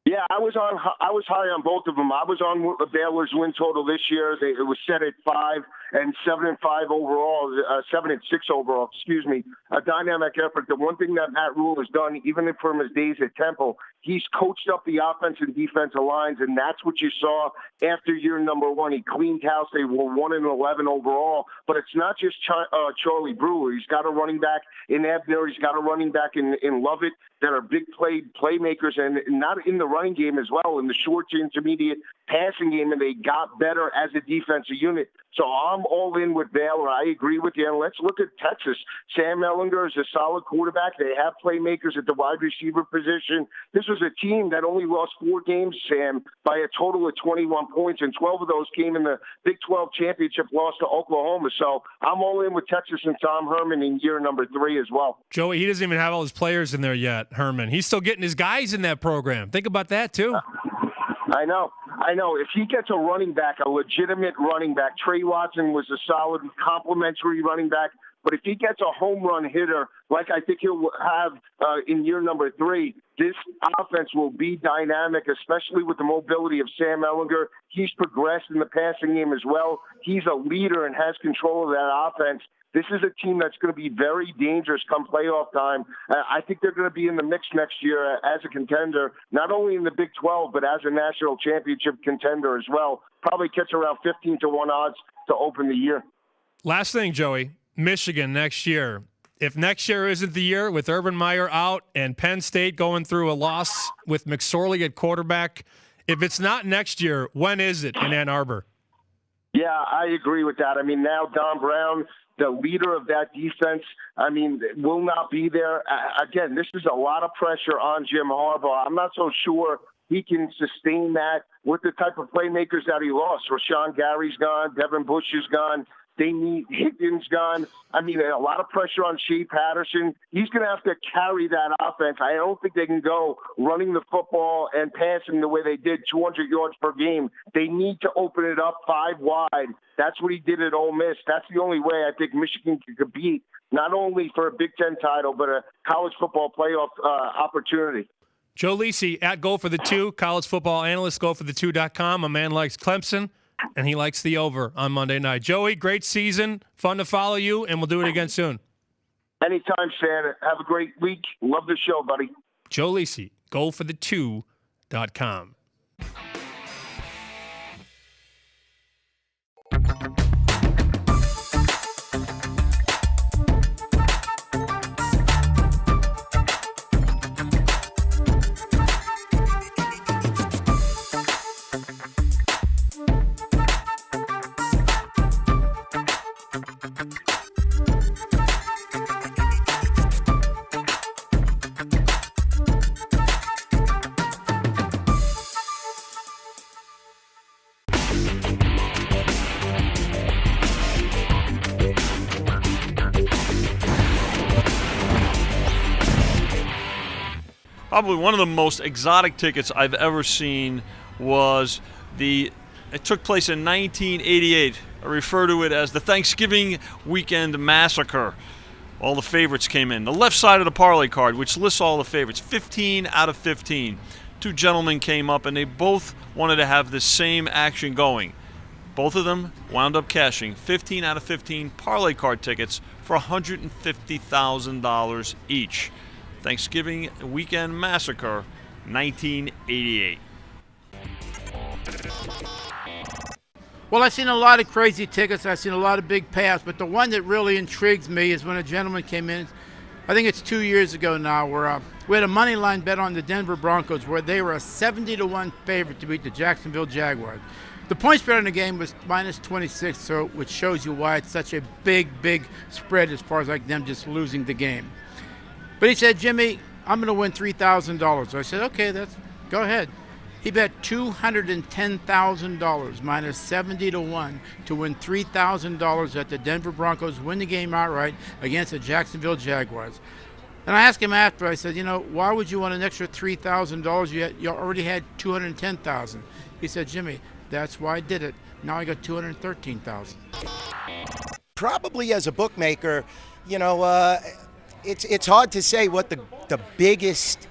Yeah, I was high on both of them. I was on Baylor's win total this year. It was set at 5 and 7-5 overall, 7-6 overall. Excuse me. A dynamic effort. The one thing that Matt Rule has done, even from his days at Temple, he's coached up the offense and defensive lines, and that's what you saw after year number one. He cleaned house. They were 1-11 overall, but it's not just Charlie Brewer. He's got a running back in Ebner. He's got a running back in Lovett that are big playmakers, and not in the running game as well, in the short to intermediate passing game, and they got better as a defensive unit. So I'm all in with Baylor. I agree with you. And let's look at Texas. Sam Ehlinger is a solid quarterback. They have playmakers at the wide receiver position. This was a team that only lost 4 games, Sam, by a total of 21 points, and 12 of those came in the Big 12 championship loss to Oklahoma. So I'm all in with Texas and Tom Herman in year number 3 as well. Joey, he doesn't even have all his players in there yet, Herman. He's still getting his guys in that program. Think about that, too. I know. If he gets a running back, a legitimate running back, Trey Watson was a solid complementary running back, but if he gets a home run hitter, like I think he'll have in year number 3, this offense will be dynamic, especially with the mobility of Sam Ehlinger. He's progressed in the passing game as well. He's a leader and has control of that offense. This is a team that's going to be very dangerous come playoff time. I think they're going to be in the mix next year as a contender, not only in the Big 12, but as a national championship contender as well. Probably catch around 15 to 1 odds to open the year. Last thing, Joey, Michigan next year. If next year isn't the year with Urban Meyer out and Penn State going through a loss with McSorley at quarterback, if it's not next year, when is it in Ann Arbor? Yeah, I agree with that. I mean, now Don Brown, the leader of that defense, will not be there. Again, this is a lot of pressure on Jim Harbaugh. I'm not so sure he can sustain that with the type of playmakers that he lost. Rashawn Gary's gone. Devin Bush is gone. They need Higgins gone. A lot of pressure on Shea Patterson. He's going to have to carry that offense. I don't think they can go running the football and passing the way they did, 200 yards per game. They need to open it up 5 wide. That's what he did at Ole Miss. That's the only way I think Michigan can compete, not only for a Big Ten title, but a college football playoff opportunity. Joe Lisi at Go for the Two, college football analyst, goforthe2.com. A man likes Clemson, and he likes the over on Monday night. Joey, great season. Fun to follow you, and we'll do it again soon. Anytime, Stan. Have a great week. Love the show, buddy. Joe Lisi, goforthe2.com. Probably one of the most exotic tickets I've ever seen was it took place in 1988. I refer to it as the Thanksgiving Weekend Massacre. All the favorites came in. The left side of the parlay card, which lists all the favorites, 15 out of 15. 2 gentlemen came up, and they both wanted to have the same action going. Both of them wound up cashing 15 out of 15 parlay card tickets for $150,000 each. Thanksgiving Weekend Massacre, 1988. Well, I've seen a lot of crazy tickets. I've seen a lot of big payouts, but the one that really intrigues me is when a gentleman came in, I think it's 2 years ago now, where we had a money line bet on the Denver Broncos where they were a 70-1 favorite to beat the Jacksonville Jaguars. The point spread in the game was minus 26, which shows you why it's such a big spread as far as like them just losing the game. But he said, Jimmy, I'm going to win $3,000. I said, okay, go ahead. He bet $210,000 minus 70-1 to win $3,000 that the Denver Broncos win the game outright against the Jacksonville Jaguars. And I asked him after, I said, why would you want an extra $3,000? You already had $210,000. He said, Jimmy, that's why I did it. Now I got $213,000. Probably as a bookmaker, it's hard to say what the biggest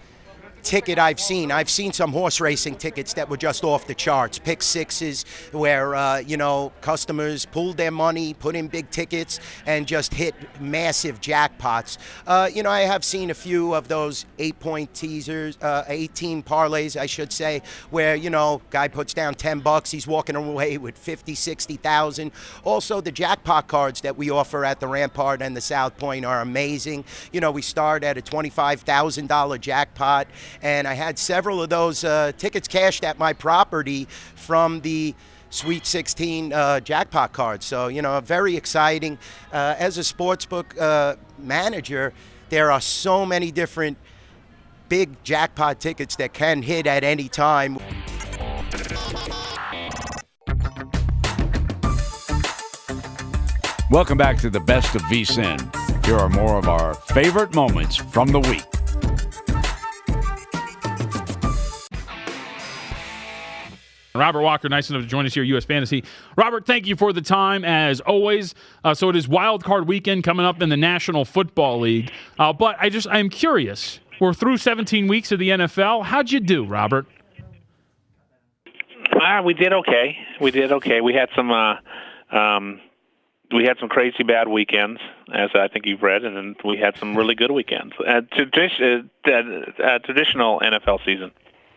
ticket I've seen. I've seen some horse racing tickets that were just off the charts, pick sixes, where customers pulled their money, put in big tickets, and just hit massive jackpots. I have seen a few of those 8-point teasers, 18 parlays, I should say, where guy puts down $10, he's walking away with 50, 60,000. Also, the jackpot cards that we offer at the Rampart and the South Point are amazing. We start at a $25,000 jackpot. And I had several of those tickets cashed at my property from the Sweet 16 jackpot cards. So, very exciting. As a sportsbook manager, there are so many different big jackpot tickets that can hit at any time. Welcome back to the best of VSiN. Here are more of our favorite moments from the week. Robert Walker, nice enough to join us here at US Fantasy. Robert, thank you for the time, as always. So it is Wild Card Weekend coming up in the National Football League. But I'm curious. We're through 17 weeks of the NFL. How'd you do, Robert? We did okay. We had some crazy bad weekends, as I think you've read, and then we had some really good weekends. Traditional NFL season.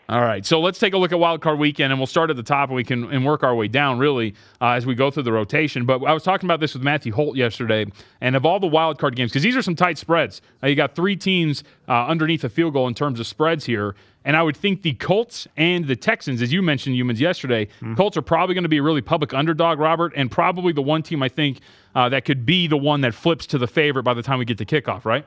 All right, so let's take a look at Wild Card Weekend, and we'll start at the top, and we can work our way down, really, as we go through the rotation. But I was talking about this with Matthew Holt yesterday, and of all the Wild Card games, because these are some tight spreads, you got three teams underneath a field goal in terms of spreads here, and I would think the Colts and the Texans, as you mentioned, humans yesterday, Colts are probably going to be a really public underdog, Robert, and probably the one team I think that could be the one that flips to the favorite by the time we get to kickoff, right?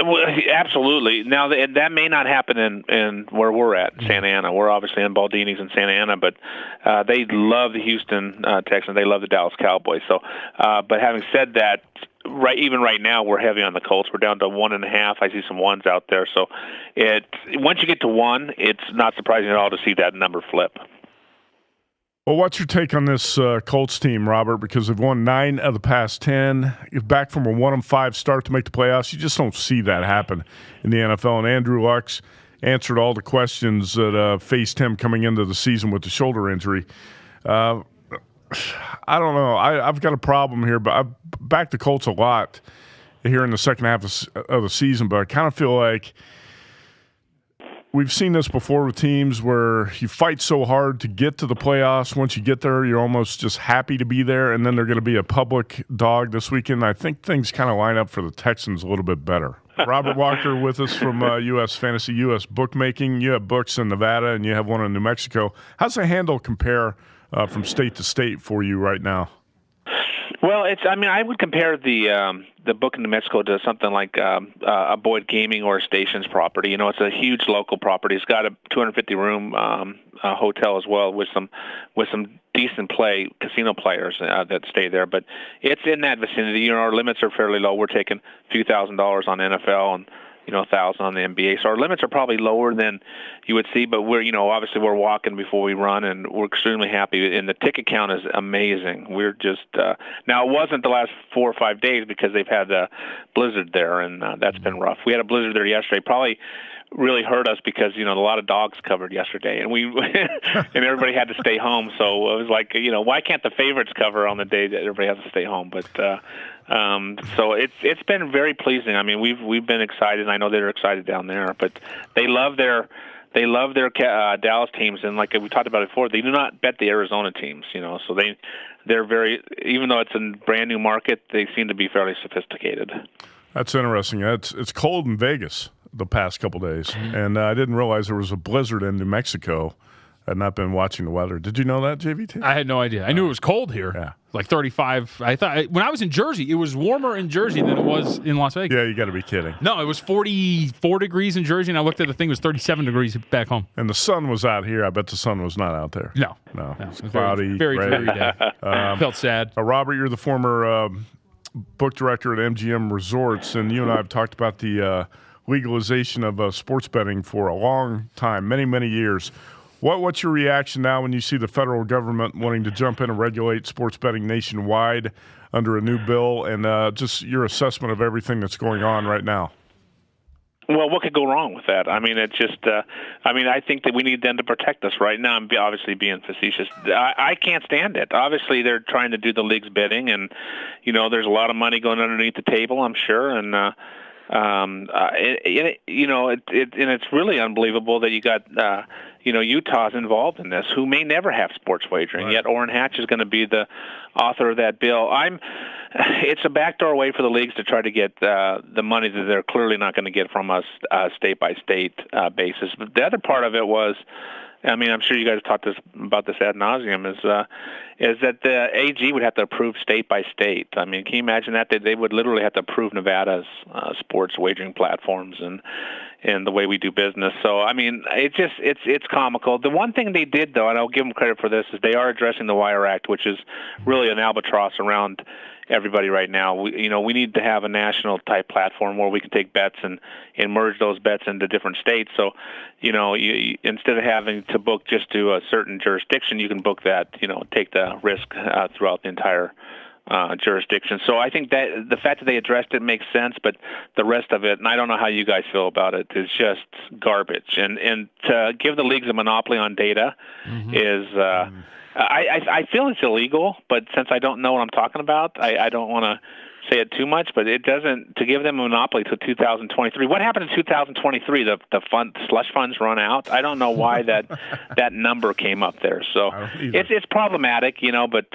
Well, absolutely. Now, that may not happen in where we're at, Santa Ana. We're obviously in Baldini's in Santa Ana, but they love the Houston Texans. They love the Dallas Cowboys. So, but having said that, even right now, we're heavy on the Colts. We're down to 1.5. I see some ones out there. So, once you get to 1, it's not surprising at all to see that number flip. Well, what's your take on this Colts team, Robert? Because they've won 9 of the past 10. You're back from a 1-5 start to make the playoffs. You just don't see that happen in the NFL. And Andrew Luck's answered all the questions that faced him coming into the season with the shoulder injury. I don't know. I've got a problem here, but I've backed the Colts a lot here in the second half of the season, but I kind of feel like we've seen this before with teams where you fight so hard to get to the playoffs. Once you get there, you're almost just happy to be there, and then they're going to be a public dog this weekend. I think things kind of line up for the Texans a little bit better. Robert Walker with us from U.S. Fantasy, U.S. Bookmaking. You have books in Nevada, and you have one in New Mexico. How's the handle compare from state to state for you right now? Well, I would compare the book in New Mexico to something like a Boyd Gaming or a Stations property. It's a huge local property. It's got a 250-room hotel as well with some decent casino players that stay there. But it's in that vicinity. Our limits are fairly low. We're taking a few $1,000s on NFL and 1,000 on the NBA. So our limits are probably lower than you would see, but we're, obviously we're walking before we run, and we're extremely happy. And the ticket count is amazing. We're just now it wasn't the last 4 or 5 days because they've had a blizzard there, and that's been rough. We had a blizzard there yesterday. Probably really hurt us because a lot of dogs covered yesterday, and we and everybody had to stay home. So it was like why can't the favorites cover on the day that everybody has to stay home? But so it's been very pleasing. I mean, we've been excited, and I know they're excited down there. But they love their Dallas teams, and like we talked about it before, they do not bet the Arizona teams. So they're very, even though it's a brand new market, they seem to be fairly sophisticated. That's interesting. It's cold in Vegas the past couple days, and I didn't realize there was a blizzard in New Mexico had not been watching the weather. Did you know that, JVT? I had no idea. I knew it was cold here. Yeah. Like 35. I thought when I was in Jersey, it was warmer in Jersey than it was in Las Vegas. Yeah, you got to be kidding. No, it was 44 degrees in Jersey, and I looked at the thing, it was 37 degrees back home. And the sun was out here. I bet the sun was not out there. No. It's cloudy. Very gray. dreary day. Felt sad. Robert, you're the former book director at MGM Resorts, and you and I have talked about the legalization of sports betting for a long time, many, many years. What's your reaction now when you see the federal government wanting to jump in and regulate sports betting nationwide under a new bill, and just your assessment of everything that's going on right now? Well, what could go wrong with that? I mean, it's just, I think that we need them to protect us right now. I'm obviously being facetious. I can't stand it. Obviously, they're trying to do the league's bidding, and, there's a lot of money going underneath the table, I'm sure, and, it's really unbelievable that you got, Utah's involved in this, who may never have sports wagering. Right. Yet Orrin Hatch is going to be the author of that bill. It's a backdoor way for the leagues to try to get the money that they're clearly not going to get from us state by state basis. But the other part of it was, I'm sure you guys talked about this ad nauseum, is that the AG would have to approve state by state. I mean, can you imagine that? They would literally have to approve Nevada's sports wagering platforms and the way we do business. So, it's comical. The one thing they did, though, and I'll give them credit for this, is they are addressing the Wire Act, which is really an albatross around everybody right now. We need to have a national type platform where we can take bets and merge those bets into different states. So, you instead of having to book just to a certain jurisdiction, you can book that, take the risk throughout the entire jurisdiction. So I think that the fact that they addressed it makes sense, but the rest of it, and I don't know how you guys feel about it, is just garbage. And to give the leagues a monopoly on data is I feel it's illegal, but since I don't know what I'm talking about, I don't want to say it too much, but it doesn't, to give them a monopoly to 2023. What happened in 2023? The slush funds run out. I don't know why that number came up there. So it's problematic, but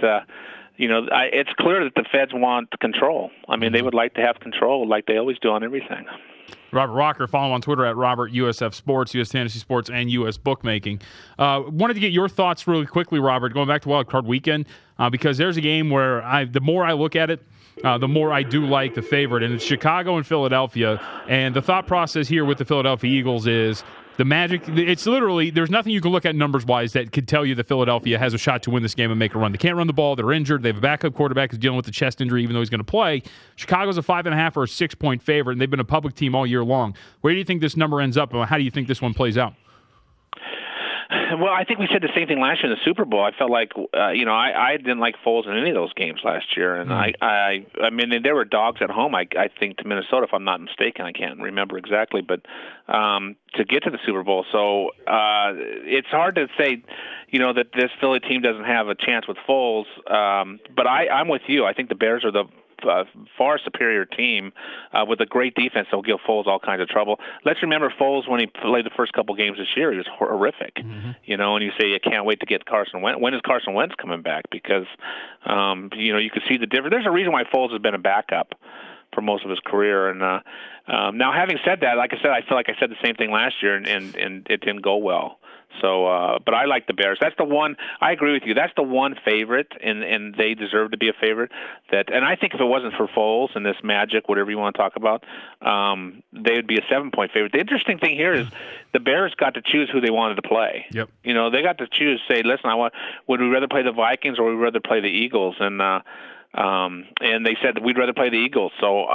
it's clear that the feds want control. They would like to have control like they always do on everything. Robert Rocker, follow him on Twitter at Robert USF Sports, US Fantasy Sports, and US Bookmaking. Wanted to get your thoughts really quickly, Robert, going back to Wild Card Weekend, because there's a game where the more I look at it, the more I do like the favorite, and it's Chicago and Philadelphia. And the thought process here with the Philadelphia Eagles is the Magic, it's literally, there's nothing you can look at numbers-wise that could tell you that Philadelphia has a shot to win this game and make a run. They can't run the ball. They're injured. They have a backup quarterback who's dealing with a chest injury even though he's going to play. Chicago's a 5.5 or a 6-point favorite, and they've been a public team all year long. Where do you think this number ends up, and how do you think this one plays out? Well, I think we said the same thing last year in the Super Bowl. I felt like, I didn't like Foles in any of those games last year, and there were dogs at home. I think to Minnesota, if I'm not mistaken. I can't remember exactly, but to get to the Super Bowl, so it's hard to say, that this Philly team doesn't have a chance with Foles. But I'm with you. I think the Bears are the far superior team with a great defense that will give Foles all kinds of trouble. Let's remember Foles, when he played the first couple games this year, he was horrific. And you say you can't wait to get Carson Wentz. When is Carson Wentz coming back? Because you could see the difference. There's a reason why Foles has been a backup for most of his career. And now, having said that, like I said, I feel like I said the same thing last year, and it didn't go well. So, but I like the Bears. That's the one. I agree with you. That's the one favorite, and they deserve to be a favorite. And I think if it wasn't for Foles and this magic, whatever you want to talk about, they would be a 7-point favorite. The interesting thing here is the Bears got to choose who they wanted to play. Yep. They got to choose. Say, listen, would we rather play the Vikings or would we rather play the Eagles? And they said that we'd rather play the Eagles. So,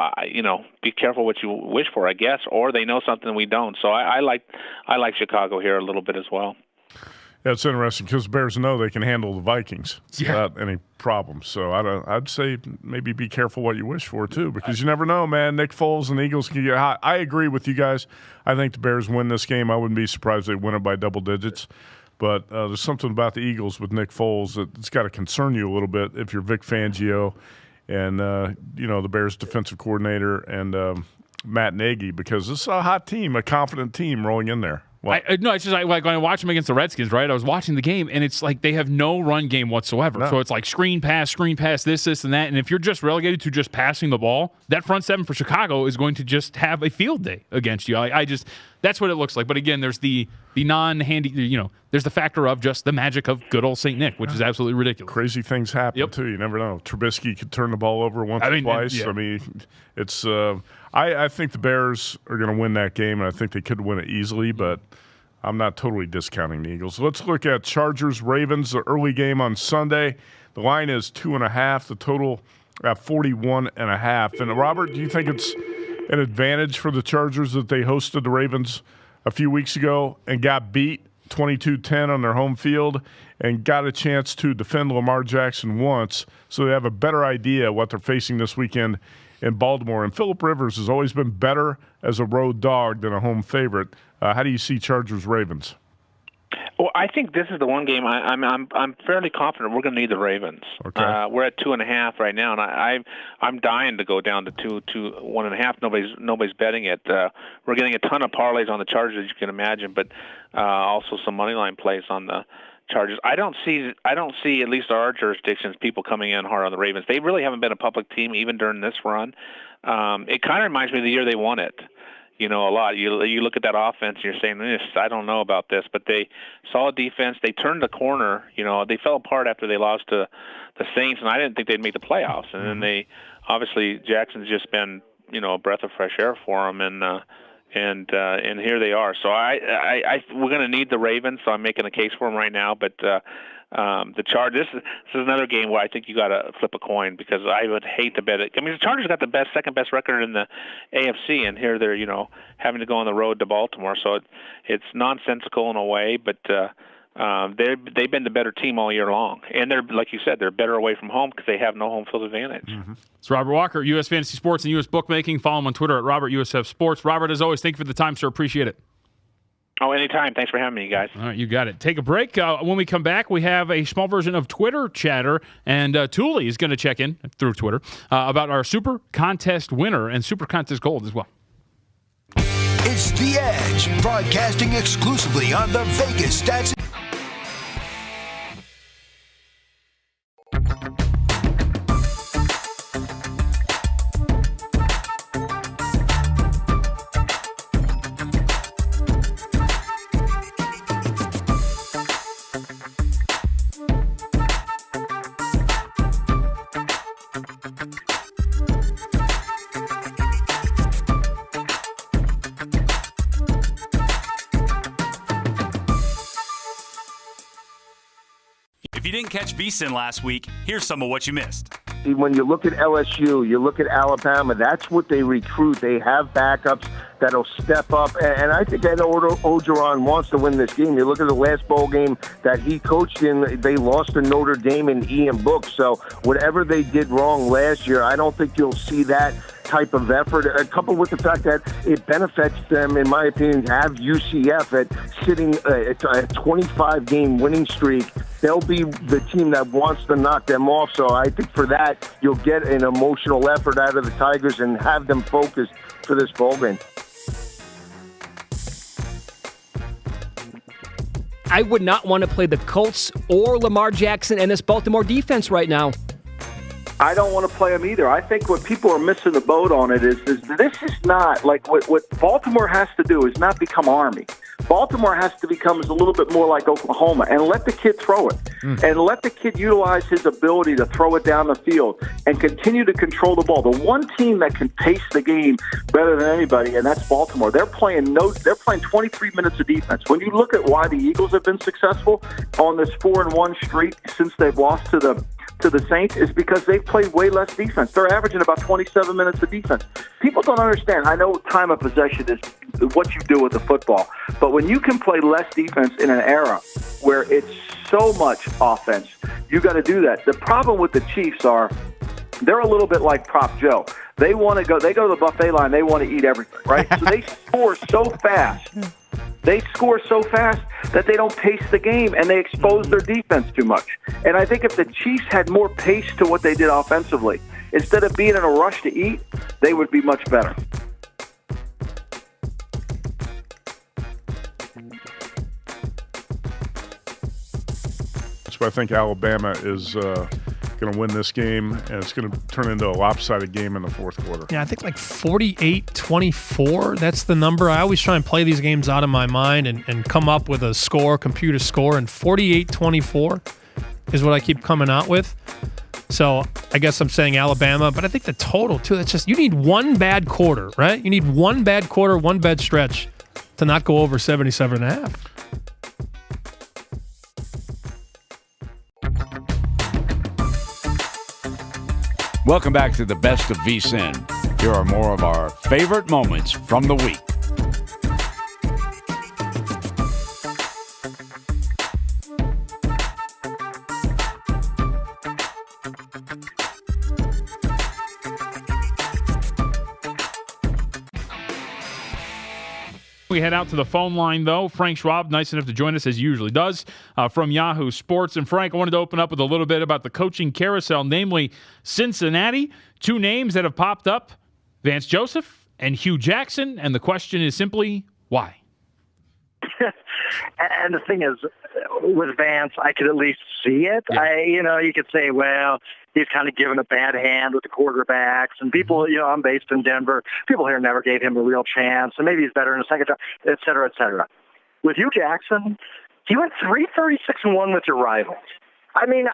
be careful what you wish for, I guess, or they know something we don't. So I like Chicago here a little bit as well. Yeah, it's interesting because Bears know they can handle the Vikings without any problems. So I'd say maybe be careful what you wish for too, because you never know, man. Nick Foles and the Eagles can get hot. I agree with you guys. I think the Bears win this game. I wouldn't be surprised if they win it by double digits. But there's something about the Eagles with Nick Foles that's got to concern you a little bit if you're Vic Fangio and, the Bears defensive coordinator and Matt Nagy, because this is a hot team, a confident team rolling in there. It's just like when I watch them against the Redskins, right? I was watching the game, and it's like they have no run game whatsoever. No. So it's like screen pass, this, and that. And if you're just relegated to just passing the ball, that front seven for Chicago is going to just have a field day against you. That's what it looks like. But again, there's the non-handy, there's the factor of just the magic of good old St. Nick, which is absolutely ridiculous. Crazy things happen, too. You never know. Trubisky could turn the ball over once or twice. Yeah. I mean, it's I think the Bears are going to win that game, and I think they could win it easily, but I'm not totally discounting the Eagles. Let's look at Chargers-Ravens, the early game on Sunday. The line is 2.5. The total at 41.5. And Robert, do you think it's an advantage for the Chargers that they hosted the Ravens a few weeks ago and got beat 22-10 on their home field and got a chance to defend Lamar Jackson once, so they have a better idea what they're facing this weekend in Baltimore? And Phillip Rivers has always been better as a road dog than a home favorite. How do you see Chargers-Ravens? Well, I think this is the one game I'm fairly confident we're going to need the Ravens. Okay. We're at 2.5 right now, and I'm dying to go down to 1.5. Nobody's betting it. We're getting a ton of parlays on the Chargers, as you can imagine, but also some money line plays on the Chargers. I don't see at least our jurisdictions people coming in hard on the Ravens. They really haven't been a public team even during this run. It kind of reminds me of the year they won it. A lot. You look at that offense, and you're saying, I don't know about this, but they solid defense. They turned the corner. They fell apart after they lost to the Saints, and I didn't think they'd make the playoffs. And then they, obviously, Jackson's just been, a breath of fresh air for them, and here they are. So we're going to need the Ravens. So I'm making a case for them right now, but. The Chargers. This is another game where I think you got to flip a coin because I would hate to bet it. I mean, the Chargers got the second best record in the AFC, and here they're having to go on the road to Baltimore. So it's nonsensical in a way, but they've been the better team all year long, and they're, like you said, they're better away from home because they have no home field advantage. Mm-hmm. It's Robert Walker, U.S. Fantasy Sports and U.S. Bookmaking. Follow him on Twitter at RobertUSF Sports. Robert, as always, thank you for the time, sir. Appreciate it. Oh, anytime. Thanks for having me, guys. All right, you got it. Take a break. When we come back, we have a small version of Twitter chatter, and Thule is going to check in through Twitter about our Super Contest winner and Super Contest Gold as well. It's The Edge, broadcasting exclusively on the Vegas Stats. If you didn't catch VSiN last week, here's some of what you missed. When you look at LSU, you look at Alabama, that's what they recruit. They have backups that'll step up. And I think Ed Orgeron wants to win this game. You look at the last bowl game that he coached in, they lost to Notre Dame and Ian Book. So whatever they did wrong last year, I don't think you'll see that type of effort, coupled with the fact that it benefits them, in my opinion, to have UCF at sitting at a 25-game winning streak. They'll be the team that wants to knock them off. So I think for that, you'll get an emotional effort out of the Tigers and have them focused for this bowl game. I would not want to play the Colts or Lamar Jackson and this Baltimore defense right now. I don't want to play them either. I think what people are missing the boat on it is this is not like what Baltimore has to do is not become Army. Baltimore has to become a little bit more like Oklahoma and let the kid throw it and let the kid utilize his ability to throw it down the field and continue to control the ball. The one team that can pace the game better than anybody, and that's Baltimore. They're playing 23 minutes of defense. When you look at why the Eagles have been successful on this 4-1 streak since they've lost to the Saints is because they've played way less defense. They're averaging about 27 minutes of defense. People don't understand. I know time of possession is what you do with the football, but when you can play less defense in an era where it's so much offense, you got to do that. The problem with the Chiefs are they're a little bit like Prop Joe. They go to the buffet line, they want to eat everything, right? So they score so fast. They score so fast that they don't pace the game, and they expose their defense too much. And I think if the Chiefs had more pace to what they did offensively, instead of being in a rush to eat, they would be much better. That's why I think Alabama is going to win this game, and it's going to turn into a lopsided game in the fourth quarter. Yeah, I think like 48-24. That's the number. I always try and play these games out of my mind and come up with a score, computer score, and 48-24 is what I keep coming out with. So I guess I'm saying Alabama, but I think the total, too, that's just, you need one bad quarter, right? You need one bad quarter, one bad stretch to not go over 77.5. Welcome back to the best of VSiN. Here are more of our favorite moments from the week. We head out to the phone line, though. Frank Schwab, nice enough to join us as he usually does, from Yahoo Sports. And Frank, I wanted to open up with a little bit about the coaching carousel, namely Cincinnati. Two names that have popped up, Vance Joseph and Hugh Jackson. And the question is simply, why? And the thing is, with Vance, I could at least see it. Yeah. You could say, well, he's kind of given a bad hand with the quarterbacks. And people, I'm based in Denver. People here never gave him a real chance. And maybe he's better in a second time, et cetera, et cetera. With Hugh Jackson, he went 3-36-1 with your rivals. I mean,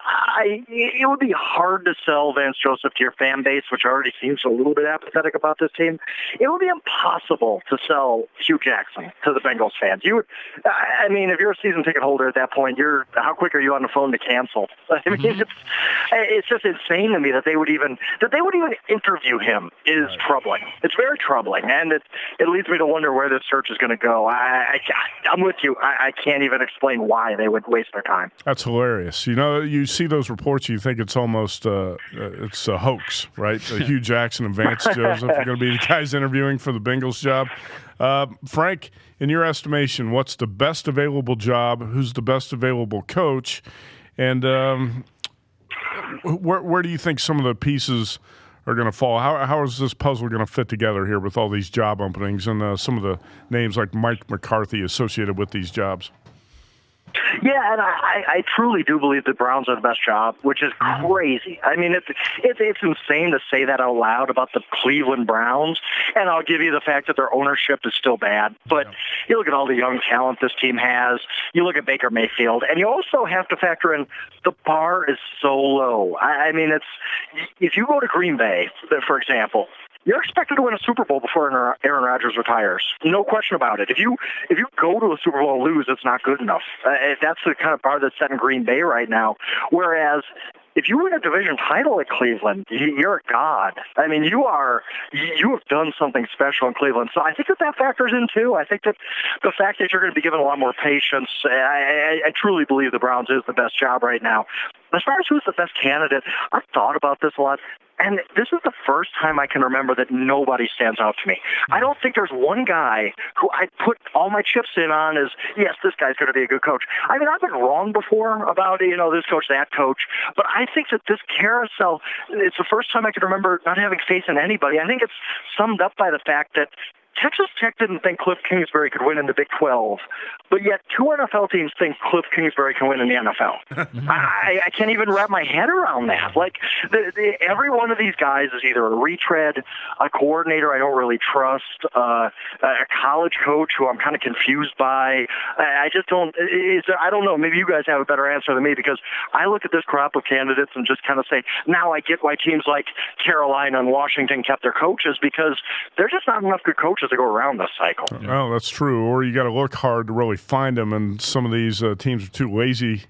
it would be hard to sell Vance Joseph to your fan base, which already seems a little bit apathetic about this team. It would be impossible to sell Hugh Jackson to the Bengals fans. If you're a season ticket holder at that point, how quick are you on the phone to cancel? I mean, it's just insane to me that they would even interview him is troubling. It's very troubling, and it leads me to wonder where this search is going to go. I'm with you. I can't even explain why they would waste their time. That's hilarious. You see those reports, you think it's almost it's a hoax, right? Hugh Jackson and Vance Joseph are going to be the guys interviewing for the Bengals job. Frank, in your estimation, what's the best available job? Who's the best available coach? And where do you think some of the pieces are going to fall? How is this puzzle going to fit together here with all these job openings and some of the names like Mike McCarthy associated with these jobs? Yeah, and I truly do believe the Browns are the best job, which is crazy. I mean, it's insane to say that out loud about the Cleveland Browns, and I'll give you the fact that their ownership is still bad. But you look at all the young talent this team has, you look at Baker Mayfield, and you also have to factor in the bar is so low. I mean, if you go to Green Bay, for example, you're expected to win a Super Bowl before Aaron Rodgers retires. No question about it. If you go to a Super Bowl and lose, it's not good enough. That's the kind of bar that's set in Green Bay right now. Whereas if you win a division title at Cleveland, you're a god. I mean, you have done something special in Cleveland. So I think that factors in too. I think that the fact that you're going to be given a lot more patience, I truly believe the Browns is the best job right now. As far as who's the best candidate, I've thought about this a lot. And this is the first time I can remember that nobody stands out to me. I don't think there's one guy who I put all my chips in on as, yes, this guy's going to be a good coach. I mean, I've been wrong before about, this coach, that coach. But I think that this carousel, it's the first time I can remember not having faith in anybody. I think it's summed up by the fact that Texas Tech didn't think Cliff Kingsbury could win in the Big 12, but yet two NFL teams think Cliff Kingsbury can win in the NFL. I can't even wrap my head around that. Like, every one of these guys is either a retread, a coordinator I don't really trust, a college coach who I'm kind of confused by. I just don't. I don't know. Maybe you guys have a better answer than me, because I look at this crop of candidates and just kind of say, now I get why teams like Carolina and Washington kept their coaches, because there's just not enough good coaches to go around this cycle. Well, that's true. Or you got to look hard to really find them, and some of these teams are too lazy,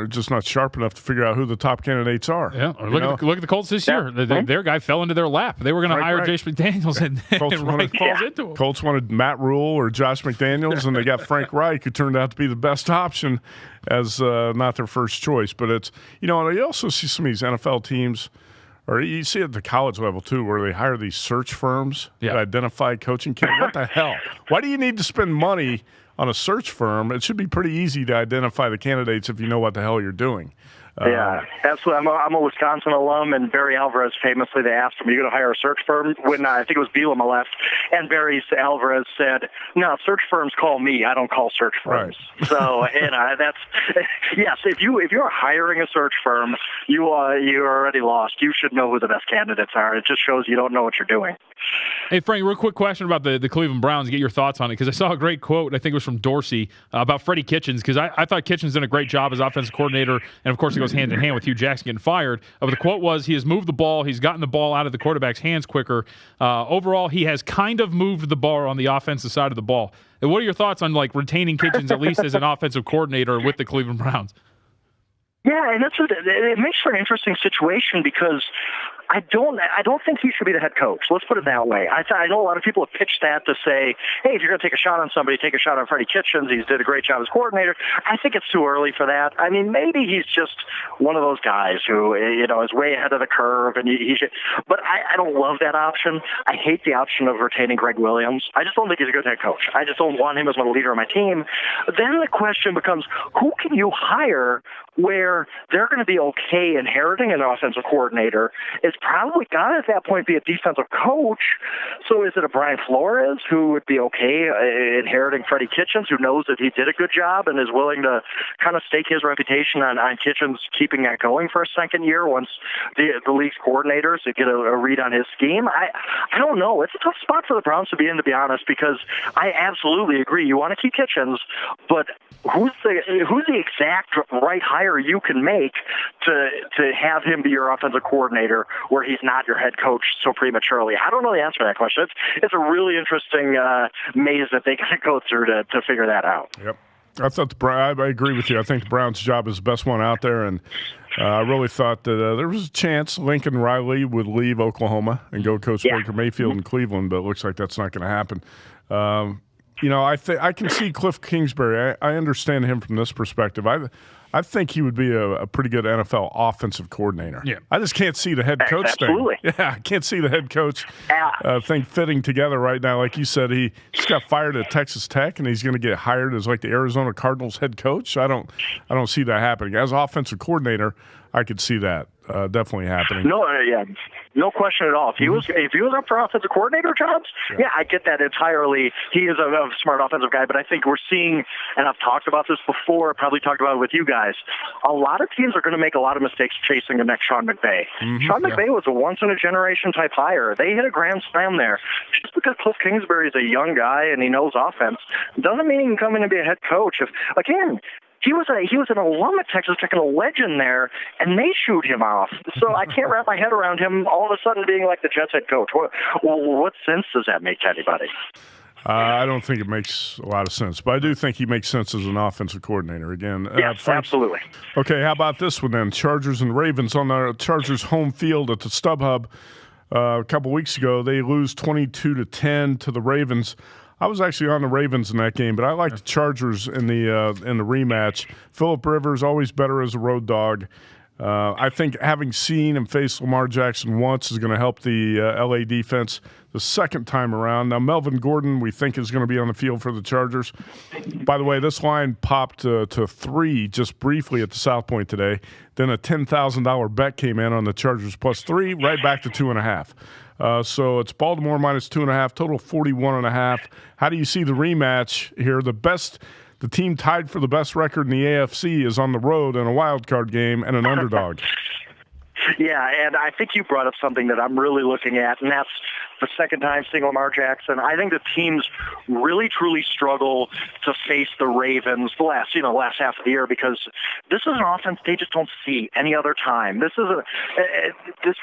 just not sharp enough to figure out who the top candidates are. Yeah, or look at the Colts this year. Their guy fell into their lap. They were going to hire Josh McDaniels, and Reich falls into him. Colts wanted Matt Rule or Josh McDaniels, and they got Frank Reich, who turned out to be the best option as not their first choice. But it's, and you also see some of these NFL teams, or you see it at the college level, too, where they hire these search firms that identify coaching candidates. What the hell? Why do you need to spend money on a search firm? It should be pretty easy to identify the candidates if you know what the hell you're doing. Yeah, absolutely. I'm a Wisconsin alum, and Barry Alvarez famously, they asked him, "Are you going to hire a search firm?" When I think it was Bielema left, and Barry Alvarez said, "No, search firms call me. I don't call search firms." Right. So, that's yes. If you're hiring a search firm, you're already lost. You should know who the best candidates are. It just shows you don't know what you're doing. Hey, Frank, real quick question about the Cleveland Browns. Get your thoughts on it, because I saw a great quote, I think it was from Dorsey, about Freddie Kitchens, because I thought Kitchens did a great job as offensive coordinator, and of course it goes hand in hand with Hugh Jackson getting fired. But the quote was, he has moved the ball, he's gotten the ball out of the quarterback's hands quicker. Overall, he has kind of moved the ball on the offensive side of the ball. And what are your thoughts on retaining Kitchens at least as an offensive coordinator with the Cleveland Browns? Yeah, and it makes for an interesting situation, because I don't think he should be the head coach. Let's put it that way. I know a lot of people have pitched that to say, hey, if you're going to take a shot on somebody, take a shot on Freddie Kitchens. He's did a great job as coordinator. I think it's too early for that. I mean, maybe he's just one of those guys who, is way ahead of the curve, and he should. But I don't love that option. I hate the option of retaining Greg Williams. I just don't think he's a good head coach. I just don't want him as my leader of my team. Then the question becomes, who can you hire where they're going to be okay inheriting an offensive coordinator? It's probably got to at that point be a defensive coach. So is it a Brian Flores who would be okay inheriting Freddie Kitchens, who knows that he did a good job and is willing to kind of stake his reputation on Kitchens keeping that going for a second year once the league's coordinators get a read on his scheme? I don't know. It's a tough spot for the Browns to be in, to be honest, because I absolutely agree. You want to keep Kitchens, but who's the exact right hire you can make to have him be your offensive coordinator where he's not your head coach so prematurely? I don't know the answer to that question. It's a really interesting maze that they got to go through to figure that out. Yep. I thought I agree with you. I think the Browns' job is the best one out there, and I really thought that there was a chance Lincoln Riley would leave Oklahoma and go coach Baker Mayfield in Cleveland, but it looks like that's not going to happen. I can see Cliff Kingsbury. I understand him from this perspective. I think he would be a pretty good NFL offensive coordinator. Yeah. I just can't see the head coach thing. Yeah, I can't see the head coach thing fitting together right now. Like you said, he just got fired at Texas Tech, and he's going to get hired as the Arizona Cardinals head coach. I don't see that happening. As offensive coordinator, I could see that definitely happening. No question at all. If he was up for offensive coordinator jobs, I get that entirely. He is a smart offensive guy, but I think we're seeing, and I've talked about this before, probably talked about it with you guys, a lot of teams are going to make a lot of mistakes chasing the next Sean McVay. Sean McVay was a once-in-a-generation type hire. They hit a grand slam there. Just because Cliff Kingsbury is a young guy and he knows offense doesn't mean he can come in and be a head coach. He was an alum at Texas Tech and a legend there, and they shoot him off. So I can't wrap my head around him all of a sudden being like the Jets head coach. What sense does that make to anybody? I don't think it makes a lot of sense, but I do think he makes sense as an offensive coordinator. Again, yes, absolutely. Okay, how about this one then? Chargers and Ravens on the Chargers home field at the StubHub a couple weeks ago. They lose 22-10 to the Ravens. I was actually on the Ravens in that game, but I like the Chargers in the rematch. Phillip Rivers always better as a road dog. I think having seen and faced Lamar Jackson once is going to help the LA defense the second time around. Now, Melvin Gordon, we think, is going to be on the field for the Chargers. By the way, this line popped to 3 just briefly at the South Point today. Then a $10,000 bet came in on the Chargers plus 3, right back to 2.5. So it's Baltimore minus 2.5, total 41.5. How do you see the rematch here? The team tied for the best record in the AFC is on the road in a wild card game and an underdog. Yeah, and I think you brought up something that I'm really looking at, and that's the second time seeing Lamar Jackson. I think the teams really, truly struggle to face the Ravens the last half of the year, because this is an offense they just don't see any other time. This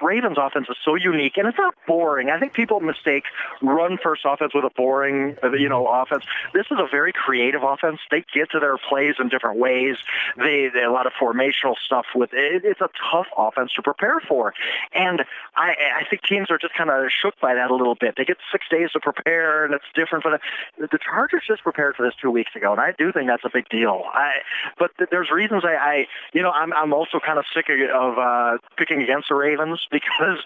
Ravens offense is so unique, and it's not boring. I think people mistake run-first offense with a boring, offense. This is a very creative offense. They get to their plays in different ways. They a lot of formational stuff with it. It's a tough offense to prepare for, and I think teams are just kind of shook by that. that a little bit. They get 6 days to prepare, and it's different. But the Chargers just prepared for this 2 weeks ago, and I do think that's a big deal. But there's reasons I'm also kind of sick of picking against the Ravens because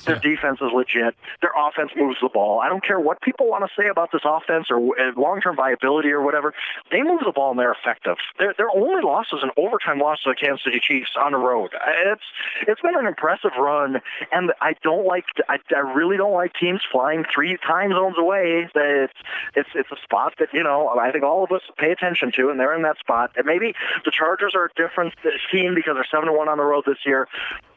their defense is legit. Their offense moves the ball. I don't care what people want to say about this offense or long-term viability or whatever. They move the ball and they're effective. Their only loss is an overtime loss to the Kansas City Chiefs on the road. It's been an impressive run, and I really don't like teams flying 3 time zones away. It's a spot that I think all of us pay attention to, and they're in that spot. And maybe the Chargers are a different team because they're 7-1 on the road this year.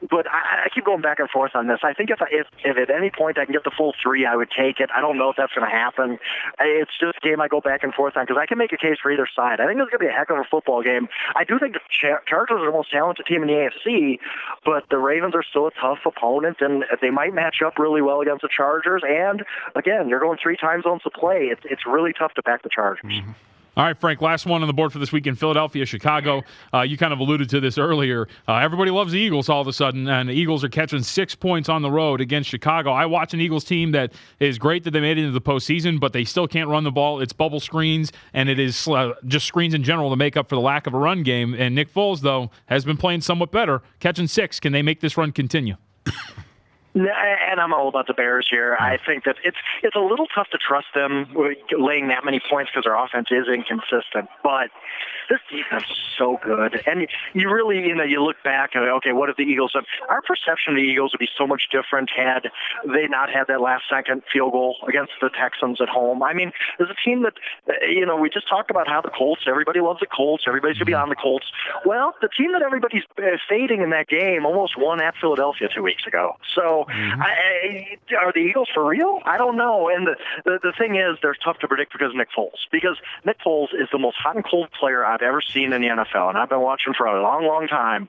But I keep going back and forth on this. I think if at any point I can get the full 3, I would take it. I don't know if that's going to happen. It's just a game I go back and forth on because I can make a case for either side. I think it's going to be a heck of a football game. I do think the Chargers are the most talented team in the AFC, but the Ravens are still a tough opponent, and they might match up really well against the Chargers. And, again, you're going 3 time zones to play. It's really tough to back the Chargers. Mm-hmm. All right, Frank, last one on the board for this weekend, Philadelphia, Chicago. You kind of alluded to this earlier. Everybody loves the Eagles all of a sudden, and the Eagles are catching 6 points on the road against Chicago. I watch an Eagles team that is great that they made it into the postseason, but they still can't run the ball. It's bubble screens, and it is just screens in general to make up for the lack of a run game. And Nick Foles, though, has been playing somewhat better, catching 6. Can they make this run continue? And I'm all about the Bears here. I think that it's a little tough to trust them laying that many points because their offense is inconsistent. But this defense is so good. And you really, you look back and, okay, what have the Eagles done? Our perception of the Eagles would be so much different had they not had that last-second field goal against the Texans at home. I mean, there's a team that, we just talked about how the Colts, everybody loves the Colts, everybody's going to be on the Colts. Well, the team that everybody's fading in that game almost won at Philadelphia 2 weeks ago. So are the Eagles for real? I don't know. And the thing is, they're tough to predict because of Nick Foles. Because Nick Foles is the most hot and cold player I've ever seen in the NFL, and I've been watching for a long, long time.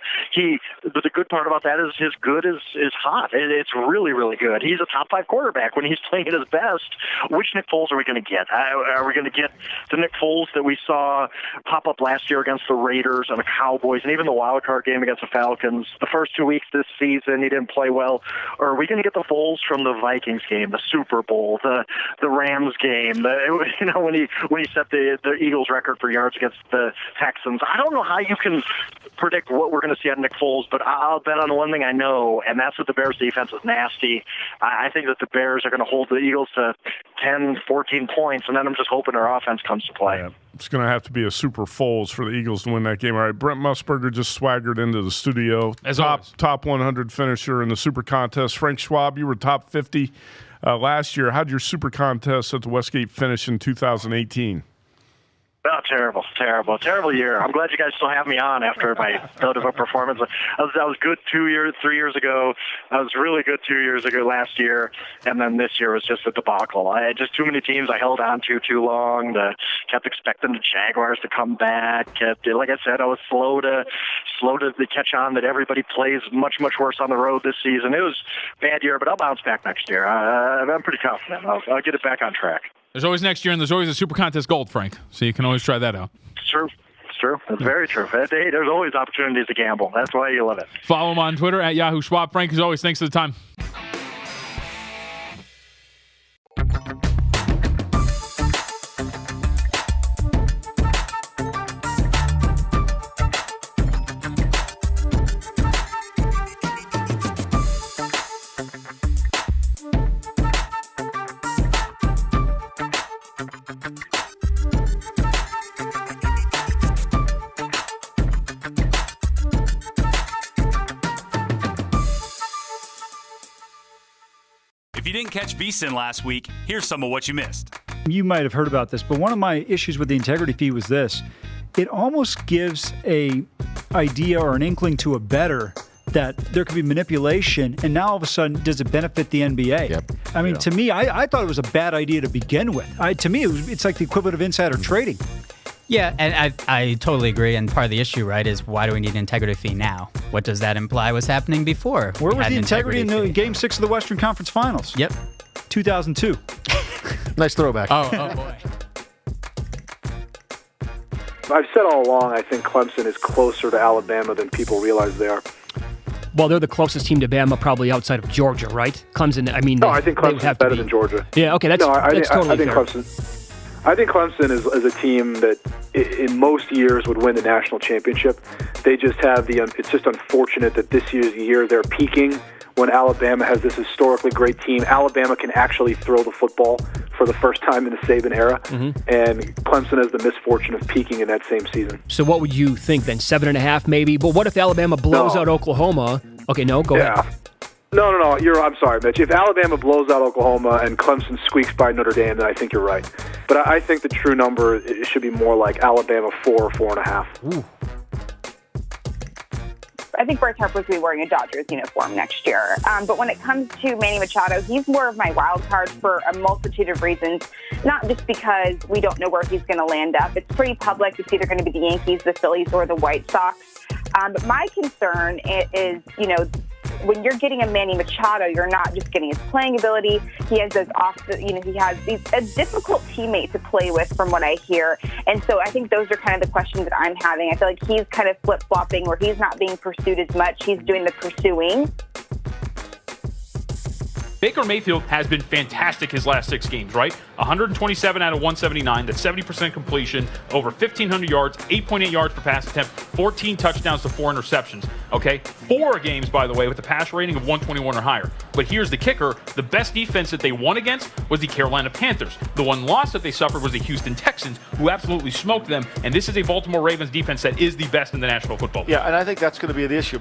But the good part about that is his good is hot. It's really, really good. He's a top 5 quarterback when he's playing at his best. Which Nick Foles are we going to get? Are we going to get the Nick Foles that we saw pop up last year against the Raiders and the Cowboys, and even the wild card game against the Falcons? The first 2 weeks this season, he didn't play well. Or are we going to get the Foles from the Vikings game, the Super Bowl, the Rams game? When he set the Eagles record for yards against the Texans. I don't know how you can predict what we're going to see out of Nick Foles, but I'll bet on the one thing I know, and that's that the Bears' defense is nasty. I think that the Bears are going to hold the Eagles to 10, 14 points, and then I'm just hoping their offense comes to play. Yeah. It's going to have to be a super Foles for the Eagles to win that game. All right, Brent Musburger just swaggered into the studio. Top 100 finisher in the Super Contest. Frank Schwab, you were top 50 last year. How'd your Super Contest at the Westgate finish in 2018? Oh, terrible year. I'm glad you guys still have me on after my note of a performance. I was good 3 years ago. I was really good 2 years ago last year, and then this year was just a debacle. I had just too many teams I held on to too long. Kept expecting the Jaguars to come back. Like I said, I was slow to catch on that everybody plays much, much worse on the road this season. It was a bad year, but I'll bounce back next year. I'm pretty confident. I'll get it back on track. There's always next year, and there's always a Super Contest Gold, Frank. So you can always try that out. It's true. It's very true. Hey, there's always opportunities to gamble. That's why you love it. Follow him on Twitter at Yahoo Schwab. Frank, as always, thanks for the time. If you didn't catch VSiN last week, here's some of what you missed. You might have heard about this, but one of my issues with the integrity fee was this. It almost gives a idea or an inkling to a bettor that there could be manipulation, and now all of a sudden, does it benefit the NBA? Yep. I mean, to me, I thought it was a bad idea to begin with. To me, it's like the equivalent of insider trading. Yeah, and I totally agree. And part of the issue, right, is why do we need an integrity fee now? What does that imply was happening before? Where was the integrity in Game 6 of the Western Conference Finals? Yep. 2002. Nice throwback. Oh, boy. I've said all along, I think Clemson is closer to Alabama than people realize they are. Well, they're the closest team to Bama probably outside of Georgia, right? Clemson, I mean, No, I think they would Clemson's have to better be. than Georgia. Yeah, okay, that's, no, that's totally I think fair. I think Clemson is a team that in most years would win the national championship. They just have it's just unfortunate that this year's the year they're peaking when Alabama has this historically great team. Alabama can actually throw the football for the first time in the Saban era, and Clemson has the misfortune of peaking in that same season. So what would you think then? 7.5 maybe? But what if Alabama blows out Oklahoma? Okay, no, go ahead. No. I'm sorry, Mitch. If Alabama blows out Oklahoma and Clemson squeaks by Notre Dame, then I think you're right. But I think the true number it should be more like Alabama 4 or 4.5. Ooh. I think Bryce Harper's going to be wearing a Dodgers uniform next year. But when it comes to Manny Machado, he's more of my wild card for a multitude of reasons, not just because we don't know where he's going to land up. It's pretty public. It's either going to be the Yankees, the Phillies, or the White Sox. But my concern is, when you're getting a Manny Machado, you're not just getting his playing ability. He has he's a difficult teammate to play with from what I hear. And so I think those are kind of the questions that I'm having. I feel like he's kind of flip-flopping where he's not being pursued as much. He's doing the pursuing. Baker Mayfield has been fantastic his last 6 games, right? 127 out of 179. That's 70% completion, over 1,500 yards, 8.8 yards per pass attempt, 14 touchdowns to 4 interceptions. Okay? 4 games, by the way, with a pass rating of 121 or higher. But here's the kicker. The best defense that they won against was the Carolina Panthers. The one loss that they suffered was the Houston Texans, who absolutely smoked them. And this is a Baltimore Ravens defense that is the best in the National Football League. Yeah, and I think that's going to be the issue.